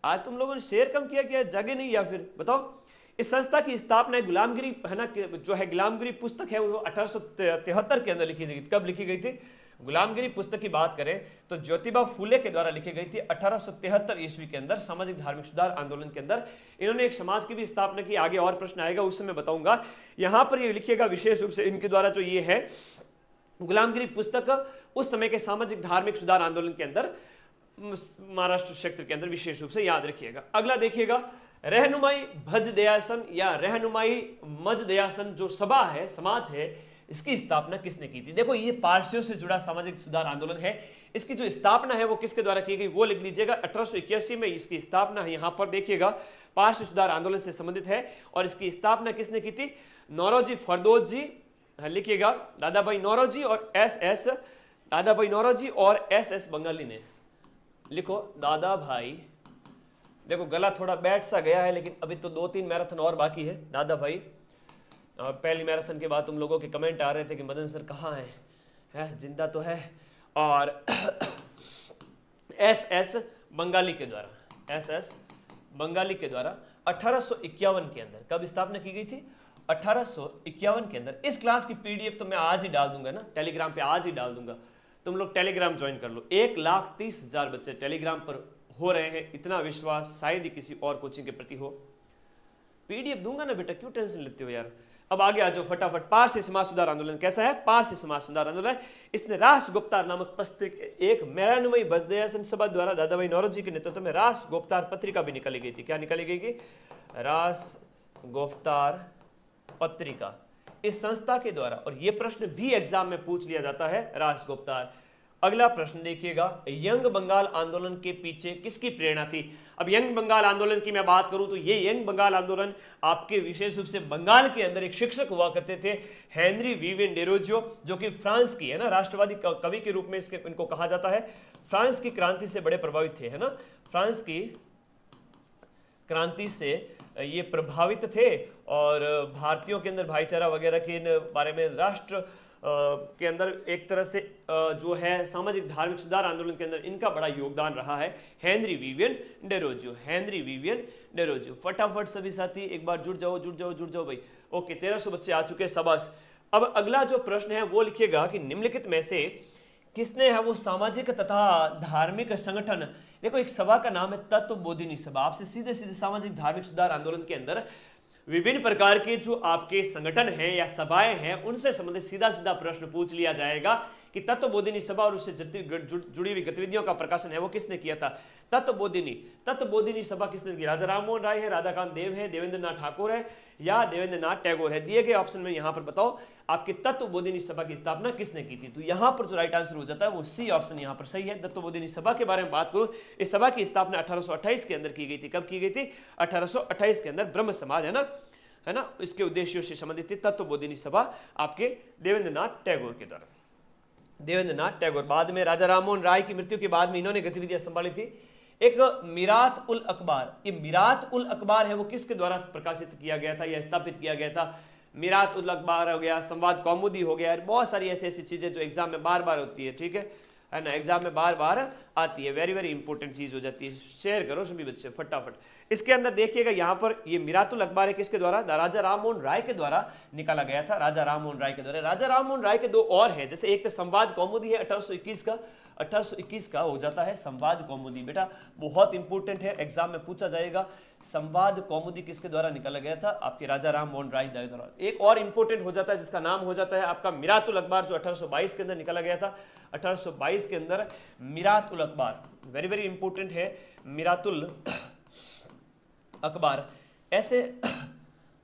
आज तुम लोगों ने शेयर कम किया, क्या जगह नहीं, या फिर बताओ। इस संस्था की स्थापना गुलामगिरी है ना, जो है गुलामगिरी पुस्तक है वो 1873 के अंदर लिखी गई थी। कब लिखी गई थी? गुलामगिरी पुस्तक की बात करें तो ज्योतिबा फूले के द्वारा लिखी गई थी 1873 ईस्वी के अंदर, सामाजिक धार्मिक सुधार आंदोलन के अंदर। इन्होंने एक समाज की भी स्थापना की। आगे और प्रश्न आएगा उससे मैं बताऊंगा। यहां पर ये लिखिएगा विशेष रूप से इनके द्वारा जो ये है गुलामगिरी पुस्तक उस समय के सामाजिक धार्मिक सुधार आंदोलन के अंदर महाराष्ट्र क्षेत्र के अंदर विशेष रूप से याद रखिएगा। अगला देखिएगा, रहनुमाई भज दयासन या रहनुमाई मज दयासन जो सभा है, समाज है, इसकी स्थापना किसने की थी? देखो ये पारसियों से जुड़ा सामाजिक सुधार आंदोलन है। इसकी जो स्थापना है वो किसके द्वारा की गई वो लिख लीजिएगा। 1881 में इसकी स्थापना है। यहां पर देखिएगा पारसी सुधार आंदोलन से संबंधित है और इसकी स्थापना किसने की थी? नौरोजी फरदौस जी, लिखिएगा दादाभाई नौरोजी और एस दादाभाई नौरोजी और एस बंगाली ने। लिखो दादा भाई, देखो गला थोड़ा बैठ सा गया है लेकिन अभी तो 2-3 मैराथन और बाकी है। दादा भाई, पहली मैराथन के बाद तुम लोगों के कमेंट आ रहे थे कि मदन सर कहाँ है, जिंदा तो है। और एस बंगाली के द्वारा, एस बंगाली के द्वारा 1851 के अंदर कब स्थापना की गई थी? 1851 के अंदर। इस क्लास की पीडीएफ तो मैं आज ही डाल दूंगा ना, टेलीग्राम पे आज ही डाल दूंगा। तुम लोग टेलीग्राम ज्वाइन कर लो। 1,30,000 बच्चे टेलीग्राम पर हो रहे हैं। इतना विश्वास शायद ही किसी और कोचिंग के प्रति हो। पीडीएफ दूंगा ना बेटा, क्यों टेंशन लेते हो यार। अब आगे आ जाओ फटाफट। पारसी समाज सुधार आंदोलन कैसा है? पारसी समाज सुधार आंदोलन, इसने राष्ट्रगुप्तार नामक पत्रिका, एक मेरानुमई बजदयासन सभा द्वारा दादाभाई नौरोजी के नेतृत्व में राष्ट्रगुप्तार पत्रिका भी निकाली गई थी। क्या निकाली गई? राष्ट्रगुप्तार पत्रिका इस संस्था के द्वारा। और यह प्रश्न भी एग्जाम में पूछ लिया जाता है, राष्ट्रगुप्तार। अगला प्रश्न देखिएगा, यंग बंगाल आंदोलन के पीछे किसकी प्रेरणा थी? अब यंग बंगाल आंदोलन की मैं बात करूं तो ये यंग बंगाल आंदोलन आपके विशेष रूप से बंगाल के अंदर एक शिक्षक हुआ करते थे, हेनरी विवियन डेरोजियो, जो कि फ्रांस की है ना, राष्ट्रवादी कवि के रूप में इनको कहा जाता है। फ्रांस की क्रांति से बड़े प्रभावित थे, है ना, फ्रांस की क्रांति से ये प्रभावित थे और भारतीयों के अंदर भाईचारा वगैरह के बारे में राष्ट्र के अंदर एक तरह से जो है सामाजिक धार्मिक सुधार आंदोलन के अंदर इनका बड़ा योगदान रहा है। Henry Vivian Derozio, Henry Vivian Derozio. फटाफट सभी साथी एक बार जुड़ जाओ भाई। ओके, 1300 बच्चे आ चुके हैं, शाबाश। अब अगला जो प्रश्न है वो लिखिएगा कि निम्नलिखित में से किसने है वो सामाजिक तथा धार्मिक संगठन, देखो एक सभा का नाम है तत्व बोधिनी सभा। आपसे सीधे सीधे सामाजिक धार्मिक सुधार आंदोलन के अंदर विभिन्न प्रकार के जो आपके संगठन हैं या सभाएं हैं उनसे संबंधित सीधा सीधा प्रश्न पूछ लिया जाएगा कि तत्व बोधिनी सभा और उससे जुड़ी हुई गतिविधियों का प्रकाशन है वो किसने किया था? तत्व बोधिनी सभा किसने की? राजा राम मोहन राय है, राधाकांत देव है, देवेंद्र नाथ ठाकुर है या देवेंद्र नाथ टैगोर है? दिए गए ऑप्शन में यहां पर बताओ आपकी तत्व बोधिनी सभा की स्थापना किसने की थी? तो यहां पर जो राइट आंसर हो जाता है वो सी ऑप्शन यहां पर सही है। तत्व बोधिनी सभा के बारे में बात करूं, इस सभा की स्थापना 1828 के अंदर की गई थी। कब की गई थी? 1828 के अंदर। ब्रह्म समाज है ना, इसके उद्देश्यों से संबंधित थी तत्व बोधिनी सभा आपके देवेंद्र नाथ टैगोर के द्वारा। देवेंद्र नाथ टैगोर। बाद में राजा राम मोहन राय की मृत्यु के बाद में इन्होंने गतिविधियां संभाली थी। एक मीरात उल अखबार, ये मीरात उल अखबार है वो किसके द्वारा प्रकाशित किया गया था या स्थापित किया गया था? मीरात उल अखबार हो गया, संवाद कौमुदी हो गया, बहुत सारी ऐसी चीजें जो एग्जाम में बार बार होती है, ठीक है ना, एग्जाम में बार बार आती है, वेरी वेरी इंपॉर्टेंट चीज हो जाती है। शेयर करो सभी बच्चे फटाफट। इसके अंदर देखिएगा यहाँ पर ये मीरातुल अखबार है किसके द्वारा? राजा राम मोहन राय के द्वारा निकाला गया था, राजा राम मोहन राय के द्वारा। राजा राम मोहन राय के दो और हैं, जैसे एक तो संवाद कौमुदी है 1821 का हो जाता है संवाद कौमुदी। बेटा बहुत इंपॉर्टेंट है, एग्जाम में पूछा जाएगा। संवाद कौमुदी किसके द्वारा निकाला गया था? आपके राजा राम मोहन राय द्वारा। एक और इंपॉर्टेंट हो जाता है जिसका नाम हो जाता है आपका मीरातुल अखबार, जो 1822 के अंदर निकाला गया था। 1822 के अंदर मीरातुल अखबार, वेरी वेरी इंपॉर्टेंट है मीरातुल अखबार। ऐसे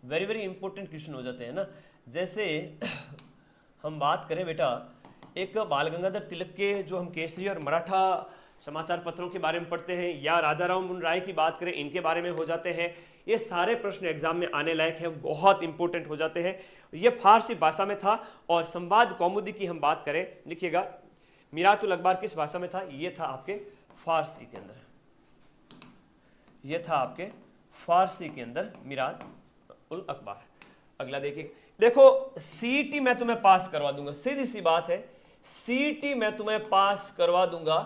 वेरी वेरी इंपॉर्टेंट क्वेश्चन हो जाते हैं ना, जैसे हम बात करें बेटा एक बाल गंगाधर तिलक के जो हम केसरी और मराठा समाचार पत्रों के बारे में पढ़ते हैं, या राजा राम मोहन राय की बात करें इनके बारे में हो जाते हैं। ये सारे प्रश्न एग्जाम में आने लायक हैं, बहुत इंपॉर्टेंट हो जाते हैं। ये फारसी भाषा में था। और संवाद कौमुदी की हम बात करें, लिखिएगा मीरातुल अखबार किस भाषा में था? ये था आपके फारसी के अंदर, ये था आपके फारसी के अंदर मीरात उल अखबार। अगला देखिए, देखो सीईटी मैं तुम्हें पास करवा दूंगा, सीधी सी बात है, सीईटी मैं तुम्हें पास करवा दूंगा,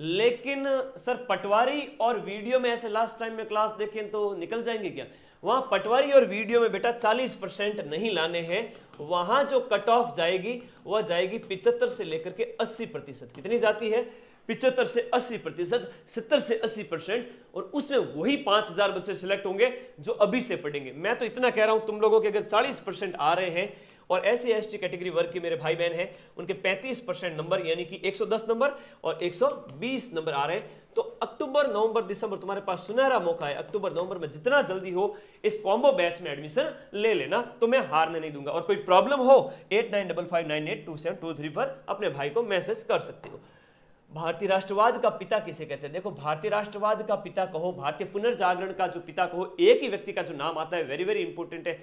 लेकिन सर पटवारी और वीडियो में ऐसे लास्ट टाइम में क्लास देखें तो निकल जाएंगे क्या? वहां पटवारी और वीडियो में बेटा 40% नहीं लाने हैं, वहां जो कट ऑफ जाएगी वह जाएगी 75 से लेकर के 80%। कितनी जाती है? 75 से 80%, 70 से 80%, और उसमें वही 5000 बच्चे सिलेक्ट होंगे जो अभी से पढ़ेंगे। मैं तो इतना कह रहा हूं तुम लोगों के अगर 40% आ रहे हैं और ऐसे ST कैटेगरी वर्ग के मेरे भाई बहन हैं उनके 35% नंबर यानी कि 110 नंबर और 120 नंबर आ रहे हैं, तो अक्टूबर नवंबर दिसंबर तुम्हारे पास सुनहरा मौका है। अक्टूबर नवंबर में जितना जल्दी हो इस कॉम्बो बैच में एडमिशन ले लेना, तो मैं हारने नहीं दूंगा। और कोई प्रॉब्लम हो 8955982723 पर अपने भाई को मैसेज कर सकते हो। भारतीय राष्ट्रवाद का पिता किसे कहते हैं? देखो, भारतीय राष्ट्रवाद का पिता कहो, भारतीय पुनर्जागरण का जो पिता कहो, एक ही व्यक्ति का जो नाम आता है, वेरी वेरी इंपॉर्टेंट है,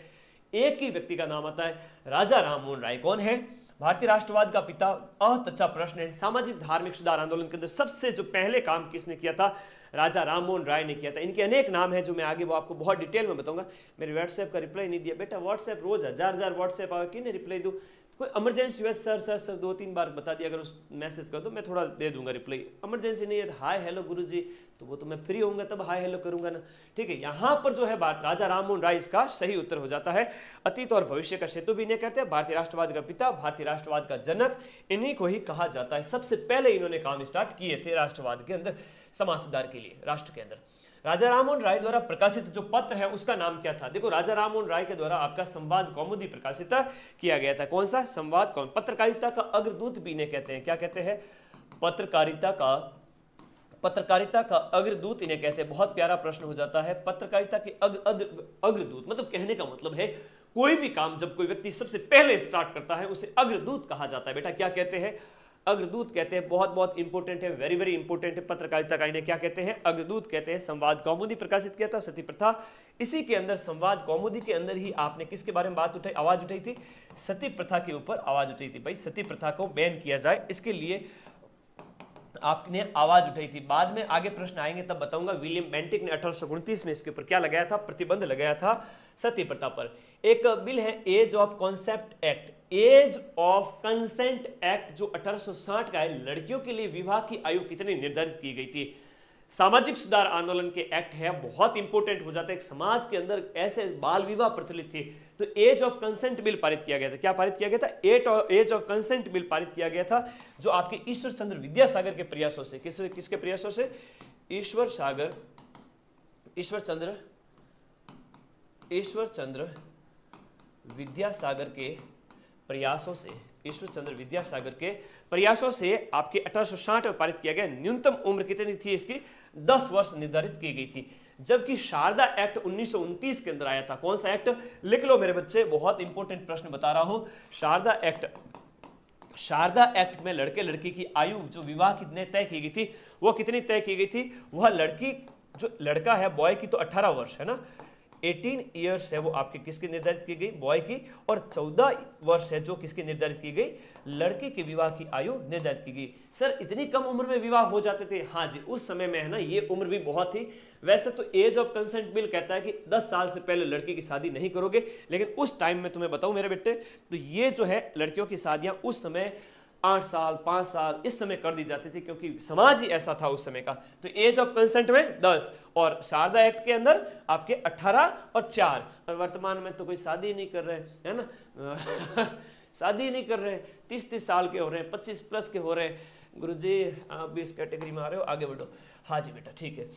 एक ही व्यक्ति का नाम आता है, राजा राममोहन राय। कौन है भारतीय राष्ट्रवाद का पिता? बहुत अच्छा प्रश्न है। सामाजिक धार्मिक सुधार आंदोलन के अंदर सबसे जो पहले काम किसने किया था? राजा राममोहन राय ने किया था। इनके अनेक नाम हैं जो मैं आगे वो आपको बहुत डिटेल में बताऊंगा। मेरे व्हाट्सएप का रिप्लाई नहीं दिया बेटा, व्हाट्सएप रोज 1000 व्हाट्सएप आगे कि नहीं रिप्लाई दूं? कोई इमरजेंसी हुआ सर सर सर 2-3 बार बता दिया, अगर उस मैसेज कर दो मैं थोड़ा दे दूंगा रिप्लाई। इमरजेंसी नहीं है तो हाय हेलो गुरुजी, तो वो तो मैं फ्री होऊंगा तब हाय हेलो करूंगा ना, ठीक है। यहाँ पर जो है बात राजा राममोहन राय, इसका सही उत्तर हो जाता है। अतीत और भविष्य का सेतु भी इन्हें कहते हैं। भारतीय राष्ट्रवाद का पिता, भारतीय राष्ट्रवाद का जनक, इन्हीं को ही कहा जाता है। सबसे पहले इन्होंने काम स्टार्ट किए थे राष्ट्रवाद के अंदर, समाज सुधार के लिए राष्ट्र के अंदर। राजा राममोहन राय द्वारा प्रकाशित जो पत्र है उसका नाम क्या था? देखो, राजा राममोहन राय के द्वारा आपका संवाद कौमुदी प्रकाशित किया गया था। कौन सा? संवाद कौमुदी। पत्रकारिता का अग्रदूत भी इन्हें कहते हैं। क्या कहते हैं? पत्रकारिता का अग्रदूत इन्हें कहते हैं। बहुत प्यारा प्रश्न हो जाता है, पत्रकारिता के अग्रदूत मतलब कहने का मतलब है कोई भी काम जब कोई व्यक्ति सबसे पहले स्टार्ट करता है उसे अग्रदूत कहा जाता है। बेटा क्या कहते हैं? अग्रदूत कहते हैं। बहुत बहुत इंपॉर्टेंट है, वेरी वेरी इंपॉर्टेंट है। पत्रकारिता का इन्हें क्या कहते हैं? अग्रदूत कहते हैं। संवाद कौमुदी प्रकाशित किया था, सती प्रथा। इसी के अंदर संवाद कौमुदी के अंदर ही आपने किसके बारे में बात उठाई, आवाज उठाई थी? सती प्रथा के ऊपर आवाज उठाई थी। भाई सती प्रथा को बैन किया जाए, इसके लिए आपने आवाज उठाई थी। बाद में आगे प्रश्न आएंगे तब बताऊंगा। विलियम बेंटिक ने 1829 में इसके ऊपर क्या लगाया था? प्रतिबंध लगाया था सती प्रथा पर। एक बिल है age of concept act, age of consent act जो 1860 का है। लड़कियों के लिए विवाह की आयु कितनी निर्धारित की गई थी? सामाजिक सुधार आंदोलन के एक्ट है, बहुत इंपॉर्टेंट हो जाता है। समाज के अंदर ऐसे बाल विवाह प्रचलित थे तो एज ऑफ कंसेंट बिल पारित किया गया था। क्या पारित किया गया था? एज ऑफ कंसेंट बिल पारित किया गया था, जो आपके ईश्वर चंद्र विद्यासागर के प्रयासों से, किसके प्रयासों से? ईश्वर चंद्र विद्यासागर के प्रयासों से, ईश्वर चंद्र विद्यासागर के प्रयासों से आपके 1860 में पारित किया गया। न्यूनतम उम्र कितनी थी इसकी? 10 वर्ष निर्धारित की गई थी। जबकि शारदा एक्ट 1929 के अंदर आया था। कौन सा एक्ट? लिख लो मेरे बच्चे, बहुत इंपॉर्टेंट प्रश्न बता रहा हूं। शारदा एक्ट में लड़के लड़की की आयु जो विवाह कितने तय की गई थी, वो कितनी तय की गई थी? वह लड़की जो लड़का है बॉय की तो 18 वर्ष है ना, 18 ईयर्स है वो आपकी किसकी निर्धारित की गई? बॉय की। और 14 वर्ष है जो किसकी निर्धारित की गई? लड़की की विवाह की आयु निर्धारित की गई। सर इतनी कम उम्र में विवाह हो जाते थे? हाँ जी, उस समय में है ना, ये उम्र भी बहुत थी। वैसे तो एज ऑफ कंसेंट बिल कहता है कि 10 साल से पहले लड़की की शादी नहीं करोगे, लेकिन उस टाइम में तुम्हें बताऊं मेरे बेटे, तो ये जो है लड़कियों की शादियां उस समय 8 साल 5 साल इस समय कर दी जाती थी, क्योंकि समाज ही ऐसा था उस समय का। तो एज ऑफ कंसेंट में 10 और शारदा एक्ट के अंदर आपके 18 और 4। और वर्तमान में तो कोई शादी नहीं कर रहे है ना शादी नहीं कर रहे, 30-30 साल के हो रहे हैं, 25 प्लस के हो रहे हैं। गुरुजी आप भी इस कैटेगरी में आ रहे हो, आगे बढ़ो। हाँ जी बेटा ठीक है।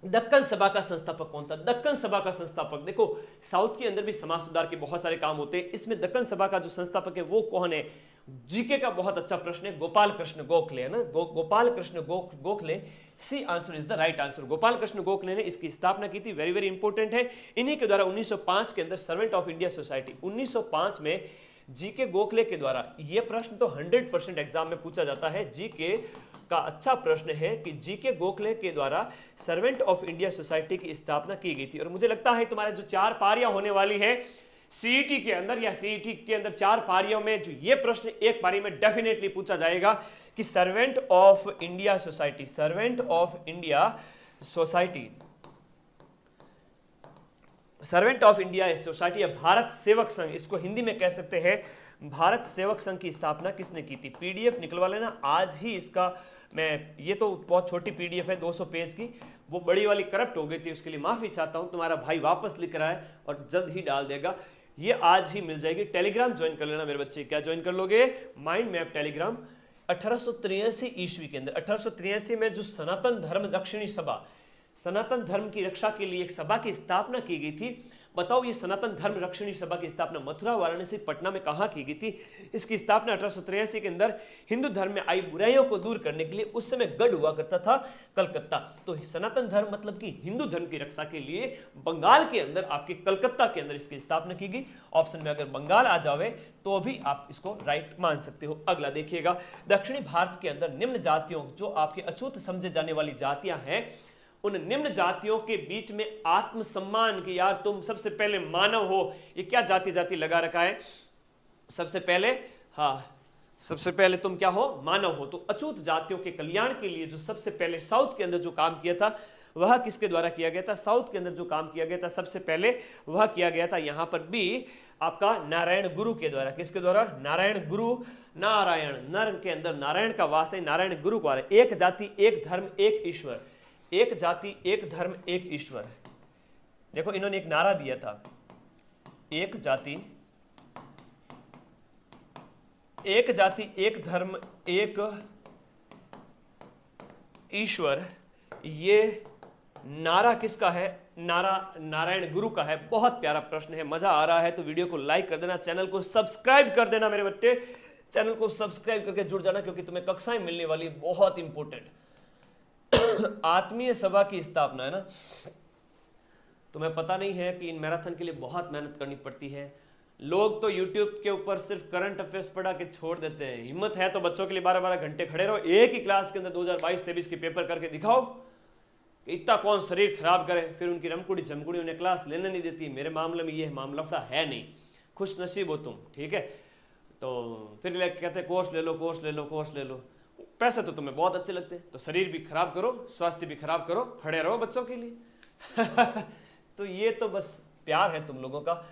दक्कन सभा का संस्थापक कौन था? दक्कन सभा का संस्थापक, देखो साउथ के अंदर भी समाज सुधार के बहुत सारे काम होते हैं, इसमें दक्कन सभा का जो संस्थापक है वो कौन है? जीके का बहुत अच्छा प्रश्न है, गोपाल कृष्ण गोखले है ना, Gopal Krishna Gokhale. C answer is the right answer. Gopal Krishna Gokhale ने इसकी स्थापना की थी, वेरी वेरी इंपॉर्टेंट है। इन्हीं के द्वारा 1905 के अंदर सर्वेंट ऑफ इंडिया सोसाइटी, 1905 में जीके गोखले के द्वारा, यह प्रश्न तो 100% एग्जाम में पूछा जाता है, जीके का अच्छा प्रश्न है कि जीके गोखले के द्वारा सर्वेंट ऑफ इंडिया सोसाइटी की स्थापना की गई थी। और मुझे लगता है तुम्हारे जो 4 पारियां होने वाली है सीईटी के अंदर या सीईटी के अंदर 4 पारियों में जो ये प्रश्न एक पारी में डेफिनेटली पूछा जाएगा कि servant of India society, servant of India society, servant of India society या भारत सेवक संघ, इसको हिंदी में कह सकते हैं भारत सेवक संघ की स्थापना किसने की थी? पीडीएफ निकलवा लेना, आज ही इसका मैं, ये तो बहुत छोटी PDF है 200 पेज की, वो बड़ी वाली करप्ट हो गई थी, उसके लिए माफी चाहता हूं। तुम्हारा भाई वापस लिख रहा है और जल्द ही डाल देगा, ये आज ही मिल जाएगी। टेलीग्राम ज्वाइन कर लेना मेरे बच्चे। क्या ज्वाइन कर लोगे? Mind map Telegram. 1883 ईस्वी के अंदर, 1883 में जो सनातन धर्म रक्षणी सभा, सनातन धर्म की रक्षा के लिए एक सभा की स्थापना की गई थी। बताओ ये सनातन धर्म रक्षणी सभा की स्थापना मथुरा, वाराणसी, पटना में कहां की गई थी? इसकी स्थापना 1883 के अंदर हिंदू धर्म में आई बुराइयों को दूर करने के लिए, उस समय गढ़ हुआ करता था कलकत्ता। तो सनातन धर्म मतलब कि हिंदू धर्म की रक्षा के लिए बंगाल के अंदर, आपके कलकत्ता के अंदर इसकी स्थापना की गई। ऑप्शन में अगर बंगाल आ जावे तो भी आप इसको राइट मान सकते हो। अगला देखिएगा, दक्षिणी भारत के अंदर निम्न जातियों, जो आपके अछूत समझे जाने वाली जातियां हैं, उन निम्न जातियों के बीच में आत्मसम्मान की, यार तुम सबसे पहले मानव हो, ये क्या जाति जाति लगा रखा है? सबसे पहले, हाँ, सबसे पहले तुम क्या हो? मानव हो। तो अछूत जातियों के कल्याण के लिए जो सबसे पहले साउथ के अंदर जो काम किया था, वह किसके द्वारा किया गया था? साउथ के अंदर जो काम किया गया था सबसे पहले, वह किया गया था यहां पर भी आपका नारायण गुरु के द्वारा। किसके द्वारा? नारायण गुरु। नारायण, नर के अंदर नारायण का वास है, नारायण गुरु को आ रहा है। एक जाति एक धर्म एक ईश्वर, एक जाति एक धर्म एक ईश्वर। देखो इन्होंने एक नारा दिया था, एक जाति एक धर्म एक ईश्वर। ये नारा किसका है? नारा नारायण गुरु का है। बहुत प्यारा प्रश्न है, मजा आ रहा है तो वीडियो को लाइक कर देना, चैनल को सब्सक्राइब कर देना मेरे बच्चे। चैनल को सब्सक्राइब करके जुड़ जाना, क्योंकि तुम्हें कक्षाएं मिलने वाली, बहुत इंपॉर्टेंट। आत्मीय सभा की स्थापना है ना, तुम्हें पता नहीं है कि इन मैराथन के लिए बहुत मेहनत करनी पड़ती है। लोग तो YouTube के ऊपर सिर्फ करंट अफेयर्स पढ़ा के छोड़ देते हैं। हिम्मत है तो बच्चों के लिए 12-12 घंटे खड़े रहो, एक ही क्लास के अंदर 2022-23 के पेपर करके दिखाओ। इतना कौन शरीर खराब करे, फिर उनकी रमकुड़ी झमकुड़ी उन्हें क्लास लेने नहीं देती। मेरे मामले में ये मामला है नहीं, खुश नसीब हो तुम, ठीक है। तो फिर कहते हैं कोर्स ले लो, कोर्स ले लो, कोर्स ले लो। पैसे तो तुम्हें बहुत अच्छे लगते हैं, तो शरीर भी खराब करो, स्वास्थ्य भी खराब करो, खड़े रहो बच्चों के लिए। तो ये तो बस प्यार है तुम लोगों का।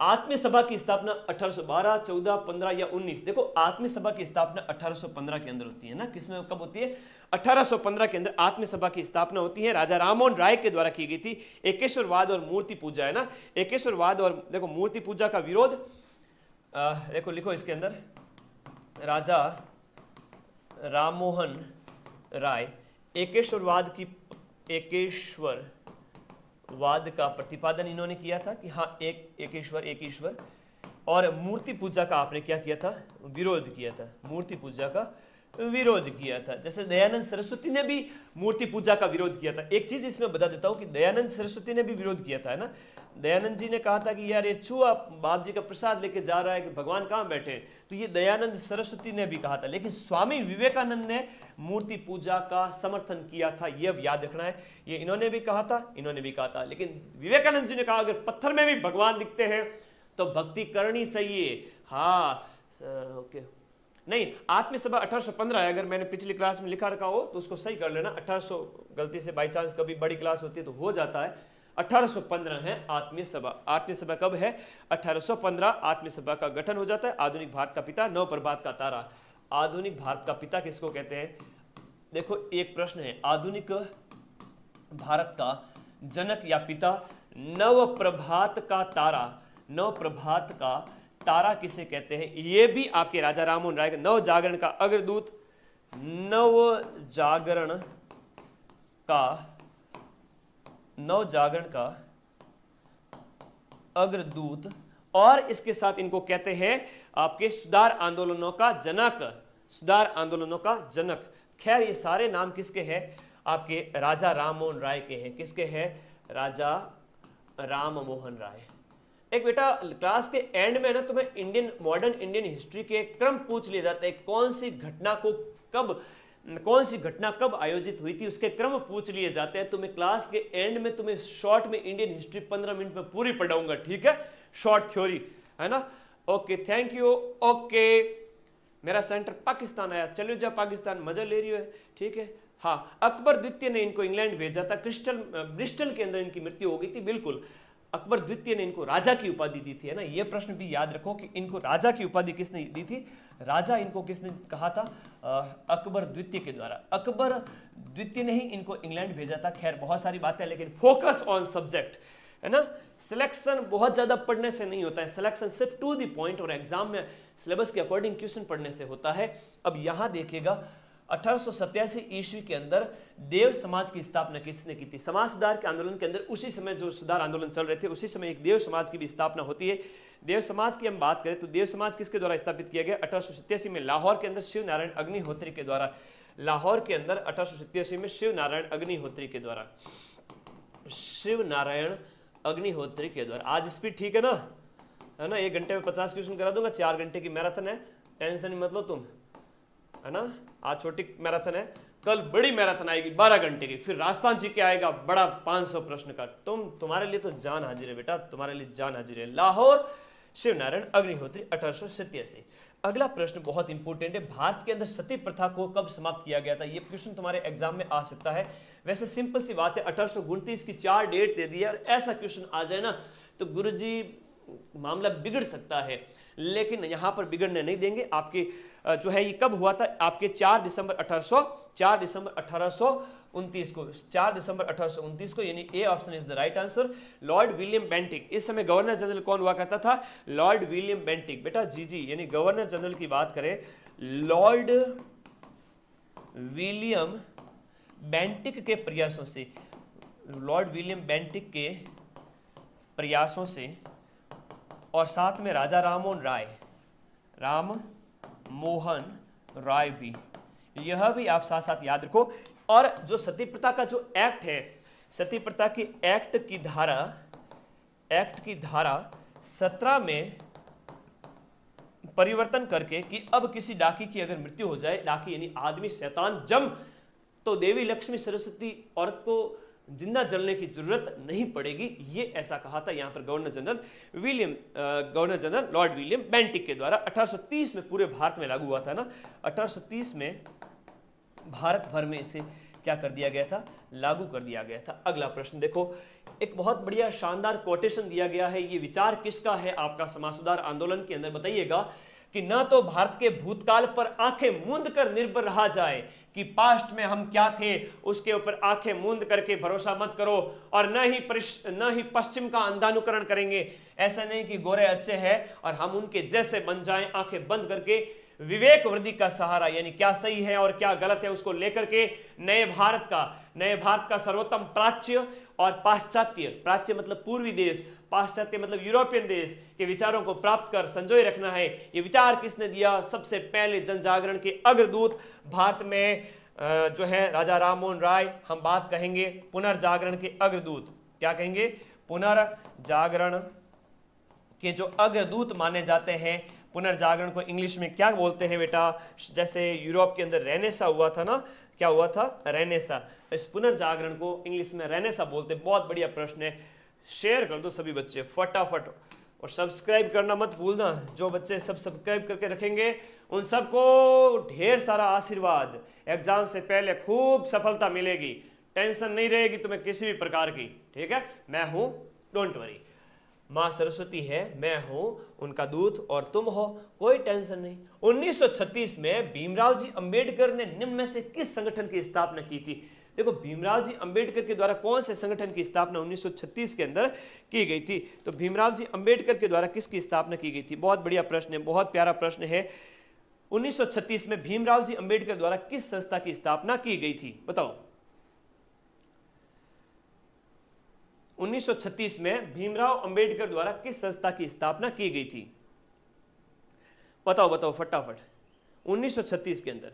आत्मीय सभा की स्थापना 1812, 14, 15 या 19। देखो आत्मीय सभा की स्थापना 1815 के अंदर होती है ना। किसमें, कब होती है? 1815 के अंदर आत्मीय सभा की स्थापना होती है। राजा राममोहन राय के द्वारा की गई थी। एकेश्वरवाद और मूर्ति पूजा है ना, एकेश्वरवाद और देखो मूर्ति पूजा का विरोध, देखो लिखो इसके अंदर, राजा राममोहन राय एकेश्वरवाद का प्रतिपादन इन्होंने किया था कि हाँ एक ईश्वर, और मूर्ति पूजा का आपने क्या किया था? विरोध किया था। मूर्ति पूजा का विरोध किया था। जैसे दयानंद सरस्वती ने भी मूर्ति पूजा का विरोध किया था। एक चीज इसमें बता देता हूं कि दयानंद सरस्वती ने भी विरोध किया था, है ना। दयानंद जी ने कहा था कि यार ये चूहा बाप जी का प्रसाद लेके जा रहा है, कि भगवान कहाँ बैठे हैं, तो ये दयानंद सरस्वती ने भी कहा था। लेकिन स्वामी विवेकानंद ने मूर्ति पूजा का समर्थन किया था, यह याद रखना है। ये इन्होंने भी कहा था, इन्होंने भी कहा था, लेकिन विवेकानंद जी ने कहा अगर पत्थर में भी भगवान दिखते हैं तो भक्ति करनी चाहिए। हाँ ओके, नहीं, आत्मीय सभा 1815 है। अगर मैंने पिछली क्लास में लिखा रखा हो तो उसको सही कर लेना। 1800 गलती से बाई चांस कभी बड़ी क्लास होती है तो हो जाता है। 1815 है आत्मीय सभा। आत्मीय सभा कब है? 1815 आत्मीय सभा का गठन हो जाता है। आधुनिक भारत का पिता, नव प्रभात का तारा। आधुनिक भारत का पिता किसको कहते हैं? देखो एक प्रश्न है, आधुनिक भारत का जनक या पिता, नव प्रभात का तारा, नव प्रभात का तारा किसे कहते हैं? ये भी आपके राजा राममोहन राय, नव जागरण का अग्रदूत, नव जागरण का अग्रदूत, और इसके साथ इनको कहते हैं आपके सुधार आंदोलनों का जनक, सुधार आंदोलनों का जनक। खैर ये सारे नाम किसके हैं? आपके राजा राममोहन राय के हैं। किसके हैं? राजा राममोहन राय। एक बेटा क्लास के एंड में ना तुम्हें इंडियन, मॉडर्न इंडियन हिस्ट्री के क्रम पूछ लिया जाता है। कौन सी घटना कब आयोजित हुई थी, उसके क्रम पूछ लिए जाते हैं। तुम्हें क्लास के एंड में तुम्हें शॉर्ट में इंडियन हिस्ट्री 15 मिनट में पूरी पढ़ाऊंगा, ठीक है, शॉर्ट थ्योरी, है ना। Okay thank you. ओके मेरा सेंटर पाकिस्तान आया, चलो जा पाकिस्तान, मजा ले रही हो, ठीक है। हाँ, अकबर द्वितीय ने इनको इंग्लैंड भेजा था। ब्रिस्टल के अंदर इनकी मृत्यु हो गई थी, बिल्कुल। अकबर द्वितीय ने इनको राजा की उपाधि दी थी, है ना। ये प्रश्न भी याद रखो कि इनको राजा की उपाधि किसने दी थी, राजा इनको किसने कहा था, अकबर द्वितीय के द्वारा। अकबर द्वितीय ने ही इनको इंग्लैंड भेजा था। खैर बहुत सारी बातें, लेकिन फोकस ऑन सब्जेक्ट, है ना। सिलेक्शन बहुत ज्यादा पढ़ने से नहीं होता है, सिलेक्शन सिर्फ टू द पॉइंट और एग्जाम में सिलेबस के अकॉर्डिंग क्वेश्चन पढ़ने से होता है। अब यहां देखिएगा 1887 ईस्वी के अंदर देव समाज की स्थापना किसने की थी। समाज सुधार के आंदोलन के अंदर उसी समय जो सुधार आंदोलन चल रहे थे उसी समय एक देव समाज की भी स्थापना होती है। देव समाज की हम बात करें तो देव समाज किसके द्वारा स्थापित किया गया, 1887 में लाहौर के अंदर शिव नारायण अग्निहोत्री के द्वारा। लाहौर के अंदर 1887 में शिव नारायण अग्निहोत्री के द्वारा, शिव नारायण अग्निहोत्री के द्वारा। आज स्पीड ठीक है ना, है ना। 1 घंटे में 50 क्वेश्चन करा दूंगा, 4 घंटे की मैराथन है, टेंशन मत लो तुम, है ना। आज छोटी मैराथन है, कल बड़ी मैराथन आएगी 12 घंटे की, फिर राजस्थान जी के आएगा बड़ा 500 प्रश्न का। तुम्हारे लिए तो जान हाजिर है बेटा, तुम्हारे लिए जान हाजिर है। लाहौर शिव नारायण अग्निहोत्री 1887। अगला प्रश्न बहुत इंपॉर्टेंट है, भारत के अंदर सती प्रथा को कब समाप्त किया गया था। ये क्वेश्चन तुम्हारे एग्जाम में आ सकता है। वैसे सिंपल सी बात है, 1829 की 4 डेट दे दी है, और ऐसा क्वेश्चन आ जाए ना तो गुरुजी मामला बिगड़ सकता है, लेकिन यहां पर बिगड़ने नहीं देंगे। आपके जो है ये कब हुआ था, आपके 4 दिसंबर 1829 को, 4 दिसंबर 1829 को, यानी A option is the right answer. Lord William Bentinck, इस समय गवर्नर जनरल कौन हुआ करता था, लॉर्ड विलियम बेंटिक। बेटा जी, यानी गवर्नर जनरल की बात करें, लॉर्ड विलियम बेंटिक के प्रयासों से, लॉर्ड विलियम बेंटिक के प्रयासों से, और साथ में राजा राम मोहन राय भी, यह भी आप साथ साथ याद रखो। और जो सती प्रथा का जो एक्ट है, सती प्रथा की एक्ट की धारा 17 में परिवर्तन करके कि अब किसी डाकी की अगर मृत्यु हो जाए, डाकी यानी आदमी शैतान जम, तो देवी लक्ष्मी सरस्वती औरत को जिंदा जलने की जरूरत नहीं पड़ेगी, ये ऐसा कहा था यहां पर governor general Lord William Bentinck के द्वारा। 1830 में पूरे भारत में लागू हुआ था ना, 1830 में भारत भर में इसे क्या कर दिया गया था, लागू कर दिया गया था। अगला प्रश्न देखो, एक बहुत बढ़िया शानदार कोटेशन दिया गया है, ये विचार किसका है आपका समाज सुधार आंदोलन के अंदर, बताइएगा कि न तो भारत के भूतकाल पर आंखें मूंद कर निर्भर रहा जाए कि पास्ट में हम क्या थे, उसके ऊपर आंखें मूंद करके भरोसा मत करो, और न ही पश्चिम का अंधानुकरण करेंगे। ऐसा नहीं कि गोरे अच्छे हैं और हम उनके जैसे बन जाएं, आंखें बंद करके विवेक वृद्धि का सहारा, यानी क्या सही है और क्या गलत है उसको लेकर के नए भारत का सर्वोत्तम प्राच्य और पाश्चात्य, प्राच्य मतलब पूर्वी देश, पाश्चात्य मतलब यूरोपियन देश के विचारों को प्राप्त कर संजोए रखना है। ये विचार किसने दिया, सबसे पहले जन जागरण के अग्रदूत भारत में जो है राजा राम मोहन राय। हम बात कहेंगे पुनर्जागरण के अग्रदूत, क्या कहेंगे, पुनर्जागरण के जो अग्रदूत माने जाते हैं। पुनर्जागरण को इंग्लिश में क्या बोलते हैं बेटा, जैसे यूरोप के अंदर रेनेसा हुआ था ना, क्या हुआ था, रेनेसा। इस पुनर्जागरण को इंग्लिश में रेनेसा बोलते हैं। बहुत बढ़िया प्रश्न है, शेयर कर दो सभी बच्चे फटाफट, और सब्सक्राइब करना मत भूलना। जो बच्चे सब सब्सक्राइब करके रखेंगे उन सबको ढेर सारा आशीर्वाद, एग्जाम से पहले खूब सफलता मिलेगी, टेंशन नहीं रहेगी तुम्हें किसी भी प्रकार की, ठीक है। मैं हूं, डोंट वरी, मां सरस्वती है, मैं हूं उनका दूत और तुम हो, कोई टेंशन नहीं। 1936 में भीमराव जी अंबेडकर ने निम्न में से किस संगठन की स्थापना की थी। देखो भीमराव जी अंबेडकर के द्वारा कौन से संगठन की स्थापना 1936 के अंदर की गई थी, तो भीमराव जी अंबेडकर के द्वारा किसकी स्थापना की गई थी। बहुत बढ़िया प्रश्न है, बहुत प्यारा प्रश्न है। 1936 में भीमराव जी अंबेडकर द्वारा किस संस्था की स्थापना की गई थी, बताओ। 1936 में भीमराव अंबेडकर द्वारा किस संस्था की स्थापना की गई थी, बताओ फटाफट। 1936 के अंदर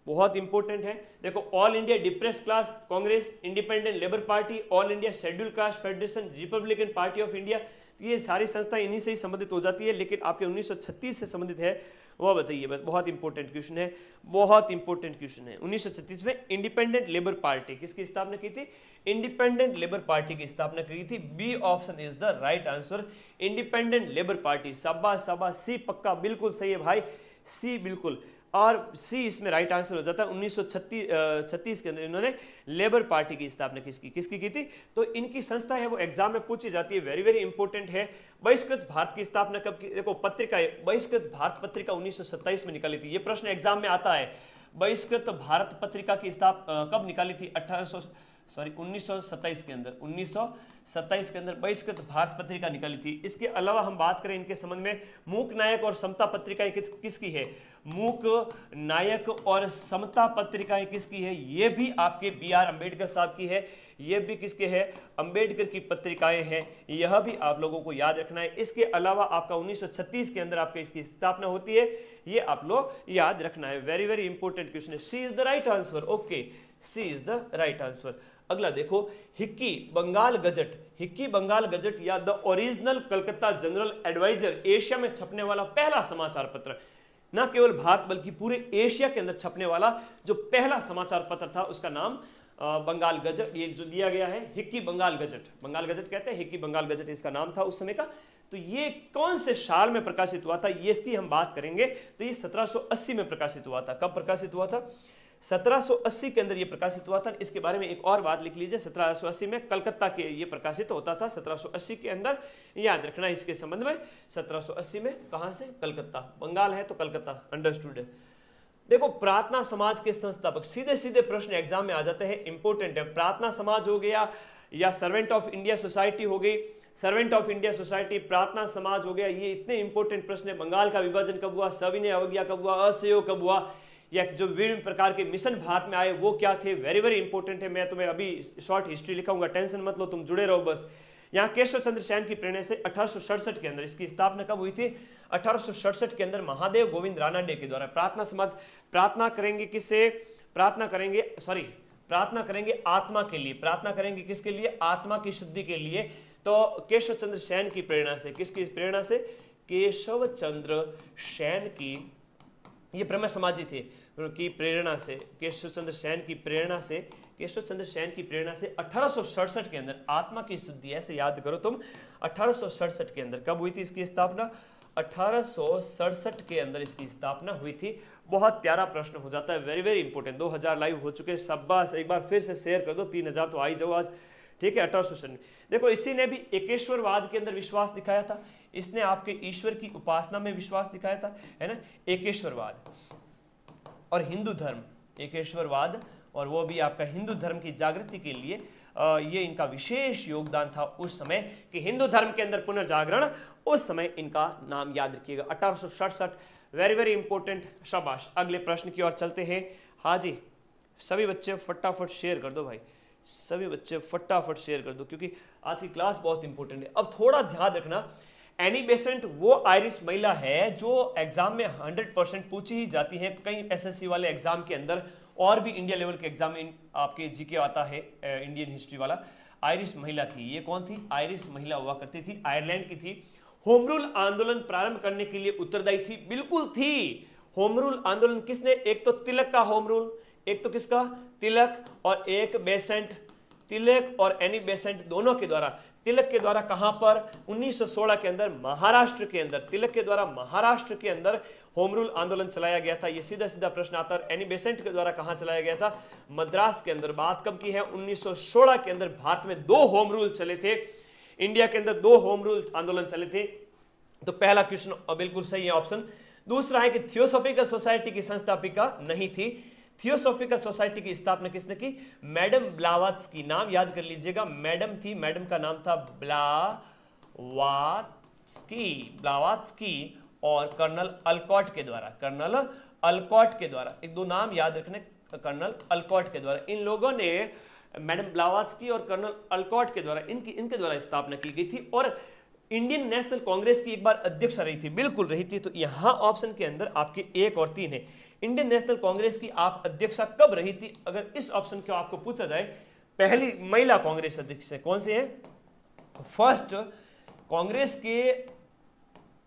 बहुत इंपॉर्टेंट है, देखो, all India depressed class Congress, independent Labour party, all India schedule caste federation, Republican party of India, ये सारी संस्था इन्हीं से ही संबंधित हो जाती है, लेकिन आपके 1936 से संबंधित है वो बताइए। बस बहुत इंपॉर्टेंट क्वेश्चन है, बहुत इंपॉर्टेंट क्वेश्चन है। 1936 में इंडिपेंडेंट लेबर पार्टी किसकी स्थापना की थी, इंडिपेंडेंट लेबर पार्टी की स्थापना की थी। B option is the right answer, Independent Labour Party. शाबाश शाबाश, सी पक्का बिल्कुल सही है भाई, सी बिल्कुल। और सी इसमें राइट आंसर हो जाता है। 1936 के अंदर इन्होंने लेबर पार्टी की स्थापना किसकी की थी? तो इनकी संस्था है वो एग्जाम में पूछी जाती है, वेरी वेरी इंपॉर्टेंट है। बहिष्कृत भारत की स्थापना कब की? देखो पत्रिका, बहिष्कृत भारत पत्रिका 1927 में निकाली थी, ये प्रश्न एग्जाम में आता है। बहिष्कृत भारत पत्रिका की स्थापना कब निकाली थी? 1927 के अंदर, 1927 के अंदर बहिष्कृत भारत पत्रिका निकाली थी। इसके अलावा हम बात करें इनके संबंध में, मूक नायक और समता पत्रिकाएं किसकी है? मूक नायक और समता पत्रिकाएं किसकी है? ये भी आपके BR अम्बेडकर साहब की है, ये भी किसके है? अंबेडकर की पत्रिकाएं हैं, यह भी आप लोगों को याद रखना है। इसके अलावा आपका 1936 के अंदर आपके इसकी स्थापना होती है, ये आप लोग याद रखना है, वेरी वेरी इंपॉर्टेंट क्वेश्चन है। C is the right answer, okay, C is the right answer. अगला देखो, Hicky Bengal gazette, Hicky Bengal gazette या the original Calcutta general adviser Asia में छपने वाला पहला समाचार पत्र, न केवल भारत बल्कि पूरे एशिया के अंदर छपने वाला जो पहला समाचार पत्र था उसका नाम बंगाल गजट, ये जो दिया गया है Hicky Bengal Gazette, Bengal Gazette कहते हैं, हिक्की बंगाल गजट इसका नाम था उस समय का। तो ये कौन से साल में प्रकाशित हुआ था, ये इसकी हम बात करेंगे। तो ये 1780 में प्रकाशित हुआ था। कब प्रकाशित हुआ था? 1780 के अंदर ये प्रकाशित हुआ था। इसके बारे में एक और बात लिख लीजिए, 1780 में कलकत्ता के ये प्रकाशित होता था, 1780 के अंदर, याद रखना इसके संबंध में। 1780 में कहां से? कलकत्ता, बंगाल है तो कलकत्ता, अंडरस्टूड है। देखो, प्रार्थना समाज के संस्थापक, सीधे सीधे प्रश्न एग्जाम में आ जाते हैं, इंपॉर्टेंट है। प्रार्थना समाज हो गया या सर्वेंट ऑफ इंडिया सोसाइटी हो गई, सर्वेंट ऑफ इंडिया सोसाइटी, प्रार्थना समाज हो गया, ये इतने इंपॉर्टेंट प्रश्न है। बंगाल का विभाजन कब हुआ? सविनय अवज्ञा कब हुआ? असहयोग कब हुआ? या जो विभिन्न प्रकार के मिशन भारत में आए वो क्या थे? वेरी वेरी इंपॉर्टेंट है। मैं तुम्हें अभी शॉर्ट हिस्ट्री लिखाऊंगा, टेंशन मत लो, तुम जुड़े रहो बस। यहाँ केशव चंद्र सेन की प्रेरणा से 1867 के अंदर इसकी स्थापना कब हुई थी? 1867 के अंदर महादेव गोविंद रानाडे के द्वारा। प्रार्थना समाज प्रार्थना करेंगे किससे? प्रार्थना करेंगे, प्रार्थना करेंगे आत्मा के लिए। प्रार्थना करेंगे किसके लिए? आत्मा की शुद्धि के लिए। तो केशव चंद्र सेन की प्रेरणा से, किसकी प्रेरणा से? केशव चंद्र सेन की, ये ब्रह्म समाजी थे की प्रेरणा से, केशव चंद्र सेन की प्रेरणा से, केशव चंद्र सेन की प्रेरणा से 1867 के अंदर आत्मा की शुद्धि, ऐसे याद करो तुम, 1867 के अंदर कब हुई थी इसकी स्थापना? 1867 के अंदर इसकी स्थापना हुई थी। बहुत प्यारा प्रश्न हो जाता है, वेरी वेरी इंपॉर्टेंट। 2000 लाइव हो चुके, शाबाश, एक बार फिर से शेयर कर दो, 3000 तो आई जाओ आज, ठीक है। 1867 देखो, इसी ने भी एकेश्वरवाद के अंदर विश्वास दिखाया था, इसने आपके ईश्वर की उपासना में विश्वास दिखाया था, है ना। एकेश्वरवाद और हिंदू धर्म, एकेश्वरवाद और वो भी आपका हिंदू धर्म की जागृति के लिए ये इनका विशेष योगदान था उस समय कि हिंदू धर्म के अंदर पुनर्जागरण, उस समय इनका नाम याद रखिएगा, 1867, वेरी वेरी इंपॉर्टेंट। शाबाश, अगले प्रश्न की ओर चलते हैं। हाँ जी, सभी बच्चे फटाफट शेयर कर दो भाई, सभी बच्चे फटाफट शेयर कर दो, क्योंकि आज की क्लास बहुत इंपॉर्टेंट है। अब थोड़ा ध्यान रखना, एनी बेसेंट वो आयरिश महिला है जो एग्जाम में 100% पूछी ही जाती है, कई एसएससी वाले एग्जाम के अंदर और भी इंडिया लेवल के एग्जाम में आपके जीके आता है, इंडियन हिस्ट्री वाला। आयरिश महिला थी, ये कौन थी? आयरिश महिला हुआ करती थी, आयरलैंड की थी। होम रूल आंदोलन प्रारंभ करने के लिए उत्तरदायी थी, बिल्कुल थी। होम रूल आंदोलन किसने? एक तो तिलक का होम रूल, एक तो किसका? तिलक, और एक बेसेंट, तिलक और एनी बेसेंट दोनों के द्वारा। तिलक के द्वारा कहां पर? 1916 के अंदर महाराष्ट्र के अंदर, तिलक के द्वारा महाराष्ट्र के अंदर होम रूल आंदोलन चलाया गया था। ये सीधा सीधा प्रश्न आता है। एनी बेसेंट के द्वारा कहां चलाया गया था? मद्रास के अंदर। बात कब की है? 1916 के अंदर भारत में 2 होम रूल चले थे, इंडिया के अंदर 2 होम रूल आंदोलन चले थे। तो पहला क्वेश्चन बिल्कुल सही है ऑप्शन। दूसरा है कि थियोसॉफिकल सोसाइटी की संस्थापिका नहीं थी। थियोसॉफिकल सोसाइटी की स्थापना किसने की? मैडम ब्लावात्स्की, नाम याद कर लीजिएगा, मैडम थी, मैडम का नाम था ब्लावात्स्की और कर्नल अल्कॉट के द्वारा, कर्नल अल्कॉट के द्वारा, एक दो नाम याद रखने, कर्नल अल्कॉट के द्वारा। इन लोगों ने, मैडम ब्लावात्स्की और कर्नल अल्कॉट के द्वारा, इनके द्वारा स्थापना की गई थी और इंडियन नेशनल कांग्रेस की एक बार अध्यक्ष रही थी, बिल्कुल रही थी। तो यहां ऑप्शन के अंदर आपके 1 और 3 है। इंडियन नेशनल कांग्रेस की आप अध्यक्षा कब रही थी? अगर इस ऑप्शन को आपको पूछा जाए, पहली महिला कांग्रेस अध्यक्ष है, कौन से है? फर्स्ट कांग्रेस के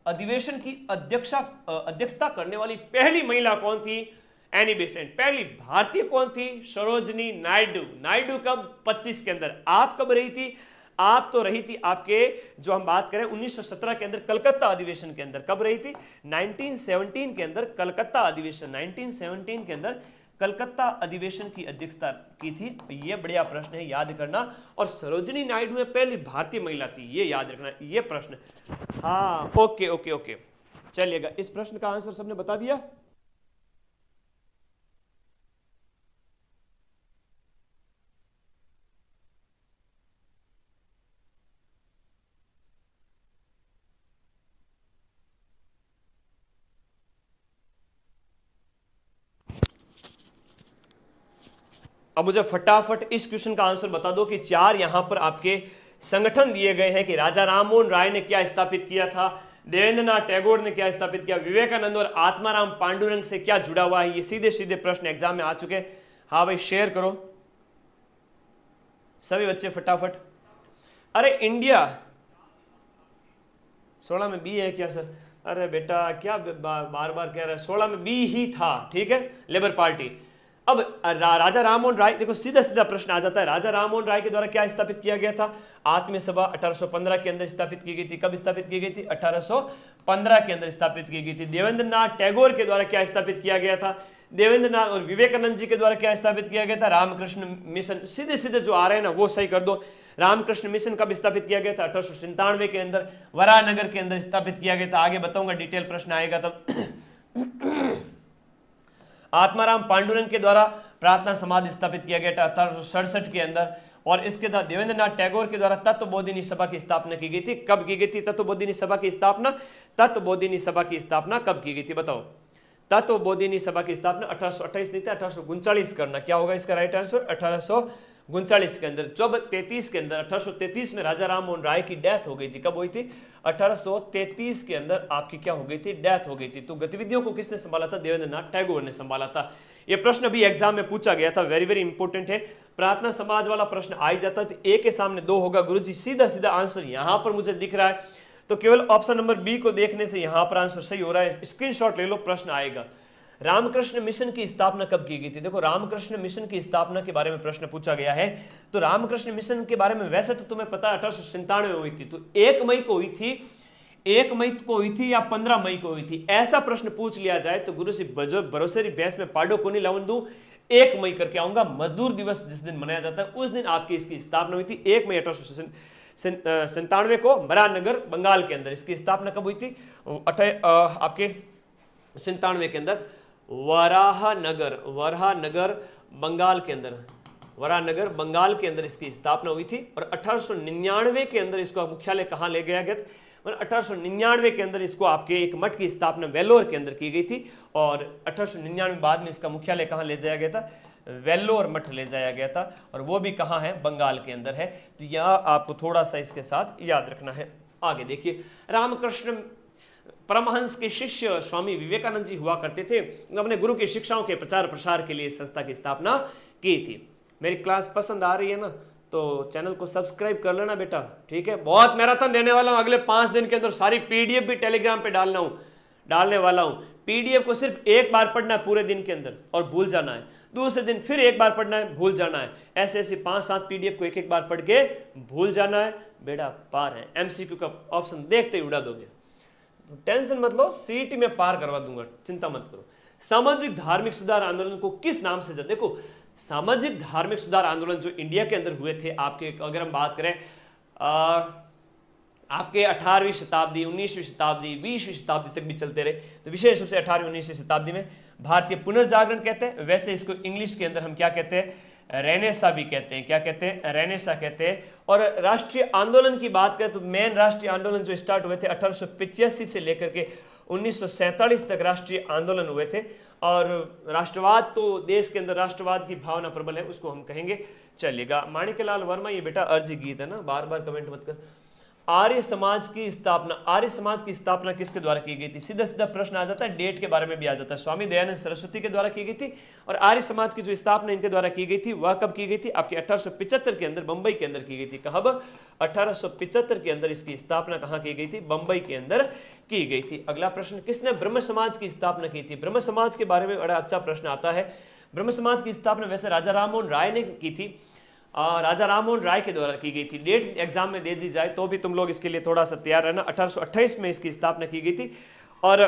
अधिवेशन की अध्यक्षता करने वाली पहली महिला कौन थी? Annie Besant. पहली भारतीय कौन थी? सरोजनी नायडू। नायडू कब? 25 के अंदर। आप कब रही थी? आप तो रही थी आपके, जो हम बात करें 1917 के अंदर कलकत्ता अधिवेशन के अंदर। कब रही थी? 1917 के अंदर कलकत्ता अधिवेशन, 1917 के अंदर कलकत्ता अधिवेशन की अध्यक्षता की थी। ये बढ़िया प्रश्न है, याद करना। और सरोजिनी नायडू में पहली भारतीय महिला थी, ये याद रखना, ये प्रश्न। हाँ, ओके ओके ओके, चलिएगा। इस प्रश्न का आंसर सबने बता दिया? अब मुझे फटाफट इस क्वेश्चन का आंसर बता दो कि 4 यहां पर आपके संगठन दिए गए हैं कि राजा राममोहन राय ने क्या स्थापित किया था, देवेंद्रनाथ टैगोर ने क्या स्थापित किया, विवेकानंद और आत्माराम पांडुरंग से क्या जुड़ा हुआ है। ये सीधे सीधे प्रश्न एग्जाम में आ चुके। हाँ भाई, शेयर करो सभी बच्चे फटाफट। अरे इंडिया 16 में बी है क्या सर? अरे बेटा क्या बार बार कह रहा है, 16 में बी ही था, ठीक है, लेबर पार्टी। अब राजा राममोहन राय, देखो सीधा सीधा प्रश्न आ जाता है, राजा राममोहन राय के द्वारा क्या स्थापित किया गया था? आत्मीय सभा 1815 के अंदर स्थापित की गई थी। कब स्थापित की गई थी? 1815 के अंदर स्थापित की गई थी। देवेंद्रनाथ टैगोर के द्वारा क्या स्थापित किया गया था? देवेंद्रनाथ और विवेकानंद जी के द्वारा क्या स्थापित किया गया था? रामकृष्ण मिशन। सीधे सीधे जो आ रहे हैं ना वो सही कर दो। रामकृष्ण मिशन कब स्थापित किया गया था? 1897 के अंदर वरानगर के अंदर स्थापित किया गया था। आगे बताऊंगा, डिटेल प्रश्न आएगा तब। आत्माराम पांडुरंग के द्वारा प्रार्थना समाज स्थापित किया गया था 1867 के अंदर। और इसके बाद देवेंद्रनाथ टैगोर के द्वारा तत्वबोधिनी सभा की स्थापना की गई थी। कब की गई थी तत्वबोधिनी सभा की स्थापना? तत्वबोधिनी सभा की स्थापना कब की गई थी बताओ? तत्वबोधिनी सभा की स्थापना 1828 नहीं था, 1839 करना। क्या होगा इसका राइट आंसर? 1839 के अंदर। जब 33 के अंदर 1833 में राजा राममोहन राय की डेथ हो गई थी। कब हुई थी? 1833 के अंदर आपकी क्या हो गई थी? डेथ हो गई थी। तो गतिविधियों को किसने संभाला था? देवेंद्रनाथ टैगोर ने संभाला था। यह प्रश्न भी एग्जाम में पूछा गया था, वेरी वेरी इंपॉर्टेंट है। प्रार्थना समाज वाला प्रश्न आ ही जाता है, तो ए के सामने 2 होगा। गुरुजी सीधा सीधा आंसर यहां पर मुझे दिख रहा है, तो केवल ऑप्शन नंबर बी को देखने से यहां पर आंसर सही हो रहा है। स्क्रीनशॉट ले लो, प्रश्न आएगा। रामकृष्ण मिशन की स्थापना कब की गई थी? देखो रामकृष्ण मिशन की स्थापना के बारे में प्रश्न पूछा गया है। तो रामकृष्ण मिशन के बारे में वैसे तो तुम्हें पता है 1897 में हुई थी, तो 1 मई को हुई थी, 1 मई को हुई थी या 15 मई को हुई थी? ऐसा प्रश्न पूछ लिया जाए तो गुरु से भरोसेरी भैंस में पाडो को नहीं लाऊं दूं, 1 मई करके आऊंगा। मजदूर दिवस जिस दिन मनाया जाता है उस दिन आपकी इसकी स्थापना हुई थी। 1 मई 1897 को मरानगर बंगाल के अंदर इसकी स्थापना कब हुई थी? आपके 97 के अंदर वराहनगर बंगाल के अंदर, वरानगर बंगाल के अंदर इसकी स्थापना हुई थी। और 1899 के अंदर इसका मुख्यालय कहां ले गया गया? 1899 के अंदर इसको आपके एक मठ की स्थापना वेल्लोर के अंदर की गई थी। और 1899 बाद में इसका मुख्यालय कहां ले जाया गया था? वेल्लोर मठ ले जाया गया था। और वो भी कहां है? बंगाल के अंदर है। तो यह आपको थोड़ा सा इसके साथ याद रखना है। आगे देखिए, रामकृष्ण परमहंस के शिष्य स्वामी विवेकानंद जी हुआ करते थे। अपने गुरु की शिक्षाओं के प्रचार प्रसार के लिए संस्था की स्थापना की थी। मेरी क्लास पसंद आ रही है ना, तो चैनल को सब्सक्राइब कर लेना बेटा, ठीक है। बहुत मैराथन देने वाला हूं, अगले 5 दिन के अंदर सारी पीडीएफ भी टेलीग्राम पे डालने वाला हूं। पीडीएफ को सिर्फ एक बार पढ़ना है पूरे दिन के अंदर और भूल जाना है, दूसरे दिन फिर एक बार पढ़ना है, भूल जाना है। ऐसे ऐसे 5-7 पीडीएफ को एक बार पढ़ के भूल जाना है, बेटा पार है। एमसीक्यू का ऑप्शन देखते ही उड़ा दोगे, टेंशन मत लो, सीटी में पार करवा दूंगा, चिंता मत करो। सामाजिक धार्मिक सुधार आंदोलन को किस नाम से जानते? देखो सामाजिक धार्मिक सुधार आंदोलन जो इंडिया के अंदर हुए थे आपके, अगर हम बात करें आपके 18वीं शताब्दी, 19वीं शताब्दी, 20वीं शताब्दी तक भी चलते रहे। तो विशेष रूप से 18वीं 19वीं शताब्दी में भारतीय पुनर्जागरण कहते हैं। वैसे इसको इंग्लिश के अंदर हम क्या कहते हैं? रेनेसा भी कहते हैं। क्या कहते हैं? रेनेसा कहते हैं। और राष्ट्रीय आंदोलन की बात करें तो मेन राष्ट्रीय आंदोलन जो स्टार्ट हुए थे 1885 से लेकर के 1947 तक राष्ट्रीय आंदोलन हुए थे। और राष्ट्रवाद तो देश के अंदर राष्ट्रवाद की भावना प्रबल है, उसको हम कहेंगे। चलिएगा, माणिक्यलाल वर्मा, ये बेटा अर्जी गीत है ना, बार बार कमेंट मत कर। आर्य समाज की स्थापना, आर्य समाज की स्थापना किसके द्वारा की गई थी? सीधा सीधा प्रश्न आ जाता है, डेट के बारे में भी आ जाता है। स्वामी दयानंद सरस्वती के द्वारा की गई थी। और आर्य समाज की जो स्थापना इनके द्वारा की गई थी वह कब की गई थी? आपके 1875 के अंदर बंबई के अंदर की गई थी। कब? 1875 के अंदर इसकी स्थापना कहां की गई थी? बंबई के अंदर की गई थी। अगला प्रश्न, किसने ब्रह्म समाज की स्थापना की थी? ब्रह्म समाज के बारे में बड़ा अच्छा प्रश्न आता है। ब्रह्म समाज की स्थापना वैसे राजा राममोहन राय ने की थी। राजा राममोहन राय के द्वारा की गई थी। डेट एग्जाम में दे दी जाए तो भी तुम लोग इसके लिए थोड़ा सा तैयार रहना। 1828 में इसकी स्थापना की गई थी। और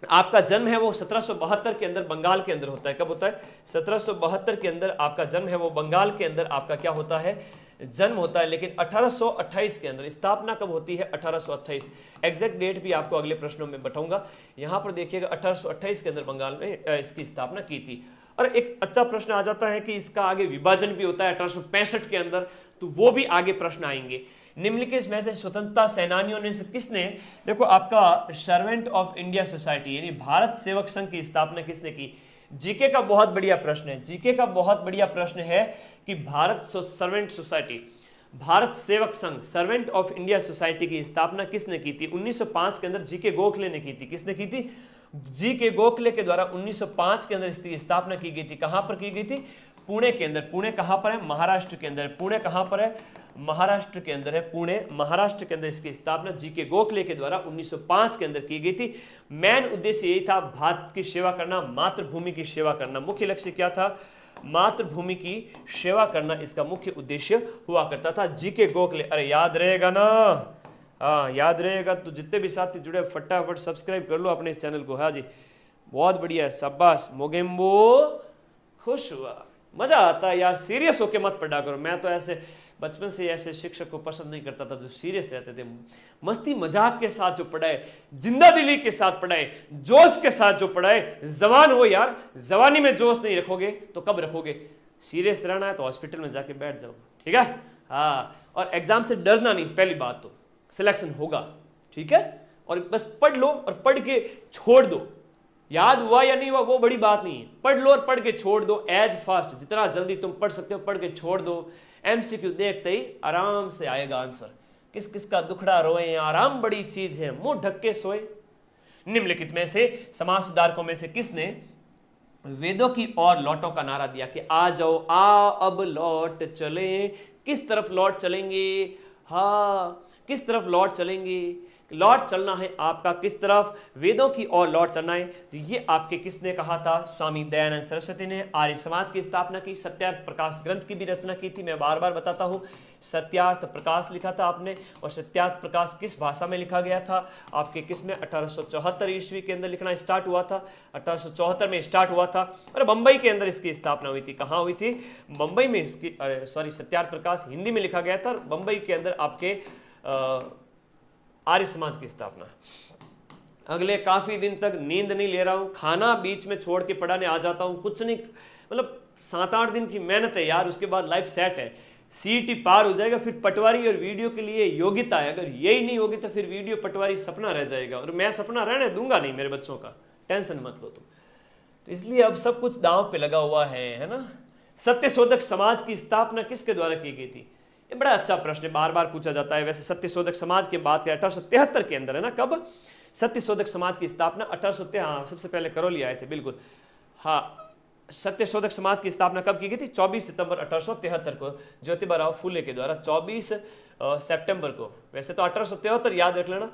आपका जन्म है वो 1772 के अंदर बंगाल के अंदर होता है। कब होता है? 1772 के अंदर आपका जन्म है वो बंगाल के अंदर आपका क्या होता है? जन्म होता है। लेकिन 1828 के अंदर स्थापना कब होती है? 1828। एग्जैक्ट डेट भी आपको अगले प्रश्नों में बताऊंगा। यहां पर देखिएगा 1828 के अंदर बंगाल में इसकी स्थापना की थी। और एक अच्छा प्रश्न आ जाता है कि इसका आगे विभाजन भी होता है 1865 के अंदर, तो वो भी आगे प्रश्न आएंगे। निम्नलिखित में से स्वतंत्रता सेनानियों ने से किसने, देखो आपका सर्वेंट ऑफ इंडिया सोसाइटी यानी भारत सेवक संघ की स्थापना किसने की? जीके का बहुत बढ़िया प्रश्न है। जीके का बहुत बढ़िया प्रश्न है कि Bharat servant society, Bharat Sevak Sangh, servant of India society की स्थापना किसने की थी? 1905 के अंदर जीके गोखले ने की थी। किसने की थी? जीके गोखले के द्वारा 1905 के अंदर इसकी स्थापना की गई थी। कहां पर की गई थी? पुणे के अंदर। पुणे कहां पर है? महाराष्ट्र के अंदर। पुणे कहां पर है? महाराष्ट्र के अंदर है। पुणे महाराष्ट्र के अंदर इसकी स्थापना जीके गोखले के द्वारा 1905 के अंदर की गई थी। मेन उद्देश्य यही था, भारत की सेवा करना, मातृभूमि की सेवा करना। मुख्य लक्ष्य क्या था? मातृभूमि की सेवा करना इसका मुख्य उद्देश्य हुआ करता था। जीके गोखले, अरे याद रहेगा ना? हाँ याद रहेगा तो जितने भी साथी जुड़े फटाफट सब्सक्राइब कर लो अपने इस चैनल को। हाँ जी बहुत बढ़िया है, शाबाश मोगेम्बो, खुश हुआ, मजा आता है यार। सीरियस होके मत पढ़ा करो। मैं तो ऐसे बचपन से ऐसे शिक्षक को पसंद नहीं करता था जो सीरियस रहते थे। मस्ती मजाक के साथ जो पढ़ाए, जिंदा दिली के साथ पढ़ाए, जोश के साथ जो पढ़ाए। जवान हो यार, जवानी में जोश नहीं रखोगे तो कब रखोगे? सीरियस रहना है तो हॉस्पिटल में जाके बैठ जाओ, ठीक है? हाँ, और एग्जाम से डरना नहीं, पहली बात तो सिलेक्शन होगा, ठीक है? और बस पढ़ लो और पढ़ के छोड़ दो। याद हुआ या नहीं हुआ वो बड़ी बात नहीं है, पढ़ लो और पढ़ के छोड़ दो। एज फास्ट, जितना जल्दी तुम पढ़ सकते हो पढ़ के छोड़ दो। एमसीक्यू देखते ही आराम से आएगा आंसर। किस किस का दुखड़ा रोए, आराम बड़ी चीज है, मुंह ढक के सोए। निम्नलिखित में से समाज सुधारकों में से किसने वेदों की ओर लौटो का नारा दिया कि आ जाओ, आ अब लौट चले? किस तरफ लौट चलेंगे? हाँ, किस तरफ लौट चलेंगे? लौट चलना है आपका किस तरफ? वेदों की ओर लौट चलना है। तो ये आपके किसने कहा था? स्वामी दयानंद सरस्वती ने आर्य समाज की स्थापना की। सत्यार्थ प्रकाश ग्रंथ की भी रचना की थी। मैं बार बार बताता हूँ, सत्यार्थ प्रकाश लिखा था आपने। और सत्यार्थ प्रकाश किस भाषा में लिखा गया था? आपके किस में? 1874 ईस्वी के अंदर लिखना स्टार्ट हुआ था। 1874 में स्टार्ट हुआ था और बंबई के अंदर इसकी स्थापना हुई थी। कहाँ हुई थी? बंबई में इसकी, सत्यार्थ प्रकाश हिंदी में लिखा गया था और बंबई के अंदर आपके आर्य समाज की स्थापना। अगले काफी दिन तक नींद नहीं ले रहा हूं, खाना बीच में छोड़ के पढ़ाने आ जाता हूं, कुछ नहीं, मतलब 7-8 दिन की मेहनत है यार, उसके बाद लाइफ सेट है। सीईटी पार हो जाएगा, फिर पटवारी और वीडियो के लिए योग्यता है। अगर यही नहीं होगी तो फिर वीडियो पटवारी सपना रह जाएगा, और मैं सपना रहने दूंगा नहीं मेरे बच्चों का, टेंशन मत लो तुम। तो इसलिए अब सब कुछ दांव पे लगा हुआ है ना। सत्यशोधक समाज की स्थापना किसके द्वारा की गई थी? ये बड़ा अच्छा प्रश्न है, बार बार पूछा जाता है। वैसे सत्यशोधक समाज की बात करें 1873 के अंदर है ना। कब सत्यशोधक समाज की स्थापना? 1873, हाँ सबसे पहले करौली आए थे, बिल्कुल। हाँ, सत्यशोधक समाज की स्थापना कब की गई थी? 24 सितंबर 1873 को ज्योतिबा राव फुले के द्वारा। 24 सितंबर को, वैसे तो 1873 याद रख लेना।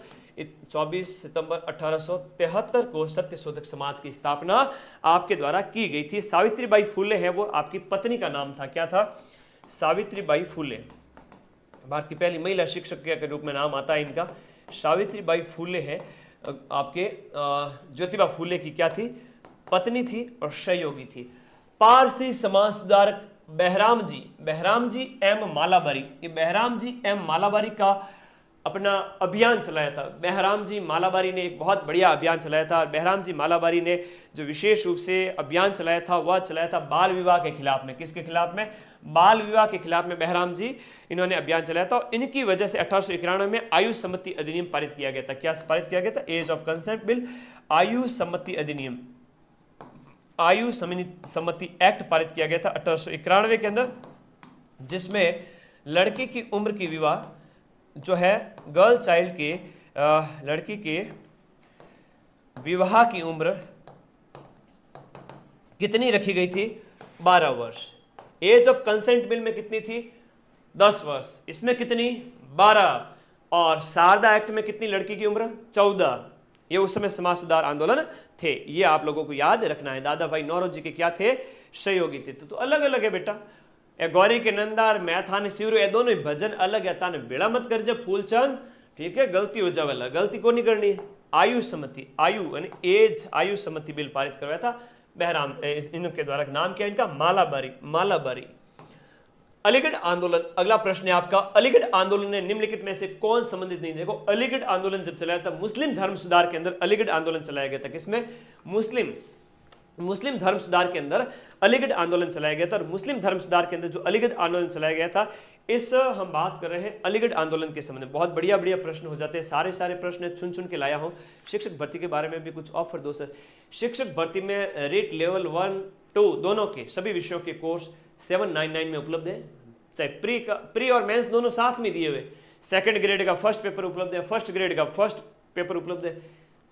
24 सितंबर 1873 को सत्यशोधक समाज की स्थापना आपके द्वारा की गई थी। सावित्रीबाई फुले है वो आपकी पत्नी का नाम था। क्या था? सावित्रीबाई फुले, भारत की पहली महिला शिक्षक के रूप में नाम आता है इनका। सावित्रीबाई फुले है आपके ज्योतिबा फुले की क्या थी? पत्नी थी और सहयोगी थी। पारसी समाज सुधारक बहराम जी एम मालाबारी, ये बहराम जी एम मालाबारी का अपना अभियान चलाया था। बहराम जी मालाबारी ने एक बहुत बढ़िया अभियान चलाया था। बहराम जी मालाबारी ने जो विशेष रूप से अभियान चलाया था वह चलाया था बाल विवाह के खिलाफ में। किसके खिलाफ में? बाल विवाह के खिलाफ में बहराम जी इन्होंने अभियान चलाया था। इनकी वजह से 1891 में आयु सम्मति अधिनियम पारित किया गया था। क्या पारित किया गया था? एज ऑफ कंसेंट बिल, आयु सम्मति अधिनियम, आयु सम्मति एक्ट पारित किया गया था 1891 के अंदर, जिसमें लड़की की उम्र की विवाह जो है गर्ल चाइल्ड के लड़की के विवाह की उम्र कितनी रखी गई थी? 12 वर्ष। एज ऑफ कंसेंट बिल में कितनी थी? 10 वर्ष। इसमें कितनी? 12। और शारदा एक्ट में कितनी लड़की की उम्र? 14। ये उस समय समाज सुधार आंदोलन थे, ये आप लोगों को याद रखना है। दादा भाई नौरोजी के क्या थे? सहयोगी थे। तो अलग अलग है बेटा, ए गौरी के नंदार मैं थाने सिवरो, ये दोनों ही भजन अलग है, ताने बेड़ा मत कर जब फूलचंद, ठीक है, गलती हो जावे, गलती को नहीं करनी है। आयु सम्मति, आयु यानी एज, आयु सम्मति बिल पारित करवाया था बहराम, इनके द्वारा। नाम क्या है इनका? मालाबारी, मालाबारी। अलीगढ़ आंदोलन, अगला प्रश्न है आपका, अलीगढ़ आंदोलन ने निम्नलिखित में से कौन संबंधित नहीं? देखो अलीगढ़ आंदोलन जब चलाया था मुस्लिम धर्म सुधार के अंदर अलीगढ़ आंदोलन चलाया गया था। किसमें? मुस्लिम धर्म सुधार के अंदर अलीगढ़ आंदोलन चलाया गया था। और मुस्लिम धर्म सुधार के अंदर जो अलीगढ़ आंदोलन चलाया गया था, इस हम बात कर रहे हैं अलीगढ़ आंदोलन के संबंध में। बहुत बढ़िया बढ़िया प्रश्न हो जाते हैं, सारे प्रश्न चुन के लाया हूं। शिक्षक भर्ती के बारे में भी कुछ ऑफर दो सर। शिक्षक भर्ती में रेट लेवल 1, 2 दोनों के सभी विषयों के कोर्स 799 में उपलब्ध है, चाहे प्री और मेंस दोनों साथ में दिए हुए। सेकंड ग्रेड का फर्स्ट पेपर उपलब्ध है, फर्स्ट ग्रेड का फर्स्ट पेपर उपलब्ध है।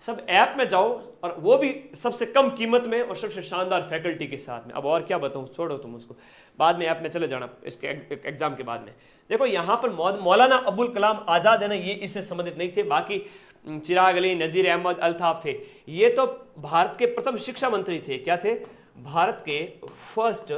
सब ऐप में जाओ, और वो भी सबसे कम कीमत में और सबसे शानदार फैकल्टी के साथ में। अब और क्या बताऊं, छोड़ो तुम उसको, बाद में ऐप में चले जाना इसके एग्जाम के बाद में। देखो यहाँ पर मौलाना अबुल कलाम आजाद है ना, ये इससे संबंधित नहीं थे। बाकी चिराग अली, नजीर अहमद, अल्ताफ थे, ये तो भारत के प्रथम शिक्षा मंत्री थे। क्या थे? भारत के फर्स्ट,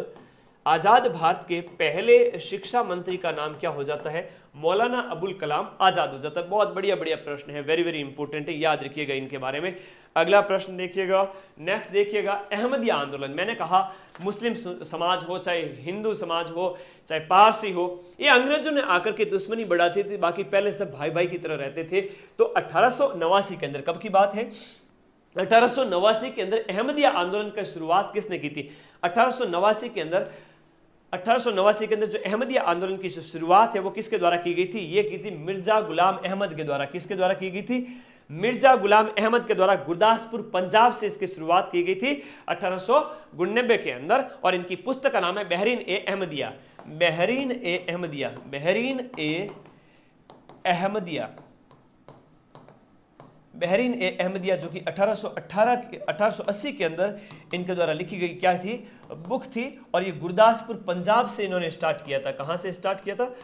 आजाद भारत के पहले शिक्षा मंत्री का नाम क्या हो जाता है? मौलाना अबुल कलाम आजाद हो जाता है। बहुत बढ़िया बढ़िया प्रश्न है, वेरी वेरी इंपॉर्टेंट है, याद रखिएगा इनके बारे में। अगला प्रश्न देखिएगा, नेक्स्ट देखिएगा, अहमदिया आंदोलन। मैंने कहा मुस्लिम समाज हो, चाहे हिंदू समाज हो, चाहे पारसी हो, ये अंग्रेजों ने आकर के दुश्मनी बढ़ाती थी, बाकी पहले सब भाई भाई की तरह रहते थे। तो 1889 के अंदर, कब की बात है? 1889 के अंदर अहमदिया आंदोलन की शुरुआत किसने की थी? 1889 के अंदर जो अहमदिया आंदोलन की शुरुआत है वो किसके द्वारा की गई थी? ये की थी मिर्जा गुलाम अहमद के द्वारा। किसके द्वारा की गई थी? मिर्जा गुलाम अहमद के द्वारा। गुरदासपुर पंजाब से इसकी शुरुआत की गई थी 1899 के अंदर। और इनकी पुस्तक का नाम है बहरीन ए अहमदिया, बहरीन ए अहमदिया, बहरीन ए अहमदिया, बहरीन ए अहमदिया, जो कि 1880 के अंदर इनके द्वारा लिखी गई क्या थी? बुक थी। और ये गुरदासपुर पंजाब से इन्होंने स्टार्ट किया था। कहां से स्टार्ट किया था?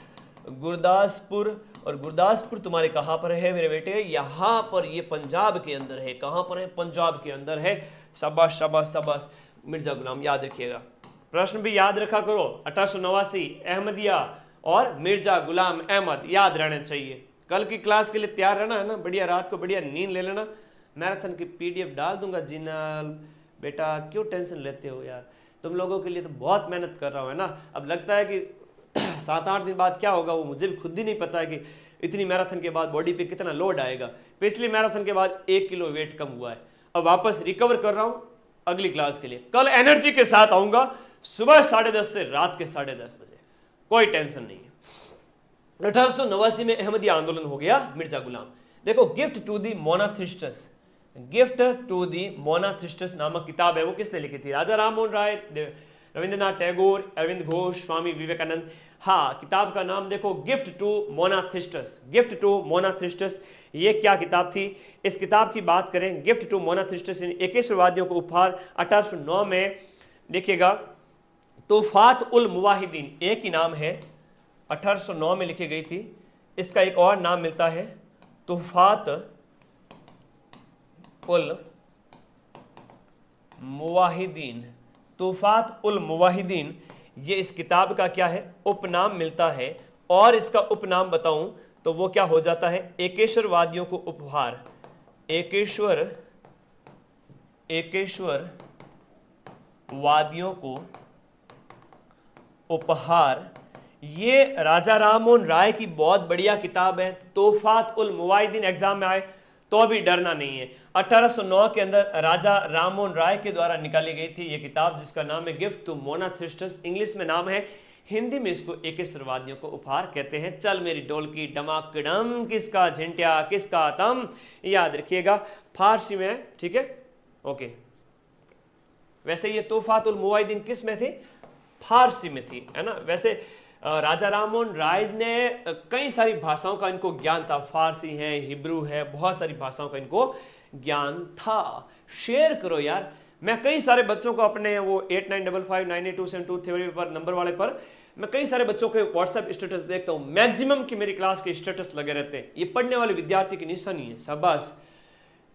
गुरदासपुर। और गुरदासपुर तुम्हारे कहां पर है मेरे बेटे? यहां पर, ये पंजाब के अंदर है। कहां पर है? पंजाब के अंदर है। शाबाश शाबाश शाबाश, मिर्जा गुलाम याद रखिएगा, प्रश्न भी याद रखा करो। 1889 अहमदिया और मिर्जा गुलाम अहमद याद रहना चाहिए। कल की क्लास के लिए तैयार रहना है ना, बढ़िया रात को बढ़िया नींद ले लेना। मैराथन की पीडीएफ डाल दूंगा जिनाल, बेटा क्यों टेंशन लेते हो यार, तुम लोगों के लिए तो बहुत मेहनत कर रहा हूँ, है ना। अब लगता है कि 7-8 दिन बाद क्या होगा वो मुझे भी खुद ही नहीं पता है कि इतनी मैराथन के बाद बॉडी पे कितना लोड आएगा। पिछली मैराथन के बाद 1 किलो वेट कम हुआ है, अब वापस रिकवर कर रहा हूँ अगली क्लास के लिए। कल एनर्जी के साथ आऊंगा, सुबह 10:30 से रात के 10:30 बजे, कोई टेंशन नहीं है। 1889 में अहमदिया आंदोलन हो गया, मिर्जा गुलाम। देखो gift to the monotheists, gift to the monotheists नामक किताब है, वो किसने लिखी थी? राजा राम मोहन राय, रविंद्रनाथ टैगोर, अरविंद घोष, स्वामी विवेकानंद। हाँ, किताब का नाम देखो गिफ्ट टू मोनाथिस्टस, गिफ्ट टू मोनाथिस्टस। ये क्या किताब थी? इस किताब की बात करें, गिफ्ट टू मोनाथिस्टस, एकेश्वरवादियों को उपहार। 1809 में देखिएगा तोफात उल मुवाहिदीन, एक ही नाम है, 1809 में लिखी गई थी। इसका एक और नाम मिलता है तोफात उल मुवाहिदीन, तोफात उल मुवाहिदीन, ये इस किताब का क्या है? उपनाम मिलता है। और इसका उपनाम बताऊं तो वो क्या हो जाता है? एकेश्वरवादियों को उपहार, एकेश्वरवादियों को उपहार। ये राजा राम मोहन राय की बहुत बढ़िया किताब है, तोफात उल मुवाहिदीन। एग्जाम में आए तो भी डरना नहीं है। 1809 के अंदर राजा राम मोहन राय के द्वारा निकाली गई थी ये किताब, जिसका नाम है गिफ्ट टू मोनाथिस्टस, इंग्लिश में नाम है, हिंदी में इसको एकेश्वरवादियों को उपहार कहते हैं। चल मेरी ढोलकी डमाकडम, किसका झंटिया किसका तम, याद रखिएगा, फारसी में, ठीक है, ओके। वैसे ये तोफात उल मुवाहिदीन किस में थी? फारसी में थी, है ना। वैसे राजा राम मोहन राय ने कई सारी भाषाओं का इनको ज्ञान था, फारसी है, हिब्रू है, बहुत सारी भाषाओं का इनको ज्ञान था। शेयर करो यार, मैं कई सारे बच्चों को अपने वो 89559827 थ्योरी पर नंबर वाले पर मैं कई सारे बच्चों के व्हाट्सएप स्टेटस देखता हूँ, मैक्सिमम की मेरी क्लास के स्टेटस लगे रहते हैं। ये पढ़ने वाले विद्यार्थी की निशानी है, शाबाश।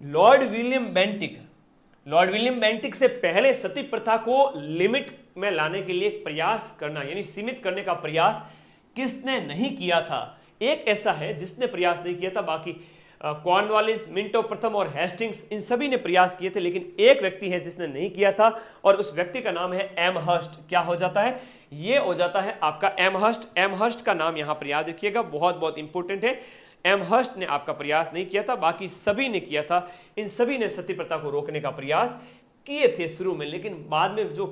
Lord William Bentinck, Lord William Bentinck से पहले सती प्रथा को लिमिट में लाने के लिए एक प्रयास करना यानी सीमित करने का प्रयास किसने नहीं किया था? एक ऐसा है जिसने प्रयास नहीं किया था, बाकी कॉर्नवालिस, मिंटो प्रथम और हेस्टिंग्स इन सभी ने प्रयास किए थे, लेकिन एक व्यक्ति है जिसने नहीं किया था और उस व्यक्ति का नाम है एमहर्स्ट। क्या हो जाता है? ये हो जाता है आपका एमहर्स्ट। एमहर्स्ट का नाम यहां पर याद रखिएगा, बहुत बहुत इंपॉर्टेंट है। एमहर्स्ट ने आपका प्रयास नहीं किया था, बाकी सभी ने किया था। इन सभी ने सती प्रथा को रोकने का प्रयास किए थे शुरू में, लेकिन बाद में जो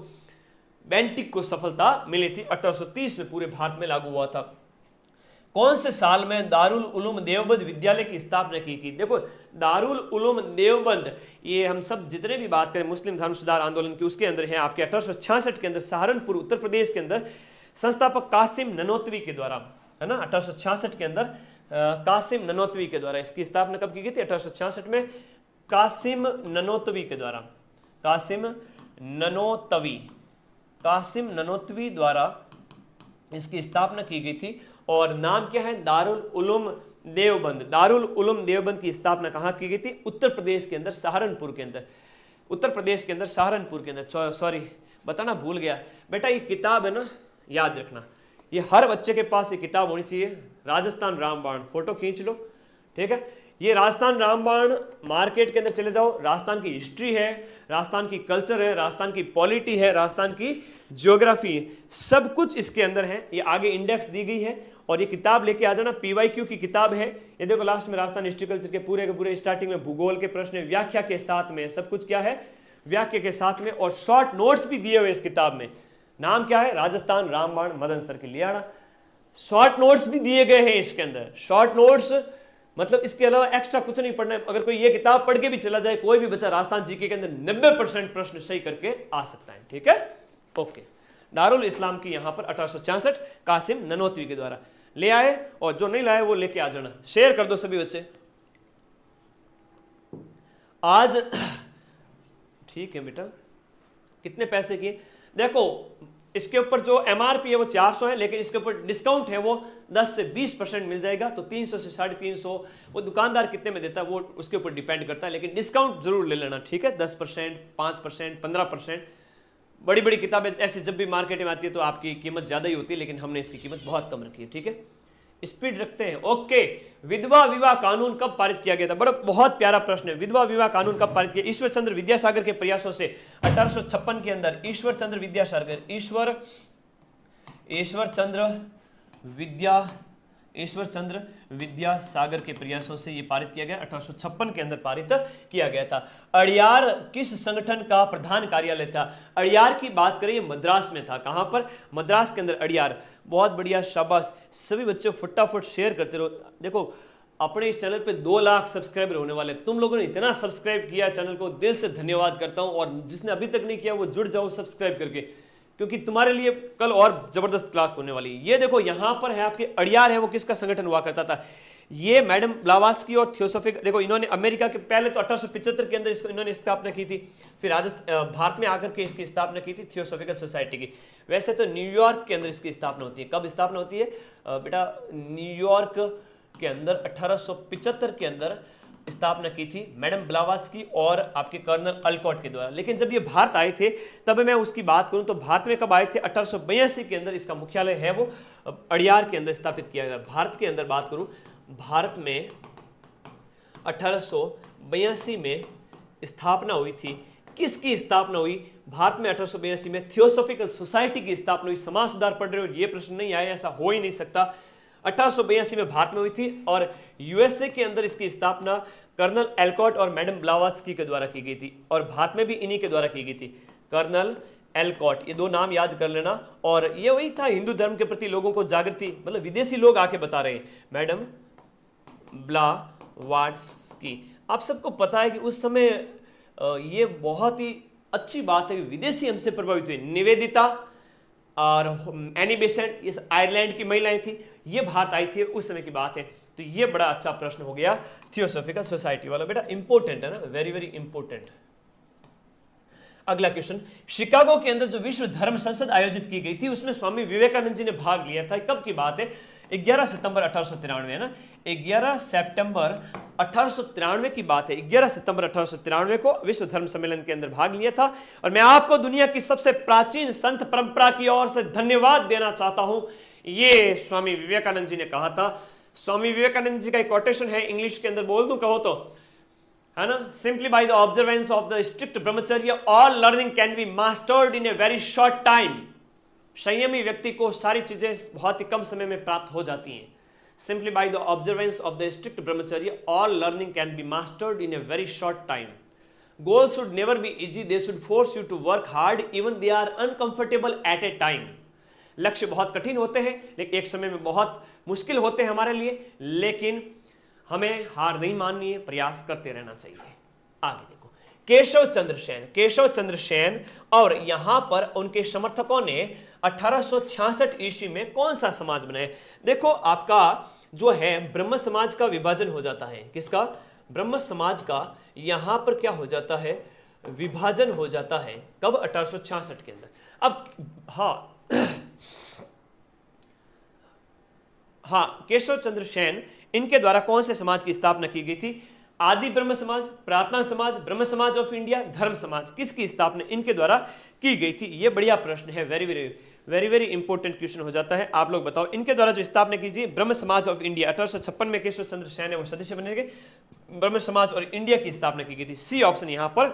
बेंटिक को सफलता मिली थी 1830 में पूरे भारत में लागू हुआ था। कौन से साल में दारुल उलूम देवबंद विद्यालय की स्थापना की थी? देखो, दारुल उलूम देवबंद, ये हम सब जितने भी बात करें मुस्लिम धर्म सुधार आंदोलन की, उसके अंदर है आपके 1866 के अंदर सहारनपुर उत्तर प्रदेश के अंदर संस्थापक कासिम ननोतवी के द्वारा, है ना, 1866 के अंदर कासिम ननोतवी के द्वारा इसकी स्थापना कब की गई थी? 1866 में कासिम ननोतवी के द्वारा, कासिम ननोतवी द्वारा इसकी स्थापना की गई थी। और नाम क्या है? दारुल उलूम देवबंद। दारुल उलूम देवबंद की स्थापना कहाँ की गई थी? उत्तर प्रदेश के अंदर सहारनपुर के अंदर, उत्तर प्रदेश के अंदर सहारनपुर के अंदर। सॉरी बताना भूल गया बेटा, ये किताब है ना, याद रखना, ये हर बच्चे के पास ये किताब होनी चाहिए, राजस्थान रामबाण। फोटो खींच लो, ठीक है। ये राजस्थान रामबाण मार्केट के अंदर चले जाओ, राजस्थान की हिस्ट्री है, राजस्थान की कल्चर है, राजस्थान की पॉलिटी है, राजस्थान की ज्योग्राफी है, सब कुछ इसके अंदर है। ये आगे इंडेक्स दी गई है और ये किताब लेके आ जाना, PYQ की किताब है। ये देखो लास्ट में राजस्थान हिस्ट्री कल्चर के पूरे स्टार्टिंग में भूगोल के प्रश्न व्याख्या के साथ में, सब कुछ क्या है? व्याख्या के साथ में, और शॉर्ट नोट्स भी दिए हुए इस किताब में। नाम क्या है? राजस्थान रामबाण मदन सर के लियाड़ा। शॉर्ट नोट्स भी दिए गए हैं इसके अंदर। शॉर्ट नोट्स मतलब इसके अलावा एक्स्ट्रा कुछ नहीं पढ़ना है। अगर कोई ये किताब पढ़ के भी चला जाए, कोई भी बच्चा राजस्थान जीके के अंदर 90% प्रश्न सही करके आ सकता है, ठीक है। ओके, दारुल इस्लाम की यहां पर 1866 कासिम ननोतवी के द्वारा ले आए, और जो नहीं लाए वो लेके आ जाना। शेयर कर दो सभी बच्चे आज। ठीक है बेटा, कितने पैसे की? देखो इसके ऊपर जो MRP है वो 400 है, लेकिन इसके ऊपर डिस्काउंट है वो 10 से 20% मिल जाएगा, तो 300 से 350। वो दुकानदार कितने में देता है वो उसके ऊपर डिपेंड करता है, लेकिन डिस्काउंट जरूर ले लेना, ठीक है। 10%, 5%, 15%। बड़ी बड़ी किताबें ऐसे जब भी मार्केट में आती है तो आपकी कीमत ज्यादा ही होती है, लेकिन हमने इसकी कीमत बहुत कम रखी है, ठीक है। स्पीड रखते हैं। ओके, विधवा विवाह कानून कब पारित किया गया था? बड़ा बहुत प्यारा प्रश्न है। विधवा विवाह कानून कब पारित किया? ईश्वर चंद्र विद्यासागर के प्रयासों से 1856 के अंदर ईश्वर चंद्र विद्यासागर के प्रयासों से ये पारित किया गया। 1856 के अंदर पारित किया गया था। अड़ियार किस संगठन का प्रधान कार्यालय था? अड़ियार की बात करें, मद्रास में था। कहां पर? मद्रास के अंदर अड़ियार। बहुत बढ़िया, शाबाश। सभी बच्चों फटाफट शेयर करते रहो। देखो अपने इस चैनल पे 2 लाख सब्सक्राइबर होने वाले, तुम लोगों ने इतना सब्सक्राइब किया चैनल को, दिल से धन्यवाद करता हूं। और जिसने अभी तक नहीं किया वो जुड़ जाओ सब्सक्राइब करके, क्योंकि तुम्हारे लिए कल और जबरदस्त क्लास होने वाली है। ये देखो यहां पर है आपके अड़ियार है, वो किसका संगठन हुआ करता था? ये मैडम ब्लावात्स्की और थियोसोफिक। देखो इन्होंने अमेरिका के पहले तो 1875 के अंदर इसको इन्होंने स्थापना की थी, फिर भारत में आकर के इसकी स्थापना की थी थियोसोफिकल सोसाइटी की। वैसे तो न्यूयॉर्क के अंदर इसकी स्थापना होती है। कब स्थापना होती है बेटा? न्यूयॉर्क के अंदर 1875 के अंदर स्थापना की थी मैडम ब्लावात्स्की और आपके कर्नल अल्कॉट के द्वारा। लेकिन जब ये भारत आए थे तब मैं उसकी बात करूं तो भारत में कब आए थे? 1882 के अंदर इसका मुख्यालय है वो अड़ियार के अंदर स्थापित किया गया। भारत के अंदर बात करूं, भारत में 1882 में स्थापना हुई थी। किसकी स्थापना हुई? भारत में 1882 में थियोसोफिकल सोसाइटी की स्थापना हुई। समाज सुधार पढ़ रहे हो, ये प्रश्न नहीं आया, ऐसा हो ही नहीं सकता। 1882 में भारत में हुई थी और यूएसए के अंदर इसकी स्थापना कर्नल एल्कॉट और मैडम ब्लावात्स्की के द्वारा की गई थी, और भारत में भी इन्हीं के द्वारा की गई थी, कर्नल एल्कॉट। ये 2 नाम याद कर लेना। और ये वही था हिंदू धर्म के प्रति लोगों को जागृति, मतलब विदेशी लोग आके बता रहे हैं, मैडम ब्लावात्स्की। आप सबको पता है कि उस समय ये बहुत ही अच्छी बात है कि विदेशी हमसे प्रभावित हुए। निवेदिता और एनी बेसेंट, ये आयरलैंड की महिलाएं थी, ये भारत आई थी, उस समय की बात है। तो ये बड़ा अच्छा प्रश्न हो गया थियोसोफिकल सोसाइटी वाला। बेटा इंपॉर्टेंट है ना, वेरी वेरी इंपॉर्टेंट। अगला क्वेश्चन, शिकागो के अंदर जो विश्व धर्म संसद आयोजित की गई थी उसमें स्वामी विवेकानंद जी ने भाग लिया था, कब की बात है? 11 सितंबर 1893 है ना, 11 सितंबर 1893 की बात है। 11 सितंबर 1893 को विश्व धर्म सम्मेलन के अंदर भाग लिया था। और मैं आपको दुनिया की सबसे प्राचीन संत परंपरा की ओर से धन्यवाद देना चाहता हूं, ये स्वामी विवेकानंद जी ने कहा था। स्वामी विवेकानंद जी का एक कोटेशन है, इंग्लिश के अंदर बोल दूं कहो तो, है ना, simply by the observance of the strict brahmacharya all learning can be mastered in a very short time. संयमी व्यक्ति को सारी चीजें बहुत ही कम समय में प्राप्त हो जाती हैं। Simply by the observance of the strict brahmacharya all learning can be mastered in a very short time. Goals should never be easy, they should force you to work hard even they are uncomfortable at a time. लक्ष्य बहुत कठिन होते हैं लेकिन एक समय में बहुत मुश्किल होते हैं हमारे लिए, लेकिन हमें हार नहीं माननी है, प्रयास करते रहना चाहिए। आगे देखो, केशव चंद्र सेन, केशव चंद्र सेन और यहां पर उनके समर्थकों ने 1866 ईस्वी में कौन सा समाज बनाया? देखो आपका जो है ब्रह्म समाज का विभाजन हो जाता है। किसका? ब्रह्म समाज का यहां पर क्या हो जाता है? विभाजन हो जाता है। कब? 1866 के अंदर। अब हाँ, केशव चंद्र सेन, इनके द्वारा कौन से समाज की स्थापना की गई थी? आदि ब्रह्म समाज, प्रार्थना समाज, ब्रह्म समाज ऑफ इंडिया, धर्म समाज, किसकी स्थापना इनके द्वारा की गई थी? ये बढ़िया प्रश्न है, very very very very important question हो जाता है। आप लोग बताओ, इनके द्वारा जो स्थापना कीजिए, ब्रह्म समाज ऑफ इंडिया, 1856 में केशव चंद्र सेन है वो सदस्य बने गए। ब्रह्म समाज और इंडिया की स्थापना की गई थी। सी ऑप्शन यहां पर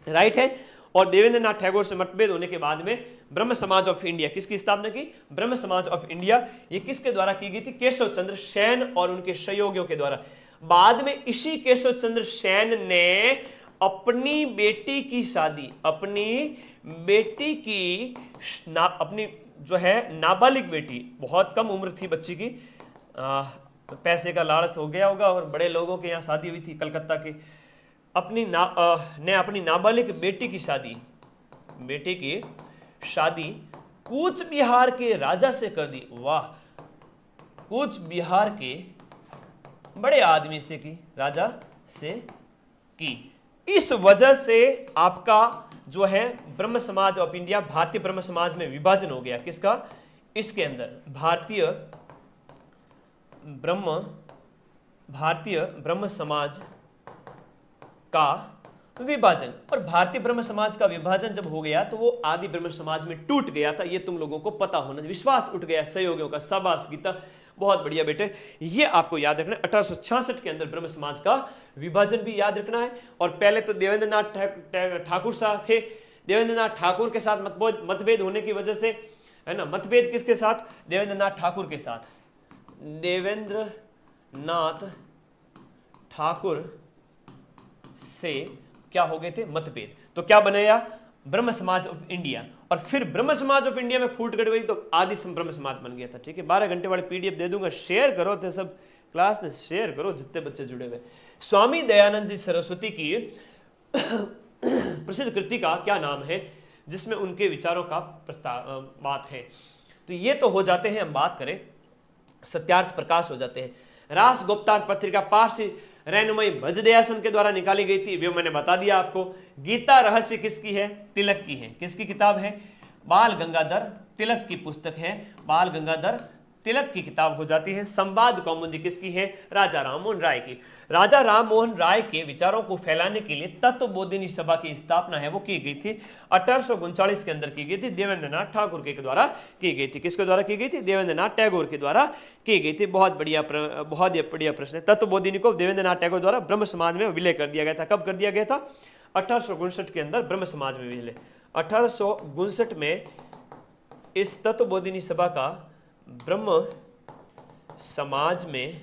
राइट है। और देवेंद्र नाथ टैगोर से मतभेद होने के बाद में ब्रह्म समाज ऑफ इंडिया, किसकी स्थापना की? ब्रह्म समाज ऑफ इंडिया। ये किसके द्वारा की गई थी? केशव चंद्र सेन और उनके सहयोगियों के द्वारा। बाद में इसी केशव चंद्र सेन ने अपनी बेटी की शादी, अपनी जो है नाबालिग बेटी, बहुत कम उम्र थी बच्ची की, पैसे का लालच हो गया होगा और बड़े लोगों के यहाँ शादी हुई थी कलकत्ता की, अपनी नाबालिग बेटी की शादी कूच बिहार के राजा से कर दी। वाह, कूच बिहार के बड़े आदमी से की, राजा से की। इस वजह से आपका जो है ब्रह्म समाज ऑफ इंडिया, भारतीय ब्रह्म समाज में विभाजन हो गया। किसका? इसके अंदर भारतीय ब्रह्म समाज का विभाजन। और भारतीय ब्रह्म समाज का विभाजन जब हो गया तो वो आदि ब्रह्म समाज में टूट गया था। ये तुम लोगों को पता होना, विश्वास उठ गया सहयोगियों का। शाबाश गीता, बहुत बढ़िया बेटे, ये आपको याद रखना है। 1866 के अंदर ब्रह्म समाज का विभाजन भी याद रखना है। और पहले तो देवेंद्र नाथ ठाकुर साहब थे, देवेंद्र नाथ ठाकुर के साथ मतभेद होने की वजह से, है ना, मतभेद किसके साथ? देवेंद्र नाथ ठाकुर के साथ। देवेंद्र नाथ ठाकुर से क्या हो गए थे? मतभेद। तो क्या बनाया? ब्रह्म समाज ऑफ इंडिया। और फिर ब्रह्म समाज ऑफ इंडिया में फूट गई तो आदि ब्रह्म समाज बन गया था। ठीक है, 12 घंटे वाले पीडीएफ दे दूंगा, शेयर करो थे सब क्लास में, शेयर करो जितने बच्चे जुड़े हुए। स्वामी दयानंद जी सरस्वती की प्रसिद्ध कृति का क्या नाम है जिसमें उनके विचारों का बात है? तो ये तो हो जाते हैं, हम बात करें सत्यार्थ प्रकाश हो जाते हैं। रास गुप्तार पत्रिका पारसी रहनुमाई भजदयासन के द्वारा निकाली गई थी, वो मैंने बता दिया आपको। गीता रहस्य किसकी है? तिलक की है। किसकी किताब है? बाल गंगाधर तिलक की पुस्तक है, बाल गंगाधर तिलक की किताब हो जाती है। संवाद कौमुदी किसकी है? राजा राममोहन राय की। राजा राममोहन राय के विचारों को फैलाने के लिए तत्वबोधिनी सभा की स्थापना है वो की गई थी, 1839 के अंदर की गई थी, देवेंद्र नाथ ठाकुर के द्वारा की गई थी। किसके द्वारा की गई थी? देवेंद्र नाथ टैगोर के द्वारा की गई थी। बहुत बढ़िया प्रश्न है। तत्वबोधिनी को देवेंद्र नाथ टैगोर द्वारा ब्रह्म समाज में विलय कर दिया गया था। कब कर दिया गया था? 1859 के अंदर ब्रह्म समाज में विलय। 1859 में इस तत्वबोधिनी सभा का ब्रह्म समाज में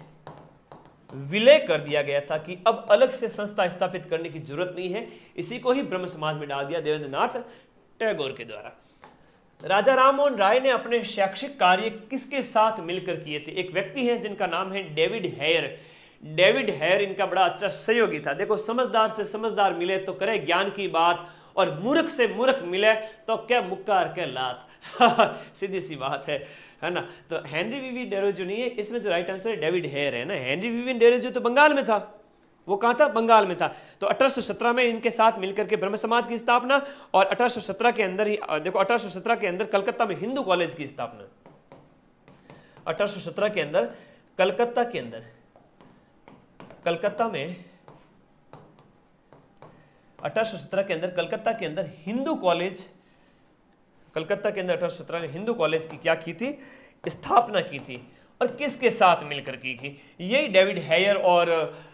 विलय कर दिया गया था कि अब अलग से संस्था स्थापित करने की जरूरत नहीं है, इसी को ही ब्रह्म समाज में डाल दिया देवेंद्र नाथ टैगोर के द्वारा। राजा राममोहन राय ने अपने शैक्षिक कार्य किसके साथ मिलकर किए थे? एक व्यक्ति हैं जिनका नाम है डेविड हेयर। डेविड हेयर इनका बड़ा अच्छा सहयोगी था। देखो, समझदार से समझदार मिले तो करे ज्ञान की बात, और मूर्ख से मूर्ख मिले तो क्या मुक्कार के लात। सीधी सी बात है ना। तो हेनरी विवियन डेरोजो नहीं है इसमें, जो राइट आंसर है डेविड हेयर है ना। हेनरी विवियन डेरोजो तो बंगाल में था, वो कहाँ था? बंगाल में था। तो 1817 में इनके साथ मिलकर के ब्रह्म समाज की स्थापना, और 1817 के अंदर ही देखो 1817 के अंदर कलकत्ता में हिंदू कॉलेज की स्थापना। 1817 के अंदर कलकत्ता के अंदर, कलकत्ता में 1817 के अंदर कलकत्ता के अंदर हिंदू कॉलेज, कलकत्ता के अंदर 1817 में हिंदू कॉलेज की क्या की थी? स्थापना की थी। और किसके साथ मिलकर की थी? यही डेविड हेयर और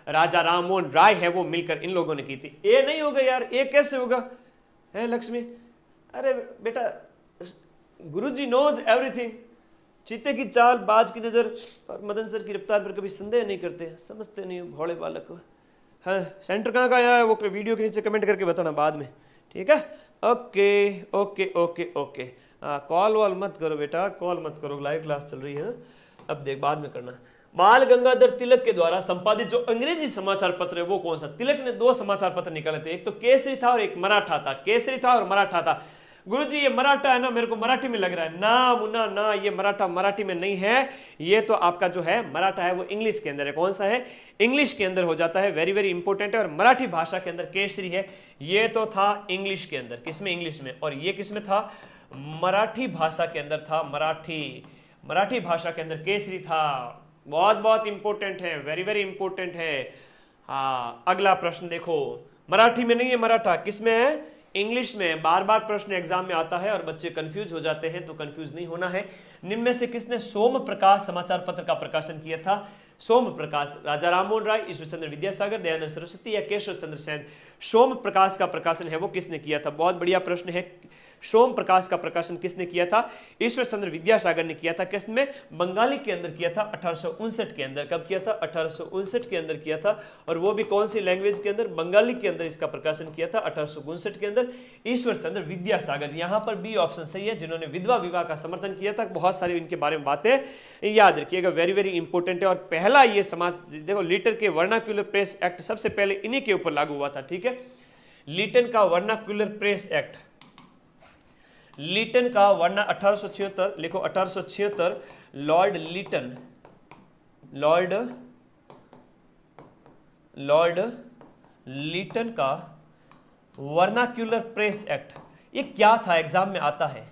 राजा राममोहन राय है, वो मिलकर इन लोगों ने की थी। ये नहीं होगा यार, ये कैसे होगा है लक्ष्मी? अरे बेटा, गुरुजी नोज एवरीथिंग। चीते की चाल, बाज की नजर और मदन सर की रफ्तार पर कभी संदेह नहीं करते, समझते नहीं भोले बालक को। हाँ, सेंटर कहाँ का आया है वो वीडियो के नीचे कमेंट करके बताना बाद में, ठीक है? Okay okay okay okay. Call wall मत करो बेटा, कॉल मत करो, लाइव क्लास चल रही है। अब देख, बाद में करना। बाल गंगाधर तिलक के द्वारा संपादित जो अंग्रेजी समाचार पत्र है वो कौन सा? तिलक ने 2 समाचार पत्र निकाले थे, एक तो केसरी था और एक मराठा था। केसरी था और मराठा था। गुरुजी ये मराठा है ना, मेरे को मराठी में लग रहा है। ना मुन्ना ना, ये मराठा मराठी में नहीं है, ये तो आपका जो है मराठा है वो इंग्लिश के अंदर है। कौन सा है? इंग्लिश के अंदर हो जाता है, वेरी वेरी इंपॉर्टेंट है। और मराठी भाषा के अंदर केसरी है, ये तो था इंग्लिश के अंदर। किसमें? इंग्लिश में। और ये किसमें था? मराठी भाषा के अंदर था। मराठी भाषा के अंदर केसरी था। बहुत बहुत इंपॉर्टेंट है, वेरी वेरी इंपॉर्टेंट है। हाँ, अगला प्रश्न देखो, मराठी में नहीं है मराठा, किसमें है? इंग्लिश में। बार बार प्रश्न एग्जाम में आता है और बच्चे कंफ्यूज हो जाते हैं, तो कंफ्यूज नहीं होना है। निम्न में से किसने सोम प्रकाश समाचार पत्र का प्रकाशन किया था? सोम प्रकाश, राजा राममोहन राय, ईश्वरचंद्र विद्यासागर, दयानंद सरस्वती या केशव चंद्र सेन? सोम प्रकाश का प्रकाशन है वो किसने किया था? बहुत बढ़िया प्रश्न है। सोम प्रकाश का प्रकाशन किसने किया था? ईश्वर चंद्र विद्यासागर ने किया था। किसमें? बंगाली के अंदर किया था, 1859 के अंदर। कब किया था? 1859 के अंदर किया था। और वो भी कौन सी लैंग्वेज के अंदर? बंगाली के अंदर इसका प्रकाशन किया था 1859 के अंदर, ईश्वर चंद्र विद्यासागर। यहाँ पर बी ऑप्शन सही है, जिन्होंने विधवा विवाह का समर्थन किया था। बहुत सारी इनके बारे में बातें याद रखिएगा, वेरी वेरी इंपॉर्टेंट है। और पहला ये समाज देखो, लीटन के वर्नाक्यूलर प्रेस एक्ट सबसे पहले इन्हीं के ऊपर लागू हुआ था, ठीक है? लीटन का वर्नाक्यूलर प्रेस एक्ट, लीटन का वर्ना 1876, लिखो 1876, लॉर्ड लीटन का वर्नाक्यूलर प्रेस एक्ट। ये क्या था? एग्जाम में आता है।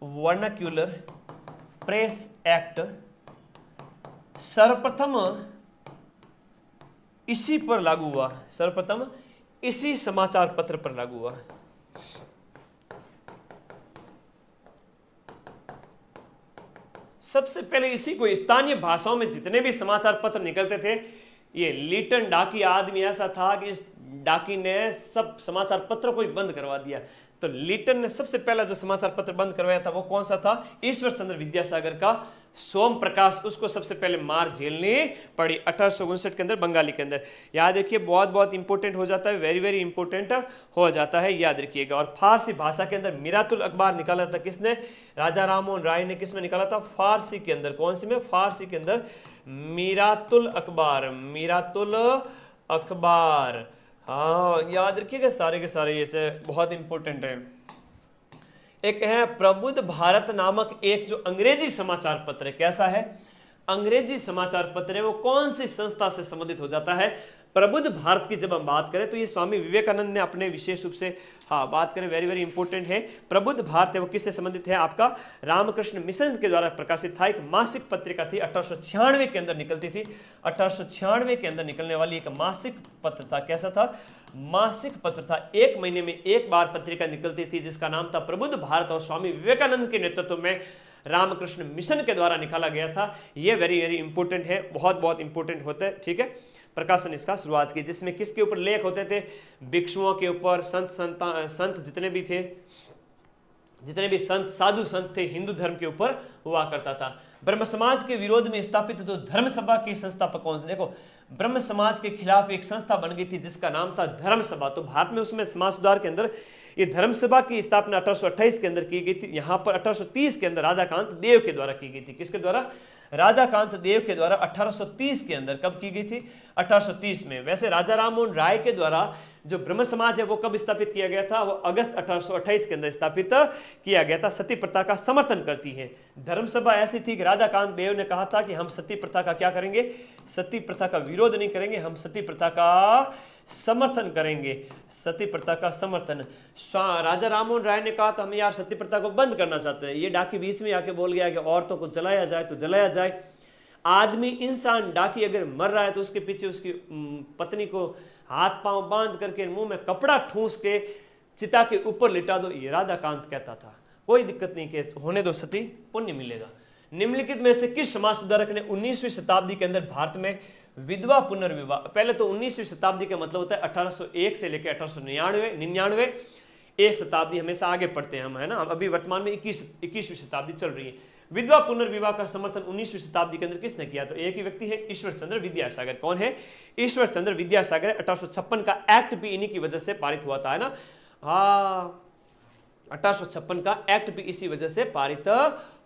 वर्नाक्यूलर प्रेस एक्ट सर्वप्रथम इसी पर लागू हुआ, सर्वप्रथम इसी समाचार पत्र पर लागू हुआ। सबसे पहले इसी को, स्थानीय भाषाओं में जितने भी समाचार पत्र निकलते थे, ये लीटन डाकी आदमी ऐसा था कि इस डाकी ने सब समाचार पत्रों को ही बंद करवा दिया। तो लीटन ने सबसे पहला जो समाचार पत्र बंद करवाया था वो कौन सा था? ईश्वर चंद्र विद्यासागर का सोम प्रकाश। उसको सबसे पहले मार झेलनी पड़ी 1859 के अंदर, बंगाली के अंदर। याद रखिए, बहुत बहुत इंपॉर्टेंट हो जाता है, वेरी वेरी इंपॉर्टेंट हो जाता है, याद रखिएगा। और फारसी भाषा के अंदर मिरातुल अखबार निकाला था किसने? राजा राममोहन राय ने। किसमें निकाला था? फारसी के अंदर। कौन सी में? फारसी के अंदर मिरातुल अखबार, मिरातुल अखबार। हाँ, याद रखिएगा सारे के सारे, ये बहुत इंपॉर्टेंट है। एक है प्रबुद्ध भारत नामक एक जो अंग्रेजी समाचार पत्र है। कैसा है? अंग्रेजी समाचार पत्र है, वो कौन सी संस्था से संबंधित हो जाता है? प्रबुद्ध भारत की जब हम बात करें तो ये स्वामी विवेकानंद ने अपने विशेष रूप से बात करें, वेरी वेरी इंपॉर्टेंट है। प्रबुद्ध भारत है वो किससे संबंधित है? आपका रामकृष्ण मिशन के द्वारा प्रकाशित था। एक मासिक पत्रिका थी, 1896 के अंदर निकलती थी। 1896 के अंदर निकलने वाली एक मासिक पत्र था। कैसा था? मासिक पत्र था। 1 महीने में एक बार पत्रिका निकलती थी, जिसका नाम था प्रबुद्ध भारत, और स्वामी विवेकानंद के नेतृत्व में रामकृष्ण मिशन के द्वारा निकाला गया था। ये वेरी वेरी इंपॉर्टेंट है, बहुत बहुत इंपॉर्टेंट होता है, ठीक है? प्रकाशन इसका शुरुआत की, जिसमें किसके ऊपर लेख होते थे? भिक्षुओं के ऊपर, संत जितने भी थे, जितने भी संत साधु संत थे, हिंदू धर्म के ऊपर हुआ करता था। ब्रह्म समाज के विरोध में स्थापित तो धर्म सभा की संस्थापक कौन थे? देखो, ब्रह्म समाज के खिलाफ एक संस्था बन गई थी जिसका नाम था धर्म सभा। तो भारत में उसमें समाज सुधार के अंदर ये धर्म सभा की स्थापना 1828 के अंदर की गई थी। यहाँ पर 1830 के अंदर राधाकांत देव के द्वारा की गई थी। किसके द्वारा? राधाकांत देव के द्वारा 1830 के अंदर कब की गई थी? 1830 में। वैसे राजा राममोहन राय के द्वारा जो ब्रह्म समाज है वो कब स्थापित किया गया था? वो अगस्त 1828 के अंदर स्थापित किया गया था। सती प्रथा का समर्थन करती है। धर्म सभा ऐसी थी कि राधाकांत देव ने कहा था कि हम सती प्रथा का क्या करेंगे? सती प्रथा का विरोध नहीं करेंगे, हम सती प्रथा का समर्थन करेंगे। सती प्रथा का समर्थन। राजा राममोहन राय ने कहा था हम यार सती प्रथा को बंद करना चाहते हैं। ये डाकी बीच में आके बोल गया कि औरतों को जलाया जाए तो जलाया जाए। आदमी, इंसान, डाकी अगर मर रहा है तो उसके पीछे उसकी पत्नी को हाथ पांव बांध करके मुंह में कपड़ा ठूस के चिता के ऊपर लिटा दो, ये राधाकांत कहता था। कोई दिक्कत नहीं कि होने दो सती, पुण्य मिलेगा। निम्नलिखित में से किस समाज सुधारक ने 19वीं शताब्दी के अंदर भारत में विधवा पुनर्विवाह? पहले तो 19वीं शताब्दी का मतलब होता है 1801 से लेकर 1899। एक शताब्दी हमेशा आगे पढ़ते हैं हम, है ना। अभी वर्तमान में 21वीं शताब्दी चल रही है। विधवा पुनर्विवाह का समर्थन 19वीं शताब्दी के अंदर किसने किया? तो एक ही व्यक्ति है, ईश्वर चंद्र विद्यासागर। कौन है? ईश्वर चंद्र विद्यासागर। 1856 का एक्ट भी इन्हीं की वजह से पारित हुआ था, है ना। हाँ, 1856 का एक्ट भी इसी वजह से पारित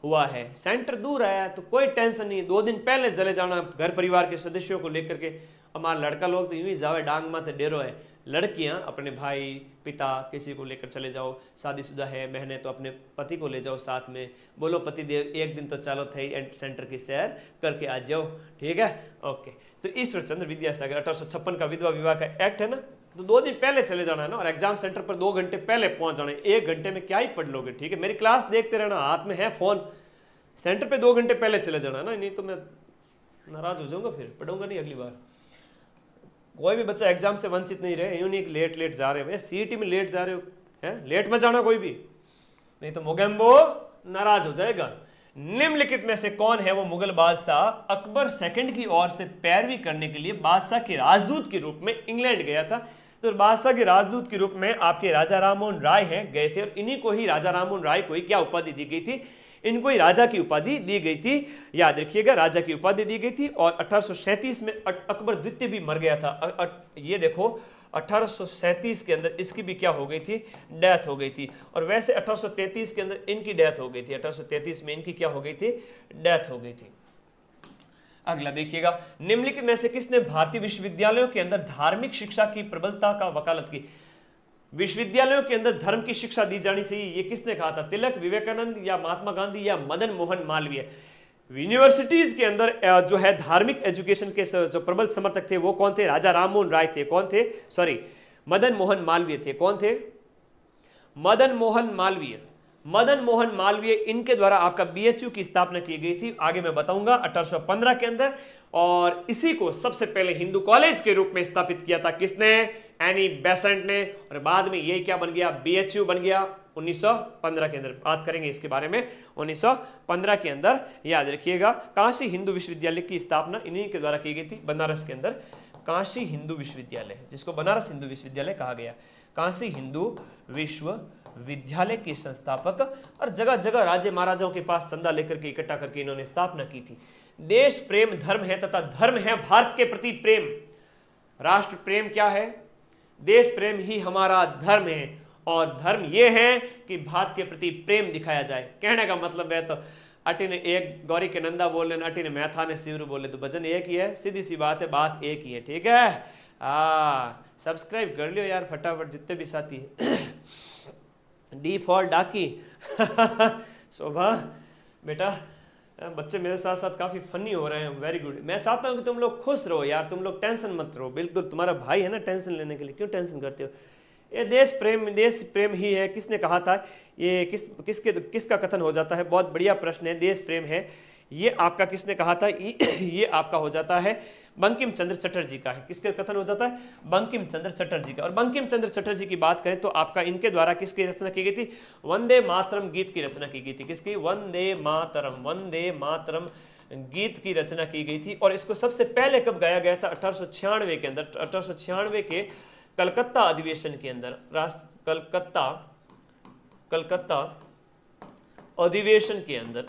हुआ है। सेंटर दूर है तो कोई टेंशन नहीं, 2 दिन पहले चले जाना घर परिवार के सदस्यों को लेकर के। हमारा लड़का लोग तो यूं ही जावे, डांग माथे डेरो है। लड़कियां अपने भाई, पिता, किसी को लेकर चले जाओ। शादीशुदा है बहनें तो अपने पति को ले जाओ साथ में। बोलो पति देव एक दिन तो चलो थे सेंटर की सैर करके आ जाओ, ठीक है। ओके, तो ईश्वर चंद्र विद्यासागर 1856 का विधवा विवाह का एक्ट है ना, तो 2 दिन पहले चले जाना है ना, और एग्जाम सेंटर पर 2 घंटे पहले पहुंच जाना है। 1 घंटे में क्या ही पढ़ लोगे, ठीक है। मेरी क्लास देखते रहना, हाथ में है फोन, सेंटर पे 2 घंटे पहले चले जाना है ना, नहीं तो मैं नाराज हो जाऊंगा, फिर पढ़ूंगा नहीं अगली बार। कोई भी बच्चा एग्जाम से वंचित नहीं रहे, यूं नहीं लेट जा रहे हो, सीईटी में लेट जा रहे हो, है लेट मत जाना कोई भी, नहीं तो मोगेम्बो नाराज हो जाएगा। निम्नलिखित में से कौन है वो मुगल बादशाह अकबर सेकंड की ओर से पैरवी करने के लिए बादशाह के राजदूत के रूप में इंग्लैंड गया था? तो बादशाह के राजदूत के रूप में आपके राजा राममोहन राय हैं गए थे, और इन्हीं को ही राजा राममोहन राय को ही क्या उपाधि दी गई थी? इनको ही राजा की उपाधि दी गई थी, याद रखिएगा, राजा की उपाधि दी गई थी। और 1837 में अकबर द्वितीय भी मर गया था। ये देखो 1837 के अंदर इसकी भी क्या हो गई थी? डेथ हो गई थी। और वैसे 1833 के अंदर इनकी डेथ हो गई थी। 1833 में इनकी क्या हो गई थी? डेथ हो गई थी। अगला देखिएगा, निम्नलिखित में से किसने भारतीय विश्वविद्यालयों के अंदर धार्मिक शिक्षा की प्रबलता का वकालत की? विश्वविद्यालयों के अंदर धर्म की शिक्षा दी जानी चाहिए, ये किसने कहा था? तिलक, विवेकानंद या महात्मा गांधी या मदन मोहन मालवीय? यूनिवर्सिटीज के अंदर जो है धार्मिक एजुकेशन के जो प्रबल समर्थक थे वो कौन थे? राजा राममोहन राय थे। कौन थे? सॉरी, मदन मोहन मालवीय थे। कौन थे? मदन मोहन मालवीय। मदन मोहन मालवीय, इनके द्वारा आपका बीएचयू की स्थापना की गई थी, आगे मैं बताऊंगा, 1815 के अंदर। और इसी को सबसे पहले हिंदू कॉलेज के रूप में स्थापित किया था किसने? एनी बेसेंट ने। और बाद में ये क्या बन गया? बीएचयू बन गया 1915 के अंदर। बात करेंगे इसके बारे में 1915 के अंदर। याद रखिएगा, काशी हिंदू विश्वविद्यालय की स्थापना इन्हीं के द्वारा की गई थी, बनारस के अंदर। काशी हिंदू विश्वविद्यालय, जिसको बनारस हिंदू विश्वविद्यालय कहा गया, काशी हिंदू विश्वविद्यालय के संस्थापक, और जगह जगह राजे महाराजाओं के पास चंदा लेकर के इकट्ठा करके इन्होंने स्थापना की थी। देश प्रेम धर्म है, तथा धर्म है भारत के प्रति प्रेम। राष्ट्र प्रेम क्या है? देश प्रेम ही हमारा धर्म है, और धर्म यह है कि भारत के प्रति प्रेम दिखाया जाए। कहने का मतलब है, तो अटी ने एक गौरी के नंदा बोल रहे, अटी ने मैथा ने शिवरू बोले, तो भजन एक ही है, सीधी सी बात है, बात एक ही है, ठीक है। सब्सक्राइब कर लियो यार फटाफट जितने भी साथी है। डी फॉर डाकी। शोभा बेटा, बच्चे मेरे साथ साथ काफी फनी हो रहे हैं, वेरी गुड। मैं चाहता हूं कि तुम लोग खुश रहो यार, तुम लोग टेंशन मत रहो, बिल्कुल तुम्हारा भाई है ना टेंशन लेने के लिए, क्यों टेंशन करते हो? ये देश प्रेम ही है। किसने कहा था ये? किसका कथन हो जाता है? बहुत बढ़िया प्रश्न है। देश प्रेम है, ये आपका किसने कहा था? ये आपका हो जाता है बंकिम चंद्र चटर्जी का है। किसके कथन हो जाता है? बंकिम चंद्र चटर्जी का। और बंकिम चंद्र चटर्जी की बात करें तो आपका इनके द्वारा किसकी रचना की गई थी? वंदे मातरम गीत की रचना की गई थी। किसकी? वंदे मातरम गीत की रचना की गई थी। और इसको सबसे पहले कब गाया गया था? 1896 के अंदर, 1896 के कलकत्ता अधिवेशन के अंदर,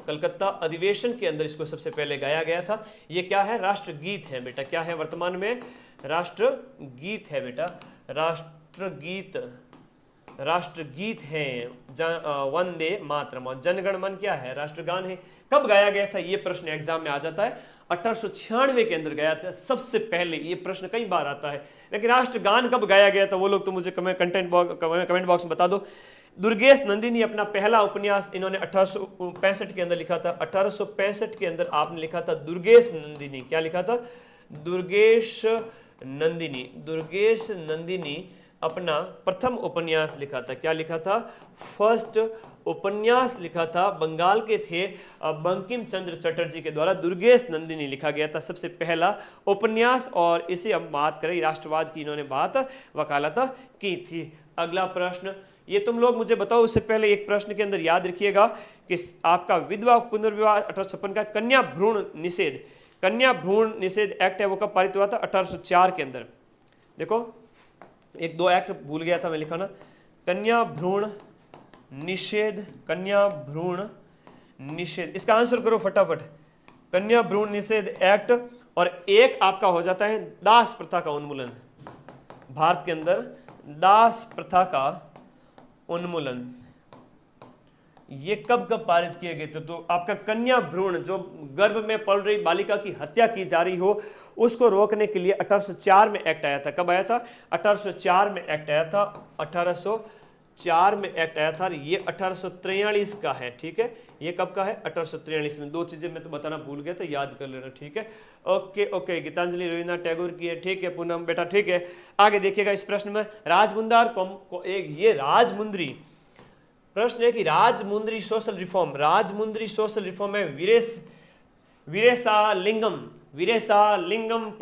कलकत्ता अधिवेशन के अंदर इसको सबसे पहले गाया गया था। ये क्या है? राष्ट्रगीत है बेटा। क्या है वर्तमान में? राष्ट्रगीत है बेटा, राष्ट्रगीत है। वंदे मातरम। और जनगण मन क्या है? राष्ट्रगान है। कब गाया गया था, ये प्रश्न एग्जाम में आ जाता है। 1896 के अंदर गया था सबसे पहले, ये प्रश्न कई बार आता है। लेकिन राष्ट्रगान कब गाया गया था वो लोग तो मुझे कमेंट बॉक्स में बता दो। दुर्गेश नंदिनी अपना पहला उपन्यास इन्होंने 1865 के अंदर लिखा था। 1865 के अंदर आपने लिखा था दुर्गेश नंदिनी। क्या लिखा था? दुर्गेश नंदिनी अपना प्रथम उपन्यास लिखा था। क्या लिखा था? फर्स्ट उपन्यास लिखा था। बंगाल के थे बंकिम चंद्र चटर्जी के द्वारा दुर्गेश नंदिनी लिखा गया था, सबसे पहला उपन्यास। और इसे हम बात करें, राष्ट्रवाद की इन्होंने बात वकालत की थी। अगला प्रश्न, ये तुम लोग मुझे बताओ, उससे पहले एक प्रश्न के अंदर याद रखिएगा कि आपका विधवा पुनर्विवाह 1856 का कन्या भ्रूण निषेध एक्ट है वो कब पारित हुआ था? 1804 के अंदर। देखो एक दो एक्ट भूल गया था मैं लिखाना। कन्या भ्रूण निषेध, इसका आंसर करो फटाफट। कन्या भ्रूण निषेध एक्ट। और एक आपका हो जाता है दास प्रथा का उन्मूलन। भारत के अंदर दास प्रथा का उन्मूलन, ये कब पारित किए गए थे? तो आपका कन्या भ्रूण, जो गर्भ में पल रही बालिका की हत्या की जा रही हो, उसको रोकने के लिए 1804 में एक्ट आया था। कब आया था? 1804 में एक्ट आया था। 1804 में एक्ट आया था। ये 1843 का है, ठीक है। ये कब का है? 1843 में। दो चीजें मैं तो बताना भूल गया, तो याद कर लेना, ठीक है। ओके गीतांजलि रविन्द्रनाथ टैगोर की है, ठीक है। पूनम बेटा, ठीक है। आगे देखिएगा इस प्रश्न में, राजमुंदार को एक ये राजमुंद्री प्रश्न है कि राजमुंद्री सोशल रिफॉर्म है वीरेशालिंगम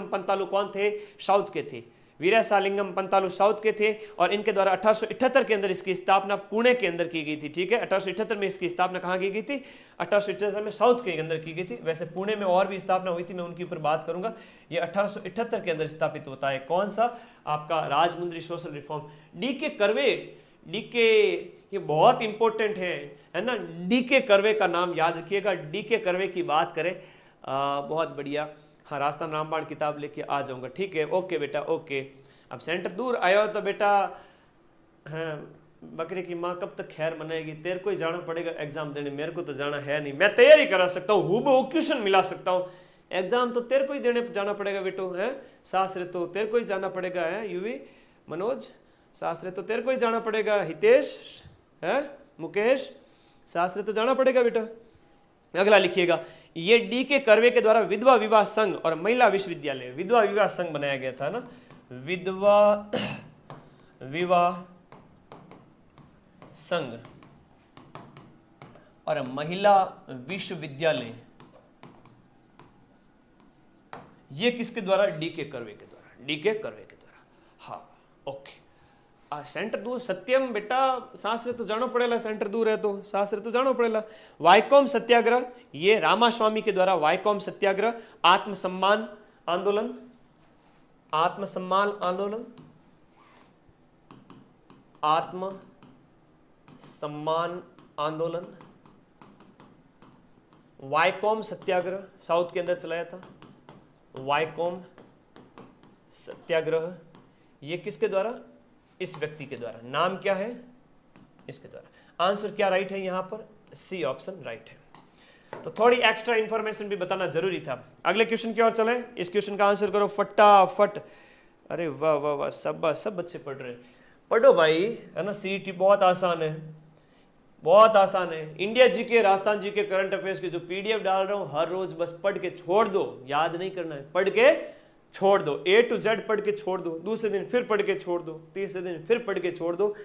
पंतालू कौन थे? साउथ के थे। वीरेशालिंगम पंतालू साउथ के थे और इनके द्वारा 1878 के अंदर इसकी स्थापना पुणे के अंदर की गई थी, ठीक है। 1878 में इसकी स्थापना कहाँ की गई थी? 1878 में साउथ के अंदर की गई थी। वैसे पुणे में और भी स्थापना हुई थी, मैं उनके ऊपर बात करूंगा। ये 1878 के अंदर स्थापित होता है। कौन सा? आपका Rajahmundry social reform. DK Karve, ये बहुत इंपॉर्टेंट है ना। डीके कर्वे का नाम याद रखिएगा। डीके कर्वे की बात करें, बहुत बढ़िया। हाँ, राजस्थान रामबाण किताब लेके आ जाऊंगा, ठीक है। ओके बेटा, ओके। अब सेंटर दूर आया हो तो बेटा, हाँ, बकरे की माँ कब तक खैर मनाएगी? तेरे को ही जाना पड़ेगा एग्जाम देने, मेरे को तो जाना है नहीं। मैं तैयारी करा सकता हूँ, हूबहू क्वेश्चन मिला सकता हूँ, एग्जाम तो तेरे को ही देने जाना पड़ेगा बेटो, है। सासरे तो तेरे को ही जाना पड़ेगा, है यूवी मनोज। सासरे तो तेरे को ही जाना पड़ेगा, हितेश, है मुकेश, सासरे तो जाना पड़ेगा बेटा। अगला लिखिएगा, ये डीके कर्वे के द्वारा विधवा विवाह संघ और महिला विश्वविद्यालय, विधवा विवाह संघ बनाया गया था ना। विधवा विवाह संघ और महिला विश्वविद्यालय, ये किसके द्वारा? डीके कर्वे के द्वारा, डीके कर्वे के द्वारा। हाँ, ओके। सेंटर दूर सत्यम बेटा, सासरे तो जानो पड़ेगा, सेंटर दूर है तो सासरे तो जानो पड़ेगा। वाइकॉम सत्याग्रह, ये रामास्वामी के द्वारा वाइकॉम सत्याग्रह। आत्मसम्मान आंदोलन, आत्मसम्मान आंदोलन, आत्मसम्मान आंदोलन, वाइकॉम सत्याग्रह साउथ के अंदर चलाया था। वाइकॉम सत्याग्रह, ये किसके द्वारा? इस व्यक्ति के द्वारा। नाम क्या है? इसके द्वारा। आंसर क्या राइट है यहाँ पर? सी ऑप्शन राइट है। तो थोड़ी एक्स्ट्रा इंफॉर्मेशन भी बताना जरूरी था। अगले क्वेश्चन की ओर चले। इस क्वेश्चन का आंसर करो फटाफट। अरे वाह वाह वाह, सब बच्चे पढ़ रहे हैं। पढ़ो भाई, है ना। सीईटी बहुत आसान है, बहुत आसान है। India GK, Rajasthan GK, current affairs के जो पीडीएफ डाल रहा हूँ हर रोज, बस पढ़ के छोड़ दो, याद नहीं करना है, पढ़ के छोड़ दो। A to Z पढ़ के छोड़ दो, दूसरे दिन फिर पढ़ के छोड़ दो, तीसरे दिन फिर पढ़ के छोड़ दो।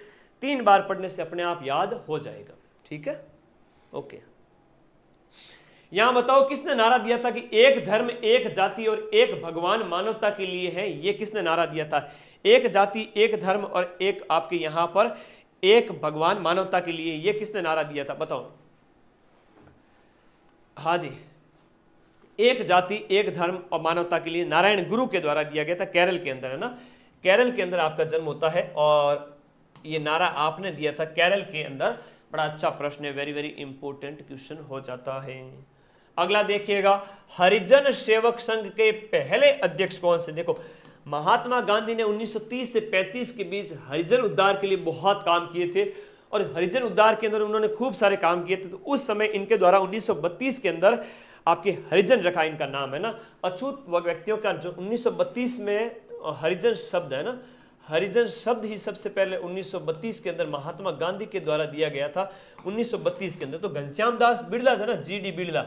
3 बार पढ़ने से अपने आप याद हो जाएगा, ठीक है। ओके, यहां बताओ किसने नारा दिया था कि एक धर्म, एक जाति और एक भगवान मानवता के लिए है? ये किसने नारा दिया था? एक जाति, एक धर्म और एक आपके यहां पर एक भगवान मानवता के लिए, ये किसने नारा दिया था? बताओ। हाँ जी, एक जाति, एक धर्म और मानवता के लिए नारायण गुरु के द्वारा दिया गया था। केरल के अंदर, है ना। केरल के अंदर आपका जन्म होता है और ये नारा आपने दिया था केरल के अंदर। बड़ा अच्छा प्रश्न है, वेरी वेरी इंपॉर्टेंट क्वेश्चन हो जाता है। अगला देखिएगा, हरिजन सेवक संघ के पहले अध्यक्ष कौन से? देखो, महात्मा गांधी ने 1930 से 35 के बीच हरिजन उद्धार के लिए बहुत काम किए थे और हरिजन उद्धार के अंदर उन्होंने खूब सारे काम किए थे। तो उस समय इनके द्वारा 1932 के अंदर आपके हरिजन रखा इनका नाम है ना, अछूत व्यक्तियों का जो 1932 में हरिजन शब्द है ना, हरिजन शब्द ही सबसे पहले 1932 के अंदर महात्मा गांधी के द्वारा दिया गया था 1932 के अंदर। तो घनश्याम दास बिड़ला था ना, जीडी बिड़ला,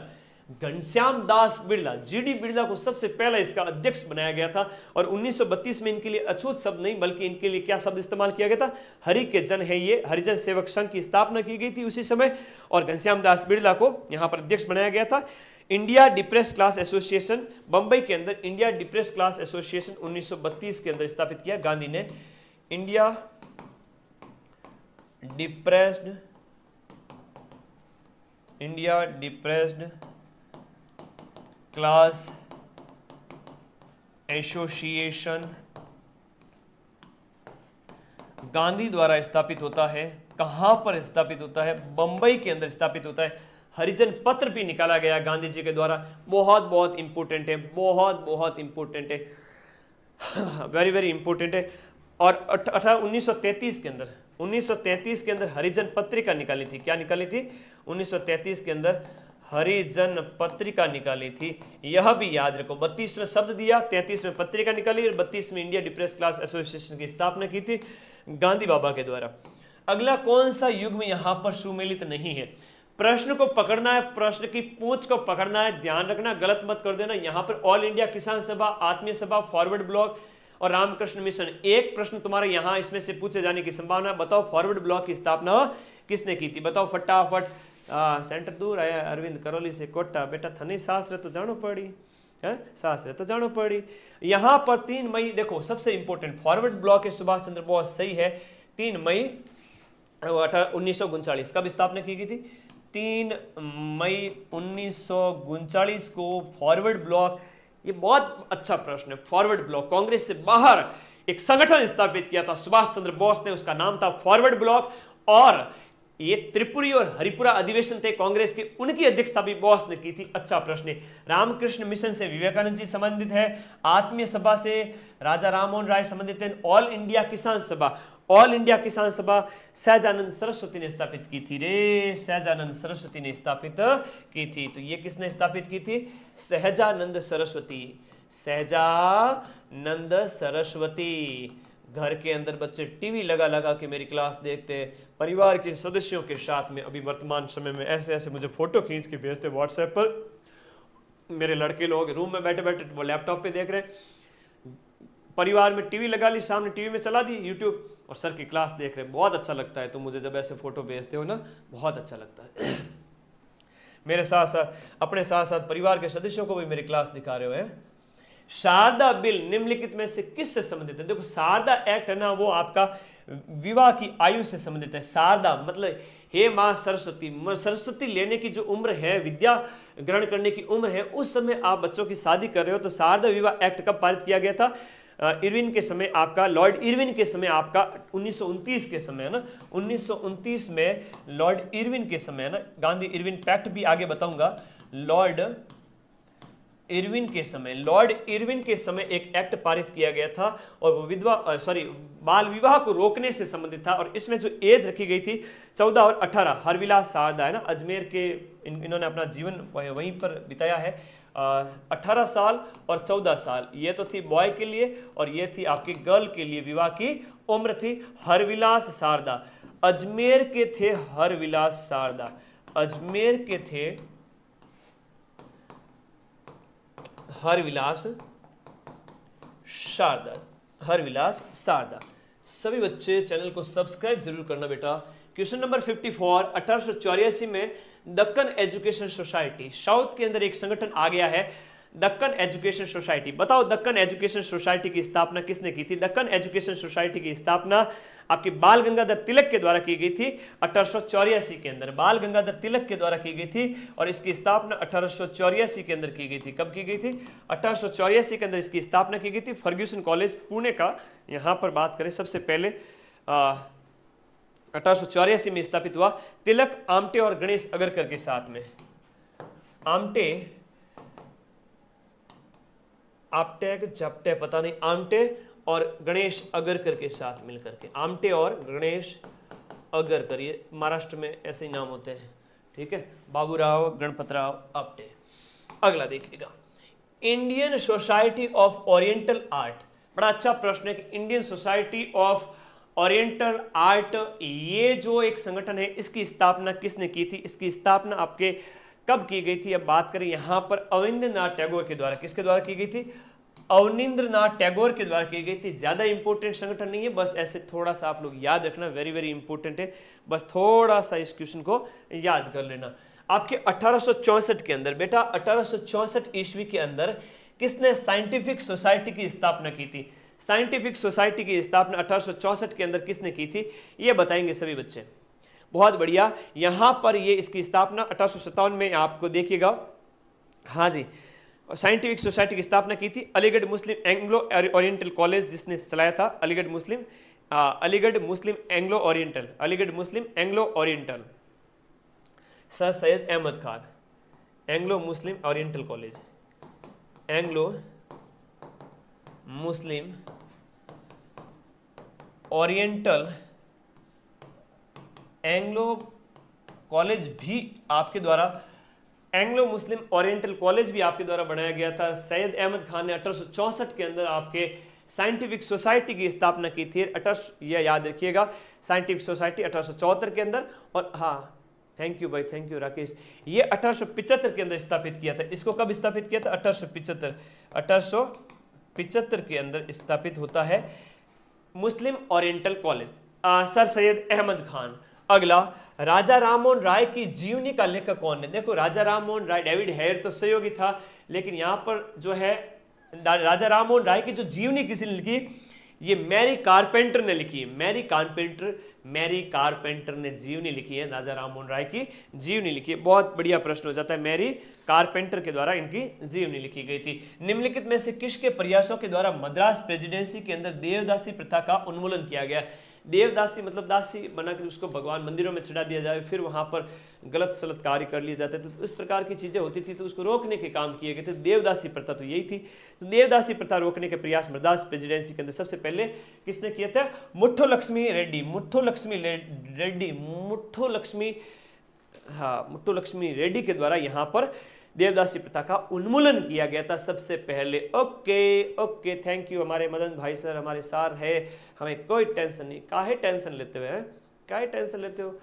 घनश्याम दास बिड़ला, जीडी बिड़ला को सबसे पहले इसका अध्यक्ष बनाया गया था। और 1932 में इनके लिए अछूत शब्द नहीं बल्कि इनके लिए क्या शब्द इस्तेमाल किया गया था, हरि के जन है ये, हरिजन सेवक संघ की स्थापना की गई थी उसी समय, और घनश्याम दास बिड़ला को यहां पर अध्यक्ष बनाया गया था। India depress class association Bombay के अंदर, इंडिया डिप्रेस क्लास एसोसिएशन 1932 के अंदर स्थापित किया गांधी ने। India depressed class association Gandhi द्वारा स्थापित होता है। कहां पर स्थापित होता है, बंबई के अंदर स्थापित होता है। हरिजन पत्र भी निकाला गया गांधी जी के द्वारा, बहुत बहुत इंपॉर्टेंट है, बहुत बहुत इंपॉर्टेंट है, वेरी वेरी इंपॉर्टेंट है। और 1933 के अंदर, 1933 के अंदर हरिजन पत्रिका निकाली थी। क्या निकाली थी? 1933 के अंदर हरिजन पत्रिका निकाली थी। यह भी याद रखो, 32 में शब्द दिया, 33 में पत्रिका निकाली और 32 में इंडिया डिप्रेस क्लास एसोसिएशन की स्थापना की थी गांधी बाबा के द्वारा। अगला कौन सा युग्म यहां पर सुमेलित नहीं है? प्रश्न को पकड़ना है, प्रश्न की पूंछ को पकड़ना है, ध्यान रखना, गलत मत कर देना। यहां पर ऑल इंडिया किसान सभा, आत्मीय सभा, फॉरवर्ड ब्लॉक और रामकृष्ण मिशन, एक प्रश्न तुम्हारे यहां इसमें से पूछे जाने की संभावना। बताओ फॉरवर्ड ब्लॉक की स्थापना किसने की थी? बताओ फटाफट। सेंटर दूर आया अरविंद करौली से कोटा, बेटा थनी सासरे तो जानो पड़ी है, सासरे तो जानो पड़ी। यहां पर 3 मई, देखो सबसे इंपॉर्टेंट, फॉरवर्ड ब्लॉक है सुभाष चंद्र बोस, सही है। 3 मई 1939 कब स्थापना की गई थी? 3 मई 1939 को फॉरवर्ड ब्लॉक, ये बहुत अच्छा प्रश्न है। फॉरवर्ड ब्लॉक कांग्रेस से बाहर एक संगठन स्थापित किया था सुभाष चंद्र बोस ने, उसका नाम था फॉरवर्ड ब्लॉक। और ये त्रिपुरी और हरिपुरा अधिवेशन थे कांग्रेस के, उनकी अध्यक्षता भी बोस ने की थी। अच्छा प्रश्न है। रामकृष्ण मिशन से विवेकानंद जी संबंधित है, आत्मीय सभा से राजा राममोहन राय संबंधित है, ऑल इंडिया किसान सभा, ऑल इंडिया किसान सभा सहजानंद सरस्वती ने स्थापित की थी रे, सहजानंद सरस्वती ने स्थापित की थी। तो ये किसने स्थापित की थी? सहजानंद सरस्वती, सहजानंद सरस्वती। घर के अंदर बच्चे टीवी लगा लगा के मेरी क्लास देखते, परिवार के सदस्यों के साथ में अभी वर्तमान समय में ऐसे ऐसे मुझे फोटो खींच के भेजते व्हाट्सएप पर। मेरे लड़के लोग रूम में बैठे बैठे वो लैपटॉप पे देख रहे हैं, परिवार में टीवी लगा ली, सामने टीवी में चला दी यूट्यूब और सर की क्लास देख रहे हैं। बहुत अच्छा लगता है, तो मुझे जब ऐसे फोटो भेजते हो ना, बहुत अच्छा लगता है। मेरे साथ साथ अपने साथ साथ परिवार के सदस्यों को भी मेरी क्लास दिखा रहे हो हैं। शारदा बिल निम्नलिखित में से किससे संबंधित है? देखो शारदा एक्ट है ना, वो आपका विवाह की आयु से संबंधित है। शारदा मतलब हे मां सरस्वती, सरस्वती लेने की जो उम्र है, विद्या ग्रहण करने की उम्र है, उस समय आप बच्चों की शादी कर रहे हो। तो शारदा विवाह एक्ट कब पारित किया गया था? इरविन के समय आपका, लॉर्ड इरविन के समय आपका 1929 के समय है ना, 1929 में लॉर्ड इरविन के समय है ना, गांधी इरविन पैक्ट भी आगे बताऊंगा। लॉर्ड इरविन के समय, लॉर्ड इरविन के समय एक एक्ट पारित किया गया था और वो बाल विवाह को रोकने से संबंधित था। और इसमें जो एज रखी गई थी 14 और 18, हरविलास शारदा है ना, अजमेर के इन्होंने अपना जीवन वहीं पर बिताया है। 18 साल और 14 साल ये तो थी बॉय के लिए, और ये थी आपकी गर्ल के लिए विवाह की उम्र थी। हरविलास शारदा अजमेर के थे, हरविलास शारदा अजमेर के थे, हरविलास शारदा, हरविलास शारदा। सभी बच्चे चैनल को सब्सक्राइब जरूर करना बेटा। क्वेश्चन नंबर 54, 1884 में दक्कन एजुकेशन सोसाइटी, साउथ के अंदर एक संगठन आ गया है दक्कन एजुकेशन सोसाइटी। बताओ दक्कन एजुकेशन सोसाइटी की स्थापना किसने की थी? दक्कन एजुकेशन सोसाइटी की स्थापना आपके बाल गंगाधर तिलक के द्वारा की गई थी 1884 के अंदर, बाल गंगाधर तिलक के द्वारा की गई थी। और इसकी स्थापना 1884 के अंदर की गई थी। कब की गई थी? 1884 के अंदर इसकी स्थापना की गई थी। फर्ग्यूसन कॉलेज पुणे का यहां पर बात करें, सबसे पहले 1884 में स्थापित हुआ। तिलक, आमटे और गणेश अगरकर के साथ में, आमटे आपटे झपटे पता नहीं, आमटे और गणेश अगरकर के साथ मिलकर के, आमटे और गणेश अगर करिए, महाराष्ट्र में ऐसे ही नाम होते हैं, ठीक है, बाबूराव गणपतराव आपटे। अगला देखिएगा, Indian society of oriental art, बड़ा अच्छा प्रश्न है कि Indian society of oriental art, ये जो एक संगठन है, इसकी स्थापना किसने की थी? इसकी स्थापना आपके कब की गई थी? अब बात करें यहां पर अवनींद्रनाथ टैगोर के द्वारा। किसके द्वारा की गई थी? अवनींद्रनाथ टैगोर के द्वारा की गई थी। ज्यादा इंपॉर्टेंट संगठन नहीं है, बस ऐसे थोड़ा सा आप लोग याद रखना, वेरी वेरी इंपॉर्टेंट है, बस थोड़ा सा इस क्वेश्चन को याद कर लेना। आपके 1864 के अंदर, बेटा 1864 ईस्वी के अंदर किसने साइंटिफिक सोसाइटी की स्थापना की थी? साइंटिफिक सोसाइटी की स्थापना 1864 के अंदर किसने की थी, ये बताएंगे सभी बच्चे। बहुत बढ़िया, यहां पर ये इसकी स्थापना 1857 में आपको देखिएगा, हाँ जी, साइंटिफिक सोसाइटी की स्थापना की थी Aligarh Muslim Anglo oriental college जिसने चलाया था, Aligarh Muslim Anglo oriental, Aligarh Muslim Anglo oriental, Sir Syed Ahmad Khan, Anglo Muslim oriental college, Anglo Muslim oriental Anglo college भी आपके द्वारा, एंग्लो मुस्लिम ओरिएंटल कॉलेज भी आपके द्वारा बनाया गया था। सैयद अहमद खान ने 1864 के अंदर आपके साइंटिफिक सोसाइटी की स्थापना की थी। ये याद रखिएगा, साइंटिफिक सोसाइटी 1874 के अंदर, और हाँ थैंक यू भाई, थैंक यू राकेश, ये 1875 के अंदर स्थापित किया था। इसको कब स्थापित किया था? 1875 के अंदर स्थापित होता है Muslim oriental college, Sir Syed Ahmad Khan. अगला, राजा राममोहन राय की जीवनी का लेखक कौन है? देखो राजा राममोहन राय, डेविड हेयर तो सहयोगी था, लेकिन यहां पर जो है राजा राममोहन राय की जो जीवनी किसने लिखी? ये मैरी कारपेंटर ने लिखी है। मैरी कारपेंटर ने जीवनी लिखी है, राजा राममोहन राय की जीवनी लिखी है। बहुत बढ़िया प्रश्न हो जाता है, मैरी कारपेंटर के द्वारा इनकी जीवनी लिखी गई थी। निम्नलिखित में से किसके प्रयासों के द्वारा मद्रास प्रेसिडेंसी के अंदर देवदासी प्रथा का उन्मूलन किया गया? देवदासी मतलब दासी बनाकर उसको भगवान मंदिरों में चढ़ा दिया जाए, फिर वहां पर गलत सलत कार्य कर लिए जाते थे, तो इस प्रकार की चीजें होती थी, तो उसको रोकने के काम किए गए थे। देवदासी प्रथा तो यही थी। तो देवदासी प्रथा रोकने के प्रयास मद्रास प्रेसिडेंसी के अंदर सबसे पहले किसने किया था? मुट्ठू लक्ष्मी रेड्डी के द्वारा यहाँ पर देवदासी प्रथा का उन्मूलन किया गया था सबसे पहले। ओके, थैंक यू हमारे मदन भाई सर, हमारे सार है, हमें कोई टेंशन नहीं। काहे टेंशन लेते हुए हैं, काहे टेंशन लेते हो?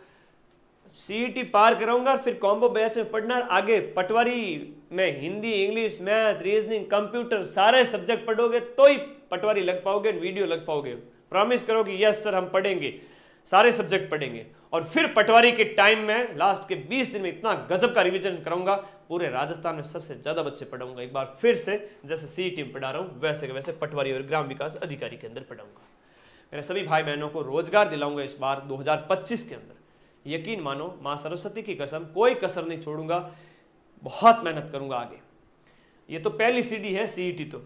सीईटी पार कराऊंगा, फिर कॉम्बो बैच में पढ़ना, आगे पटवारी में Hindi, English, math, reasoning, computer सारे सब्जेक्ट पढ़ोगे तो ही पटवारी लग पाओगे, वीडियो लग पाओगे। प्रॉमिस करोगे यस सर हम पढ़ेंगे, सारे सब्जेक्ट पढ़ेंगे, और फिर पटवारी के टाइम में लास्ट के 20 दिन में इतना गजब का रिवीजन कराऊंगा, पूरे राजस्थान में सबसे ज्यादा बच्चे पढ़ाऊंगा। एक बार फिर से जैसे सीईटी में पढ़ा रहा हूं वैसे वैसे पटवारी और ग्राम विकास अधिकारी के अंदर पढ़ाऊंगा। मेरे सभी भाई बहनों को रोजगार दिलाऊंगा इस बार 2025 के अंदर। यकीन मानो, मां सरस्वती की कसम, कोई कसर नहीं छोड़ूंगा, बहुत मेहनत करूंगा आगे। ये तो पहली सीढ़ी है सीईटी। तो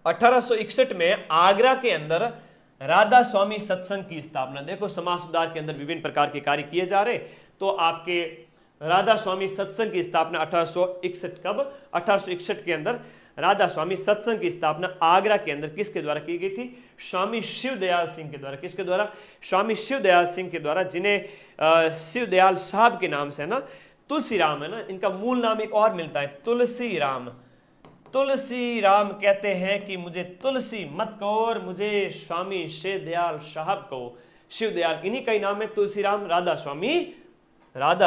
1861 में आगरा के अंदर राधा स्वामी सत्संग की स्थापना। देखो समाज सुधार के अंदर विभिन्न प्रकार के कार्य किए जा रहे, तो आपके राधा स्वामी सत्संग की स्थापना 1861 कब? 1861 के अंदर राधा स्वामी सत्संग की स्थापना आगरा के अंदर किसके द्वारा की गई थी? स्वामी शिवदयाल सिंह के द्वारा। किसके द्वारा? स्वामी शिवदयाल सिंह के द्वारा, जिन्हें शिवदयाल साहब के नाम से है ना, तुलसीराम है ना, इनका मूल नाम एक और मिलता है, तुलसीराम। तुलसीराम कहते हैं कि मुझे तुलसी मत कहो और मुझे स्वामी शिवदयाल साहब कहो। शिवदयाल इन्हीं का ही नाम है, तुलसीराम राधा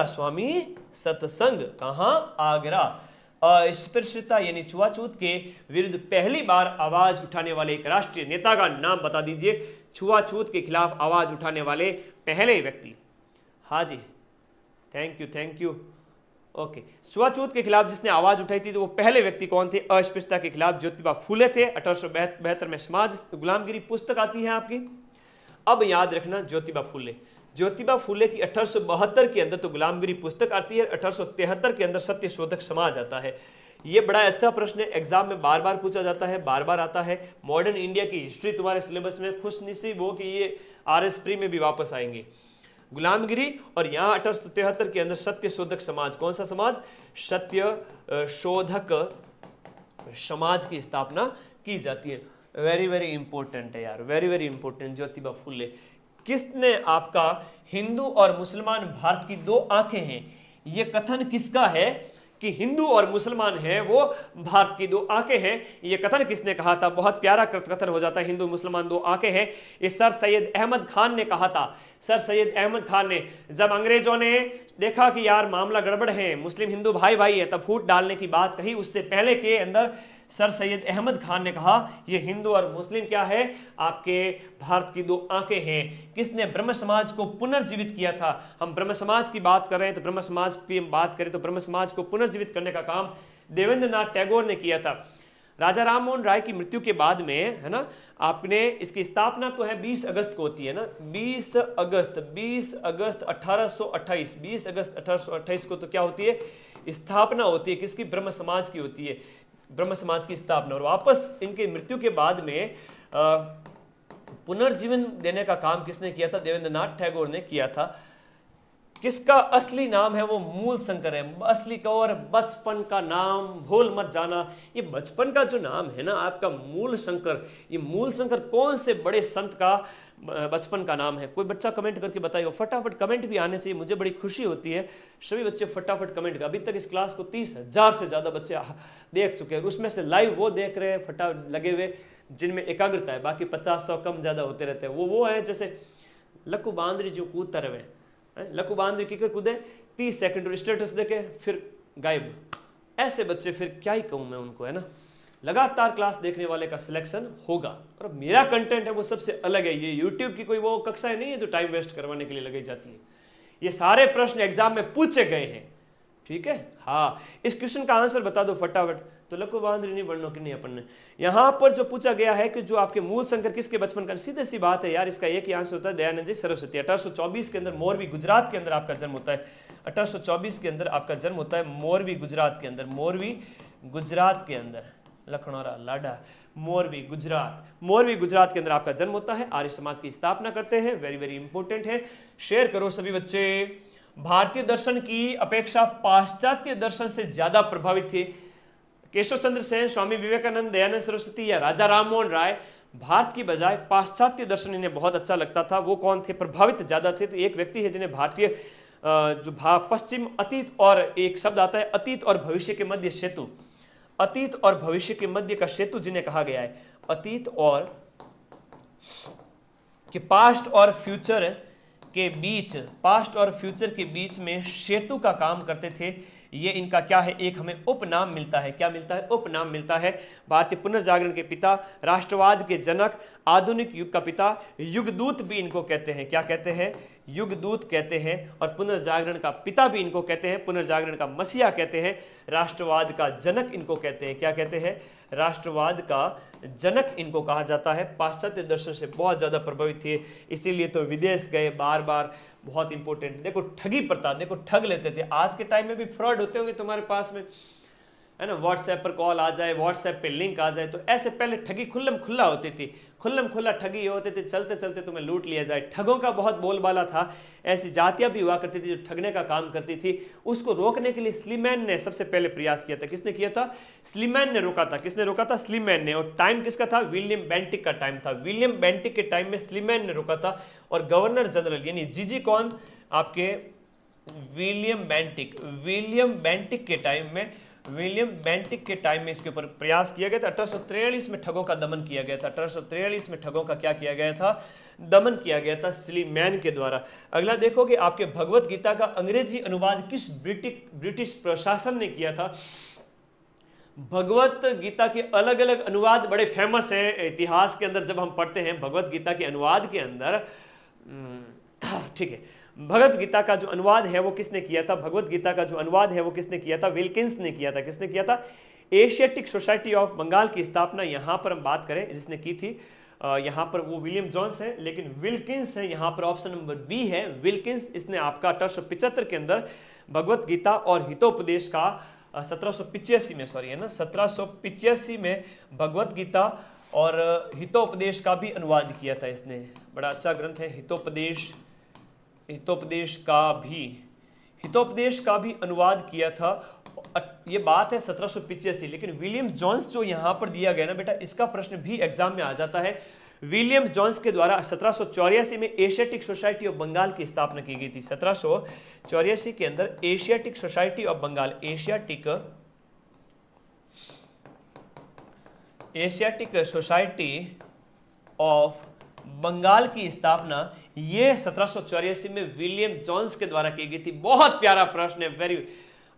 स्वामी सत्संग। कहां? आगरा। अस्पृश्यता यानी छुआछूत के विरुद्ध पहली बार आवाज उठाने वाले एक राष्ट्रीय नेता का नाम बता दीजिए। छुआछूत के खिलाफ आवाज उठाने वाले पहले व्यक्ति। हाँ जी, थैंक यू। ओके, छुआछूत के खिलाफ जिसने आवाज उठाई थी तो वो पहले व्यक्ति कौन थे? अस्पृश्यता के खिलाफ ज्योतिबा फूले थे। 1872 में समाज गुलामगिरी पुस्तक आती है आपकी। अब याद रखना, ज्योतिबा फूले की 1872 के अंदर तो गुलामगिरी पुस्तक आती है, 1873 के अंदर सत्य शोधक समाज आता है। ये बड़ा अच्छा प्रश्न है, एग्जाम में बार बार पूछा जाता है, बार बार आता है। मॉडर्न इंडिया की हिस्ट्री तुम्हारे सिलेबस में, खुशनसीब हो कि ये RS प्री में भी वापस आएंगे। गुलामगिरी और यहाँ 1873 के अंदर सत्य शोधक समाज। कौन सा समाज? सत्य शोधक समाज की स्थापना की जाती है। वेरी वेरी इंपॉर्टेंट है यार, very very important. Jyotiba Phule किसने आपका हिंदू और मुसलमान भारत की दो आंखें हैं, यह कथन किसका है कि हिंदू और मुसलमान हैं वो भारत की दो आंखें हैं, ये कथन किसने कहा था? बहुत प्यारा कथन हो जाता है, हिंदू मुसलमान दो आंखें हैं। ये सर सैयद अहमद खान ने कहा था। सर सैयद अहमद खान ने, जब अंग्रेजों ने देखा कि यार मामला गड़बड़ है, मुस्लिम हिंदू भाई भाई है, तब फूट डालने की बात कही। उससे पहले के अंदर सर सैयद अहमद खान ने कहा ये हिंदू और मुस्लिम क्या है, आपके भारत की दो आंखें हैं। किसने ब्रह्म समाज को पुनर्जीवित किया था? हम ब्रह्म समाज की बात कर रहे हैं तो ब्रह्म समाज की बात करें तो ब्रह्म समाज को पुनर्जीवित करने का काम देवेंद्रनाथ टैगोर ने किया था। राजा राम मोहन राय की मृत्यु के बाद में, है ना, आपने इसकी स्थापना तो है 20 अगस्त को होती है ना, 20 अगस्त 1828, 20 अगस्त 1828 को तो क्या होती है, स्थापना होती है। किसकी? ब्रह्म समाज की होती है, ब्रह्म समाज की स्थापना। और वापस इनकी मृत्यु के बाद में पुनर्जीवन देने का काम किसने किया था? देवेंद्रनाथ टैगोर ने किया था। किसका असली नाम है? वो मूल शंकर है। असली का और बचपन का नाम भूल मत जाना। ये बचपन का जो नाम है ना आपका मूल शंकर, ये मूल शंकर कौन से बड़े संत का बचपन का नाम है? कोई बच्चा कमेंट करके बताइए। फटाफट कमेंट भी आने चाहिए, मुझे बड़ी खुशी होती है सभी बच्चे फटाफट कमेंट कर। अभी तक इस क्लास को 30,000 से ज़्यादा बच्चे देख चुके हैं, उसमें से लाइव वो देख रहे हैं फटा लगे हुए जिनमें एकाग्रता है, बाकी 50-100 कम ज़्यादा होते रहते हैं। वो है जैसे लक्कू बांदरी जो कूदता रहे, लक्कू बांदरी की कूदे 30 सेकंड और स्टेटस देके फिर गायब। ऐसे बच्चे फिर क्या ही कहूँ मैं उनको, है ना। लगातार क्लास देखने वाले का सिलेक्शन होगा। और मेरा कंटेंट है वो सबसे अलग है। ये यूट्यूब की कोई वो कक्षाएं नहीं है जो टाइम वेस्ट करवाने के लिए लगाई जाती है। ये सारे प्रश्न एग्जाम में पूछे गए हैं, ठीक है। हाँ, इस क्वेश्चन का आंसर बता दो फटाफट। तो लक्कू बांदरी नहीं बढ़ना कि नहीं अपन ने। यहाँ पर जो पूछा गया है कि जो आपके मूल शंकर किसके बचपन का, सीधे सी बात है यार, इसका एक ही आंसर होता है, दयानंद जी सरस्वती। 1824 के अंदर मोरबी गुजरात के अंदर आपका जन्म होता है। 1824 के अंदर आपका जन्म होता है मोरबी गुजरात के अंदर। मोरबी गुजरात के अंदर, लखनौरा लाडा, मोरबी गुजरात के अंदर आपका जन्म होता है। आर्य समाज की स्थापना करते हैं। वेरी वेरी इंपॉर्टेंट है। शेयर करो सभी बच्चे। भारतीय दर्शन की अपेक्षा पाश्चात्य दर्शन से ज्यादा प्रभावित थे केशव चंद्र सेन, स्वामी विवेकानंद, दयानंद सरस्वती या राजा राम मोहन राय? भारत की बजाय पाश्चात्य दर्शन इन्हें बहुत अच्छा लगता था। वो कौन थे प्रभावित ज्यादा थे? तो एक व्यक्ति है जिन्हें भारतीय जो पश्चिम अतीत, और एक शब्द आता है अतीत और भविष्य के मध्य सेतु, अतीत और भविष्य के मध्य का सेतु जिन्हें कहा गया है। अतीत और कि पास्ट और फ्यूचर के बीच, पास्ट और फ्यूचर के बीच में सेतु का काम करते थे। ये इनका क्या है, एक हमें उपनाम मिलता है। क्या मिलता है? उपनाम मिलता है। भारतीय पुनर्जागरण के पिता, राष्ट्रवाद के जनक, आधुनिक युग का पिता, युगदूत भी इनको कहते हैं। क्या कहते हैं? युगदूत कहते हैं। और पुनर्जागरण का पिता भी इनको कहते हैं, पुनर्जागरण का मसीहा कहते हैं, राष्ट्रवाद का जनक इनको कहते हैं। क्या कहते हैं? राष्ट्रवाद का जनक इनको कहा जाता है। पाश्चात्य दर्शन से बहुत ज्यादा प्रभावित थे, इसीलिए तो विदेश गए बार बार। बहुत इंपॉर्टेंट। देखो ठगी प्रथा, देखो ठग लेते थे। आज के टाइम में भी फ्रॉड होते होंगे तुम्हारे पास में, है ना। व्हाट्सएप पर कॉल आ जाए, व्हाट्सएप पे लिंक आ जाए, तो ऐसे पहले ठगी खुल्लम खुल्ला होती थी। खुल्लम खुल्ला ठगी होते थे, चलते चलते तुम्हें लूट लिया जाए। ठगों का बहुत बोलबाला था। ऐसी जातियां भी हुआ करती थी जो ठगने का काम करती थी। उसको रोकने के लिए स्लीमैन ने सबसे पहले प्रयास किया था। किसने किया था? स्लीमैन ने रोका था। किसने रोका था? स्लीमैन ने। और टाइम किसका था? विलियम बेंटिक का टाइम था। विलियम बेंटिक के टाइम में स्लीमैन ने रोका था। और गवर्नर जनरल यानी जीजी कौन? आपके विलियम बेंटिक के टाइम में, विलियम बेंटिक के टाइम में इसके ऊपर प्रयास किया गया था। 1843 में ठगों का दमन किया गया था। 1843 में ठगों का क्या किया गया था? दमन किया गया था स्लीमैन के द्वारा। अगला देखोगे आपके भगवत गीता का अंग्रेजी अनुवाद किस ब्रिटिश प्रशासन ने किया था? भगवत गीता के अलग अलग अनुवाद बड़े फेमस हैं इतिहास के अंदर। जब हम पढ़ते हैं भगवत गीता के अनुवाद के अंदर, ठीक है, भगवत गीता का जो अनुवाद है वो किसने किया था? भगवत गीता का जो अनुवाद है वो किसने किया था? विल्किंस ने किया था। किसने किया था? एशियाटिक सोसाइटी ऑफ बंगाल की स्थापना यहां पर हम बात करें जिसने की थी, यहां पर वो विलियम जोन्स है, लेकिन विल्किंस है यहां पर। ऑप्शन नंबर बी है विल्किंस। इसने आपका 1875 के अंदर भगवत गीता और हितोपदेश का 1785 में, सॉरी है ना, 1785 में भगवत गीता और हितोपदेश का भी अनुवाद किया था इसने। बड़ा अच्छा ग्रंथ है हितोपदेश का भी अनुवाद किया था। ये बात है 1785, लेकिन विलियम जोन्स जो यहां पर दिया गया ना बेटा, इसका प्रश्न भी एग्जाम में आ जाता है। विलियम जोन्स के द्वारा 1784 में एशियाटिक सोसाइटी ऑफ बंगाल की स्थापना की गई थी। 1784 के अंदर Asiatic Society of Bengal, Asiatic Society of Bengal की स्थापना ये 1784 में विलियम जोन्स के द्वारा की गई थी। बहुत प्यारा प्रश्न है, very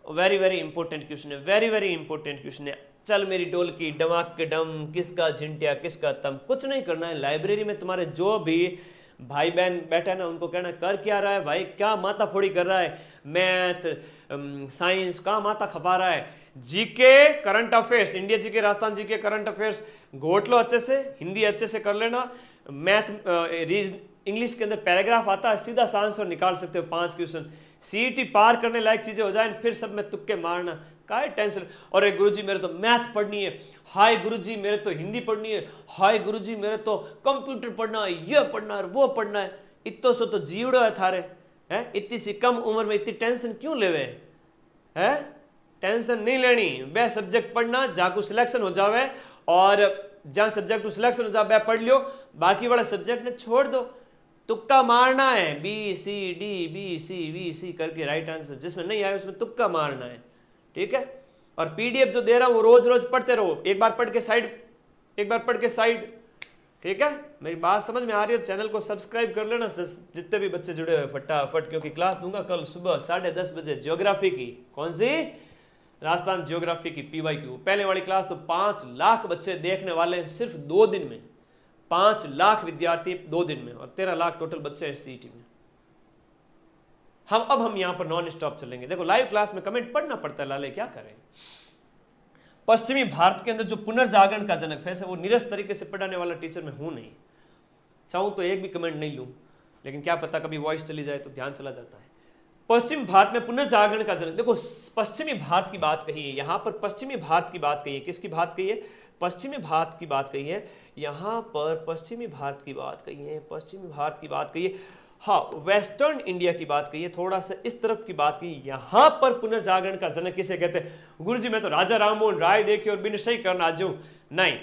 very very important question है, वेरी वेरी इंपॉर्टेंट क्वेश्चन है। चल मेरी डोल की डमाक के डम, किसका झिंटिया किसका तम, कुछ नहीं करना है। लाइब्रेरी में तुम्हारे जो भी भाई बहन बैठा है ना, उनको कहना कर क्या रहा है भाई, क्या माथा फोड़ी कर रहा है, मैथ साइंस का माथा खपा रहा है, GK current affairs, India GK Rajasthan GK current affairs घोट लो अच्छे से, हिंदी अच्छे से कर लेना, मैथ इंग्लिश के अंदर पैराग्राफ आता है, सीधा सा आंसर निकाल सकते हो 5 क्वेश्चन। सीईटी पार करने लायक चीजें हो जाए, फिर सब में तुक्के मारना, काय टेंशन। और एक गुरुजी मेरे तो मैथ पढ़नी है, हाय गुरुजी मेरे तो हिंदी पढ़नी है, हाय गुरुजी मेरे तो कंप्यूटर पढ़ना है, ये पढ़ना है वो पढ़ना है। इतो सो तो जीवड़ो है थारे, है इतनी सी कम उम्र में इतनी टेंशन क्यों लेवे है? टेंशन नहीं लेनी, वह सब्जेक्ट पढ़ना जाकू सिलेक्शन हो जावे, और जहां सब्जेक्ट सिलेक्शन हो जाए पढ़ लियो, बाकी वाला सब्जेक्ट ने छोड़ दो। तुक्का मारना है, B C D B C V C करके राइट आंसर, जिसमें नहीं आया उसमें तुक्का मारना है, ठीक है। और पीडीएफ जो दे रहा हूं वो रोज रोज पढ़ते रहो, एक बार पढ़ के साइड, एक बार पढ़ के साइड, ठीक है। मेरी बात समझ में आ रही है? चैनल को सब्सक्राइब कर लेना जितने भी बच्चे जुड़े हुए फटाफट, क्योंकि क्लास दूंगा कल सुबह 10:30 बजे ज्योग्राफी की। कौन सी? राजस्थान ज्योग्राफी की PYQ पहले वाली क्लास। तो 5 लाख बच्चे देखने वाले सिर्फ 2 दिन में, 5 लाख विद्यार्थी 2 दिन में, और 13 लाख टोटल बच्चे हैं सीईटी में। अब हम यहां पर नॉन स्टॉप चलेंगे। देखो लाइव क्लास में कमेंट पढ़ना पड़ता है, लाले क्या करें। पश्चिमी भारत के अंदर जो पुनर्जागरण का जनक, वैसे वो निरस्त तरीके से पढ़ाने वाला टीचर मैं हूं नहीं, चाहूं तो एक भी कमेंट नहीं लूं, लेकिन क्या पता कभी वॉइस चली जाए तो ध्यान चला जाता है। पश्चिम भारत में पुनर्जागरण का जनक, देखो पश्चिमी भारत की बात कही है यहां पर, पश्चिमी भारत की बात कही है, किसकी बात कही है? पश्चिमी भारत की बात कही है यहां पर, पश्चिमी भारत की बात कही है, पश्चिमी भारत की बात कही है, हाँ वेस्टर्न इंडिया की बात कही है, थोड़ा सा इस तरफ की बात कही। यहां पर पुनर्जागरण का जनक किसे कहते हैं? गुरुजी मैं तो राजा राममोहन राय देखे और बिन सही करना आज नहीं,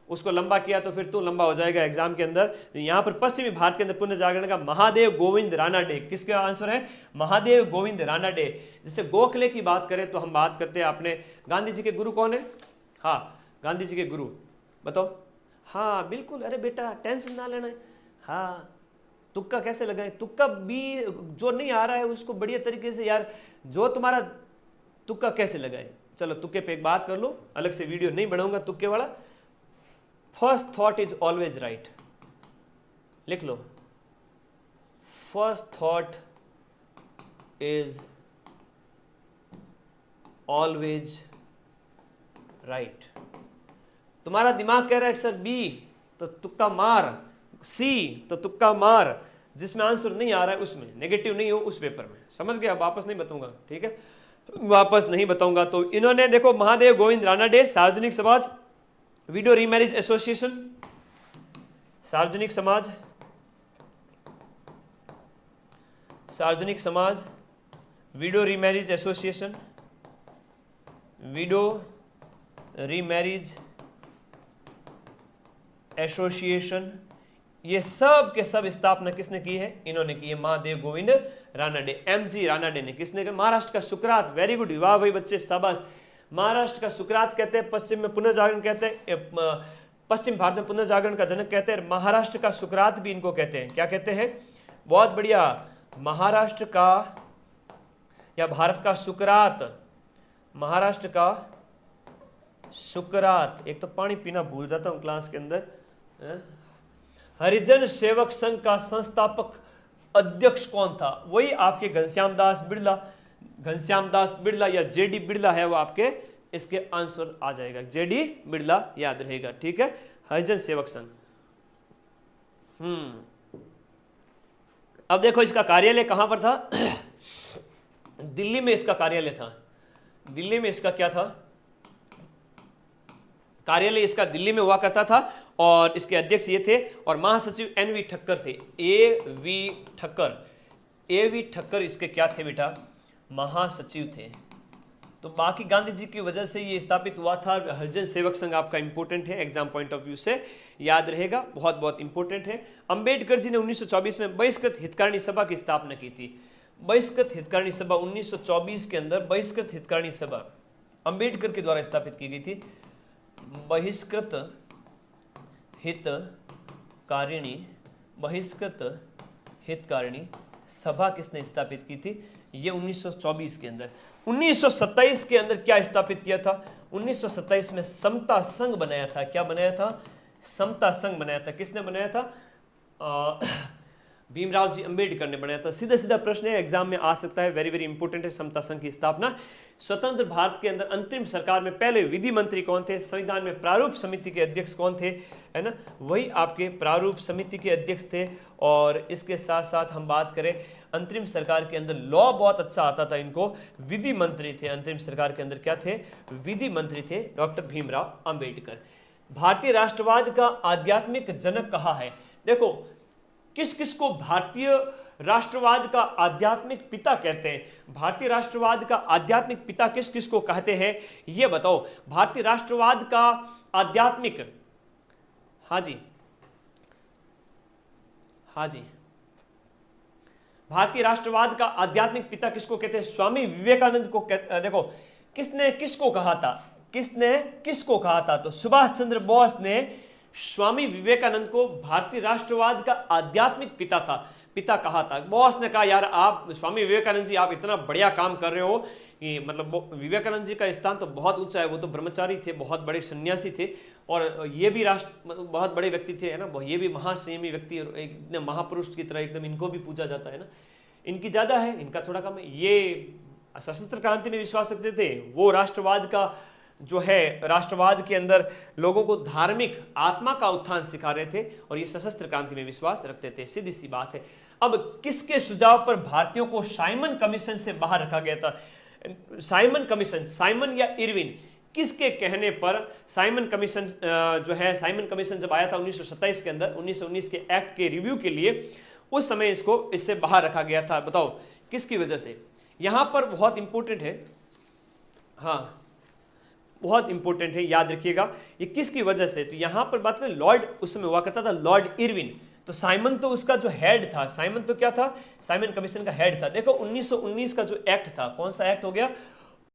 उसको लंबा किया तो फिर तो लंबा हो जाएगा एग्जाम के अंदर। यहां पर पश्चिमी भारत के अंदर पुनर्जागरण का महादेव गोविंद रानाडे, किसका आंसर है? महादेव गोविंद रानाडे। जैसे गोखले की बात करें तो हम बात करते हैं अपने गांधी जी के गुरु कौन है? हाँ गांधी जी के गुरु बताओ। हाँ बिल्कुल, अरे बेटा टेंशन ना लेना है। हाँ तुक्का कैसे लगाए? तुक्का भी जो नहीं आ रहा है उसको बढ़िया तरीके से, यार जो तुम्हारा तुक्का कैसे लगाए। चलो तुक्के पे एक बात कर लो, अलग से वीडियो नहीं बनाऊंगा तुक्के वाला। First thought is always right, लिख लो, first thought is always right. तुम्हारा दिमाग कह रहा है सर बी तो तुक्का मार, सी तो तुक्का मार, जिसमें आंसर नहीं आ रहा है उसमें, नेगेटिव नहीं हो उस पेपर में, समझ गया? वापस नहीं बताऊंगा, ठीक है, वापस नहीं बताऊंगा। तो इन्होंने देखो महादेव गोविंद रानाडे, सार्वजनिक समाज, विडो रीमैरिज एसोसिएशन, सार्वजनिक समाज, सार्वजनिक समाज, window remarriage association, window remarriage association, ये सब के सब स्थापना किसने की है? इन्होंने की है, महादेव गोविंद रानाडे, MG रानाडे ने। किसने कहा? महाराष्ट्र का सुकरात, वेरी गुड, वाह भाई बच्चे शाबाश। महाराष्ट्र का सुकरात कहते हैं, पश्चिम में पुनर्जागरण कहते हैं, पश्चिम भारत में पुनर्जागरण का जनक कहते हैं, महाराष्ट्र का सुकरात भी इनको कहते हैं। क्या कहते हैं? बहुत बढ़िया, महाराष्ट्र का या भारत का सुकरात, महाराष्ट्र का सुकरात। एक तो पानी पीना भूल जाता हूं क्लास के अंदर। हरिजन सेवक संघ का संस्थापक अध्यक्ष कौन था? वही आपके घनश्याम दास बिड़ला, घनश्याम दास बिड़ला या JD बिड़ला है वो आपके, इसके आंसर आ जाएगा JD बिड़ला, याद रहेगा, ठीक है। हरिजन सेवक संघ। अब देखो इसका कार्यालय कहां पर था? दिल्ली में इसका कार्यालय था। दिल्ली में इसका क्या था? कार्यालय इसका दिल्ली में हुआ करता था, और इसके अध्यक्ष ये थे, और महासचिव NV ठक्कर थे, AV ठक्कर। AV ठक्कर इसके क्या थे बेटा? महासचिव थे। तो बाकी गांधी जी की वजह से ये स्थापित हुआ था। हरिजन सेवक संघ आपका इंपॉर्टेंट है, एग्जाम पॉइंट ऑफ व्यू से याद रहेगा, बहुत बहुत इंपॉर्टेंट है। अंबेडकर जी ने 1924 में बहिष्कृत हितकारिणी सभा की स्थापना की थी। बहिष्कृत हितकारिणी सभा 1924 के अंदर बहिष्कृत हितकारिणी सभा अंबेडकर के द्वारा स्थापित की गई थी। बहिष्कृत हितकारिणी सभा किसने स्थापित की थी? ये 1924 के अंदर। 1927 के अंदर क्या स्थापित किया था? 1927 में समता संघ बनाया था। क्या बनाया था? समता संघ बनाया था। किसने बनाया था? भीमराव जी अंबेडकर ने बनाया था। सीधा सीधा प्रश्न है, एग्जाम में आ सकता है, वेरी वेरी इंपॉर्टेंट है समता संघ की स्थापना। स्वतंत्र भारत के अंदर अंतरिम सरकार में पहले विधि मंत्री कौन थे? संविधान में प्रारूप समिति के अध्यक्ष कौन थे? है ना, वही आपके प्रारूप समिति के अध्यक्ष थे। और इसके साथ साथ हम बात करें अंतरिम सरकार के अंदर लॉ बहुत अच्छा आता था इनको, विधि मंत्री थे। अंतरिम सरकार के अंदर क्या थे? विधि मंत्री थे डॉक्टर भीमराव अंबेडकर। भारतीय राष्ट्रवाद का आध्यात्मिक जनक कहा है? देखो, किस किस को भारतीय राष्ट्रवाद का आध्यात्मिक पिता कहते हैं? भारतीय राष्ट्रवाद का आध्यात्मिक पिता किस किस को कहते हैं, ये बताओ। भारतीय राष्ट्रवाद का आध्यात्मिक, हाँ जी, हाँ जी, भारतीय राष्ट्रवाद का आध्यात्मिक पिता किसको कहते हैं? स्वामी विवेकानंद को कहते। देखो, किसने किसको कहा था? किसने किसको कहा था? तो सुभाष चंद्र बोस ने स्वामी विवेकानंद को भारतीय राष्ट्रवाद का आध्यात्मिक पिता कहा था। बॉस ने कहा, यार आप स्वामी विवेकानंद जी, आप इतना बढ़िया काम कर रहे हो कि मतलब विवेकानंद जी का स्थान तो बहुत ऊंचा है। वो तो ब्रह्मचारी थे, बहुत बड़े सन्यासी थे, और ये भी बहुत बड़े व्यक्ति थे, है ना। ये भी महासंयमी व्यक्ति, एकदम महापुरुष की तरह एकदम इनको भी पूजा जाता है ना। इनकी ज्यादा है, इनका थोड़ा कम है। ये सशस्त्र क्रांति में विश्वास रखते थे। वो राष्ट्रवाद का जो है, राष्ट्रवाद के अंदर लोगों को धार्मिक आत्मा का उत्थान सिखा रहे थे, और ये सशस्त्र क्रांति में विश्वास रखते थे। सीधी सी बात है। अब किसके सुझाव पर भारतीयों को साइमन कमीशन से बाहर रखा गया था? साइमन कमीशन, साइमन या इरविन, किसके कहने पर साइमन कमीशन जो है, साइमन कमीशन जब आया था 1927 के अंदर, 1919 के एक्ट के रिव्यू के लिए, उस समय इससे बाहर रखा गया था। बताओ किसकी वजह से? यहां पर बहुत इंपॉर्टेंट है, हाँ बहुत इंपॉर्टेंट है, याद रखिएगा ये किसकी वजह से। तो यहां पर बात करें, लॉर्ड उस समय हुआ करता था, लॉर्ड इरविन। तो साइमन तो उसका जो हेड था, साइमन तो क्या था? साइमन कमीशन का हेड था। देखो 1919 का जो एक्ट था, कौन सा एक्ट हो गया?